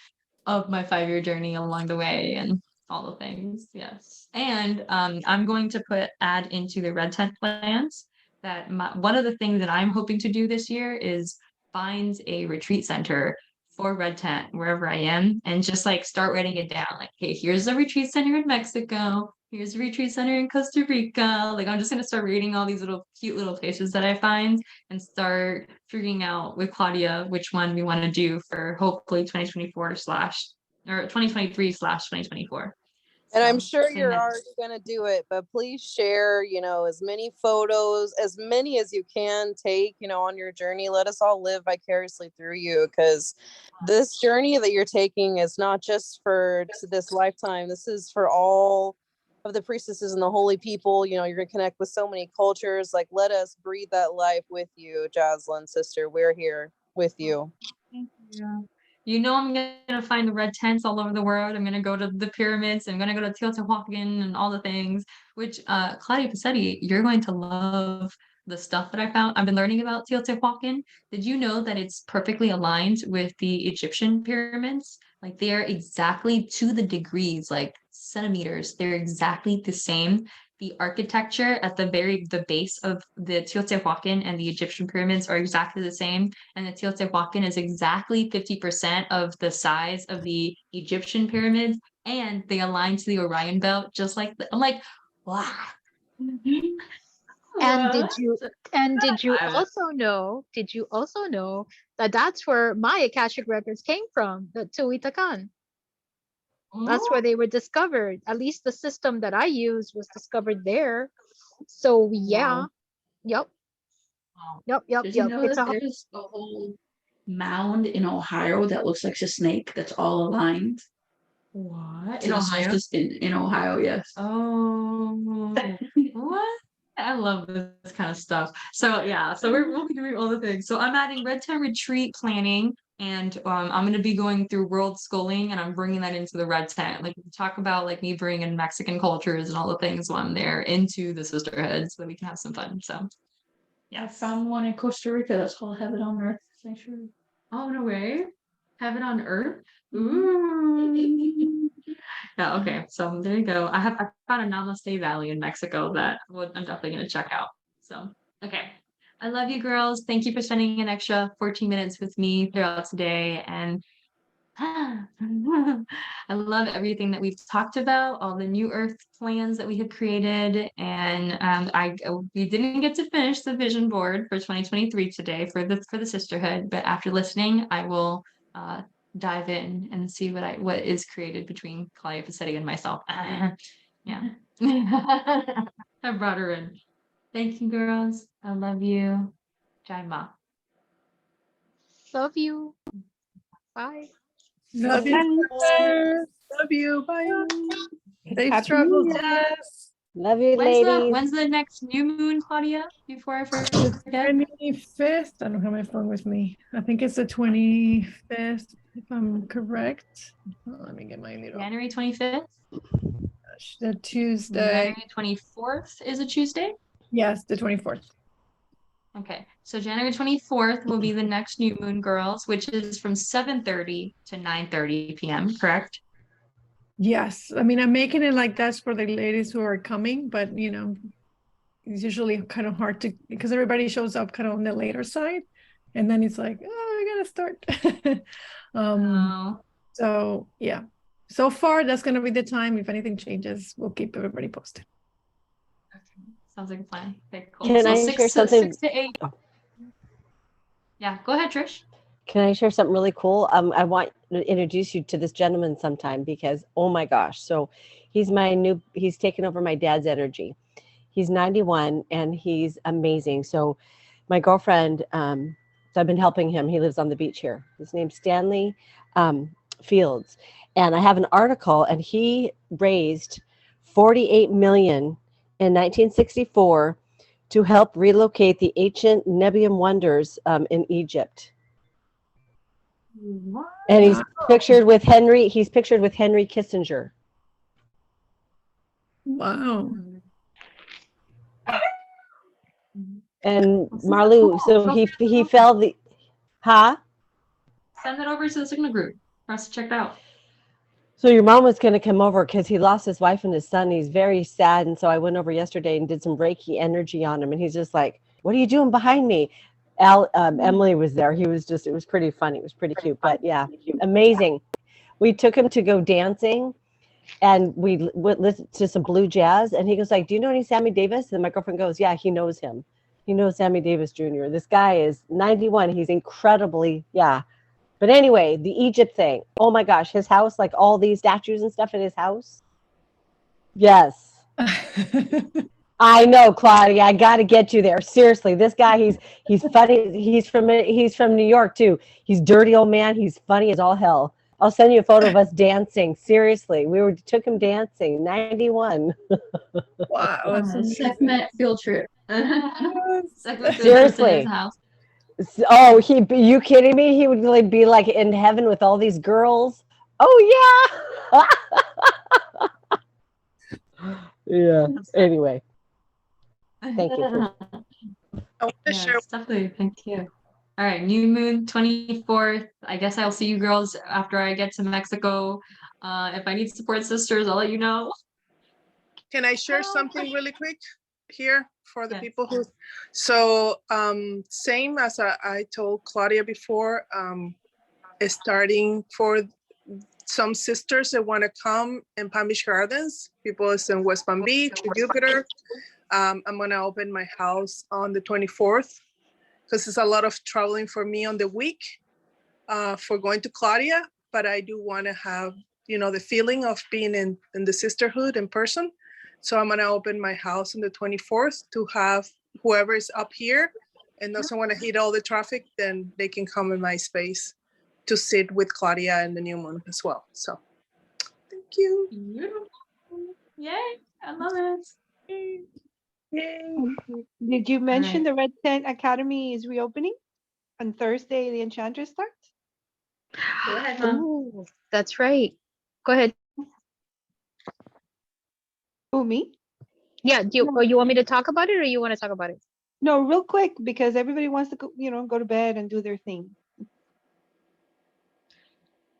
of my 5-year journey along the way, and all the things. Yes. And I'm going to add into the red tent plans that one of the things that I'm hoping to do this year is find a retreat center for red tent wherever I am, and just like start writing it down. Like, hey, here's a retreat center in Mexico. Here's a retreat center in Costa Rica. Like, I'm just gonna start reading all these little cute little places that I find, and start figuring out with Claudia which one we want to do for hopefully 2024 slash or 2023/2024. And I'm So, sure and you're that's already going to do it, but please share, as many photos, as many as you can take, on your journey. Let us all live vicariously through you, because this journey that you're taking is not just for this lifetime. This is for all of the priestesses and the holy people. You're going to connect with so many cultures. Like, let us breathe that life with you, Jaslyn, sister. We're here with you. Thank you. I'm gonna find the red tents all over the world. I'm gonna go to the pyramids. I'm gonna go to Teotihuacan and all the things. Which, Claudia Pacetti, you're going to love the stuff that I found. I've been learning about Teotihuacan. Did you know that it's perfectly aligned with the Egyptian pyramids? Like, they are exactly to the degrees, like centimeters. They're exactly the same. The architecture at the base of the Teotihuacan and the Egyptian pyramids are exactly the same. And the Teotihuacan is exactly 50% of the size of the Egyptian pyramids, and they align to the Orion belt, just like I'm like, wow. And did you I also know that that's where my Akashic records came from, the Teotihuacan? That's where they were discovered. At least the system that I use was discovered there. So yeah. Wow. Yep. Wow. Did you know that there's a whole mound in Ohio that looks like a snake that's all aligned? What? To In the Ohio? solstice in Ohio, yes. Oh, what? I love this kind of stuff. So yeah, so we'll be doing all the things. So I'm adding red tent retreat planning, and I'm going to be going through world schooling, and I'm bringing that into the red tent. Like, talk about like me bringing in Mexican cultures and all the things while I'm there into the sisterhood, so that we can have some fun. So I found one in Costa Rica that's called Heaven on Earth Sanctuary. oh, no way. Heaven on earth. Ooh. Yeah, okay. So there you go. I found a Namaste Valley in Mexico that I'm definitely gonna check out. So okay. I love you girls. Thank you for spending an extra 14 minutes with me throughout today. And I love everything that we've talked about, all the New Earth plans that we have created. And we didn't get to finish the vision board for 2023 today for the sisterhood, but after listening, I will dive in and see what is created between Claudia Pacetti and myself. Yeah. I brought her in. Thank you, girls. I love you. Jai Ma. Love you. Bye. Love you. sister. Love you. Bye. Safe Happy travels, New Year. Jess. Love you, When's ladies. the next new moon, Claudia? Before I forget. 25th. I don't have my phone with me. I think it's the 25th, if I'm correct. Let me get my little. January 25th. The Tuesday. January 24th is a Tuesday. Yes, the 24th. Okay, so January 24th will be the next new moon, girls, which is from 7:30 to 9:30 p.m. Correct? Yes, I mean, I'm making it like that's for the ladies who are coming, but you know, it's usually kind of hard to, because everybody shows up kind of on the later side, and then it's like, oh, I gotta start. Oh, So yeah, so far that's gonna be the time. If anything changes, we'll keep everybody posted. sounds like a plan. Okay, cool. Can So I share something? 6 to 8. Yeah, go ahead, Trish. Can I share something really cool? I want to introduce you to this gentleman sometime because, oh my gosh. So he's taken over my dad's energy. He's 91 and he's amazing. So my girlfriend, so I've been helping him. He lives on the beach here. His name's Stanley Fields. And I have an article, and he raised 48 million in 1964 to help relocate the ancient Nebian wonders in Egypt. What? And he's pictured with Henry Kissinger. Wow. And That's so Marlou, cool. so he fell the, huh? Send that over to the Signal group for us to check it out. So your mom was going to come over because he lost his wife and his son. He's very sad. And so I went over yesterday and did some Reiki energy on him. And he's just like, what are you doing behind me? Emily was there. It was pretty funny. It was pretty cute, but yeah, amazing. We took him to go dancing and we listened to some blue jazz. And he goes like, do you know any Sammy Davis? And my girlfriend goes, yeah, he knows him. He knows Sammy Davis Jr. This guy is 91. He's incredibly, yeah. But anyway, the Egypt thing. Oh my gosh, his house, like all these statues and stuff in his house. Yes. I know, Claudia. I got to get you there. Seriously, this guy, he's funny. He's from New York too. He's dirty old man. He's funny as all hell. I'll send you a photo of us dancing. Seriously, took him dancing. 91. Wow. Segment field trip. Segment field trip to Seriously. his house. Oh, you kidding me? He would like be like in heaven with all these girls. Oh yeah. Yeah. Anyway, thank you. I want to share. Yes, definitely. Thank you. All right, new moon 24th. I guess I'll see you girls after I get to Mexico. If I need support sisters, I'll let you know. Can I share something really quick here for the Yes. people who? So same as I told Claudia before, starting for some sisters that want to come in Palm Beach Gardens, people is in West Palm Beach, Jupiter. I'm gonna open my house on the 24th because it's a lot of traveling for me on the week for going to Claudia, but I do want to have, the feeling of being in the sisterhood in person. So I'm gonna open my house on the 24th to have whoever is up here and doesn't want to hit all the traffic, then they can come in my space to sit with Claudia and the new moon as well. So thank you. Beautiful. Yay, I love it. Did you mention right. the Red Tent Academy is reopening on Thursday? The Enchantress starts. Go ahead, Mom. Oh, that's right. Go ahead. Who, me? Yeah, you want me to talk about it or you want to talk about it? No, real quick, because everybody wants to go, go to bed and do their thing.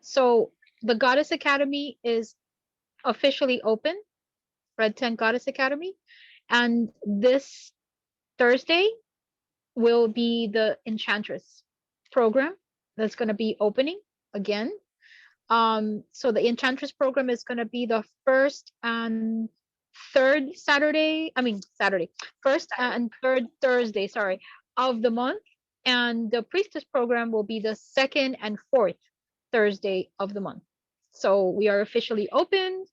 So the Goddess Academy is officially open, Red Tent Goddess Academy. And this Thursday will be the Enchantress program that's going to be opening again. So the Enchantress program is going to be the first and third Saturday. I mean Saturday, first and third Thursday, sorry, of the month. And the Priestess program will be the second and fourth Thursday of the month. So we are officially open,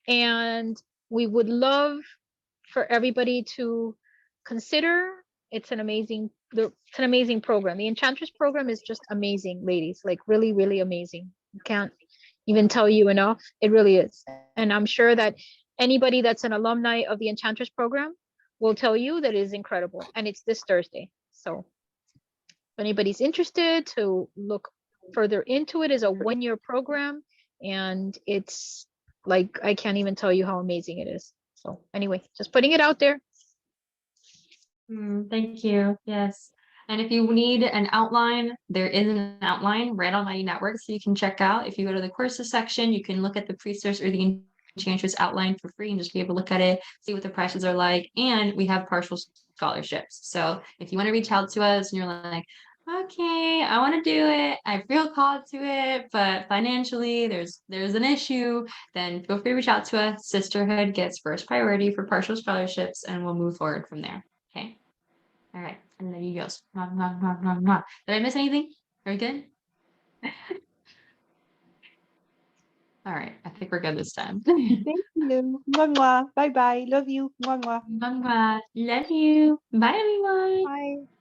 and we would love for everybody to consider. It's an amazing program. The Enchantress program is just amazing, ladies, like really, really amazing. Can't even tell you enough. It really is. And I'm sure that anybody that's an alumni of the Enchantress program will tell you that it is incredible. And it's this Thursday. So if anybody's interested to look further into it, is a 1-year program. And it's like, I can't even tell you how amazing it is. So anyway, just putting it out there. Thank you. Yes. And if you need an outline, there is an outline right on Mighty Network, so you can check out. If you go to the courses section, you can look at the Priestess or the Enchantress outline for free and just be able to look at it, see what the prices are like. And we have partial scholarships. So if you want to reach out to us and you're like, okay, I want to do it, I feel called to it, but financially there's an issue, then feel free to reach out to us. Sisterhood gets first priority for partial scholarships, and we'll move forward from there. Okay. All right. And then you goes. Did I miss anything? Are we good? All right. I think we're good this time. Thank you. Mwah, mwah. Bye bye. Love you. Mwah, mwah. Love you. Bye, everyone. Bye.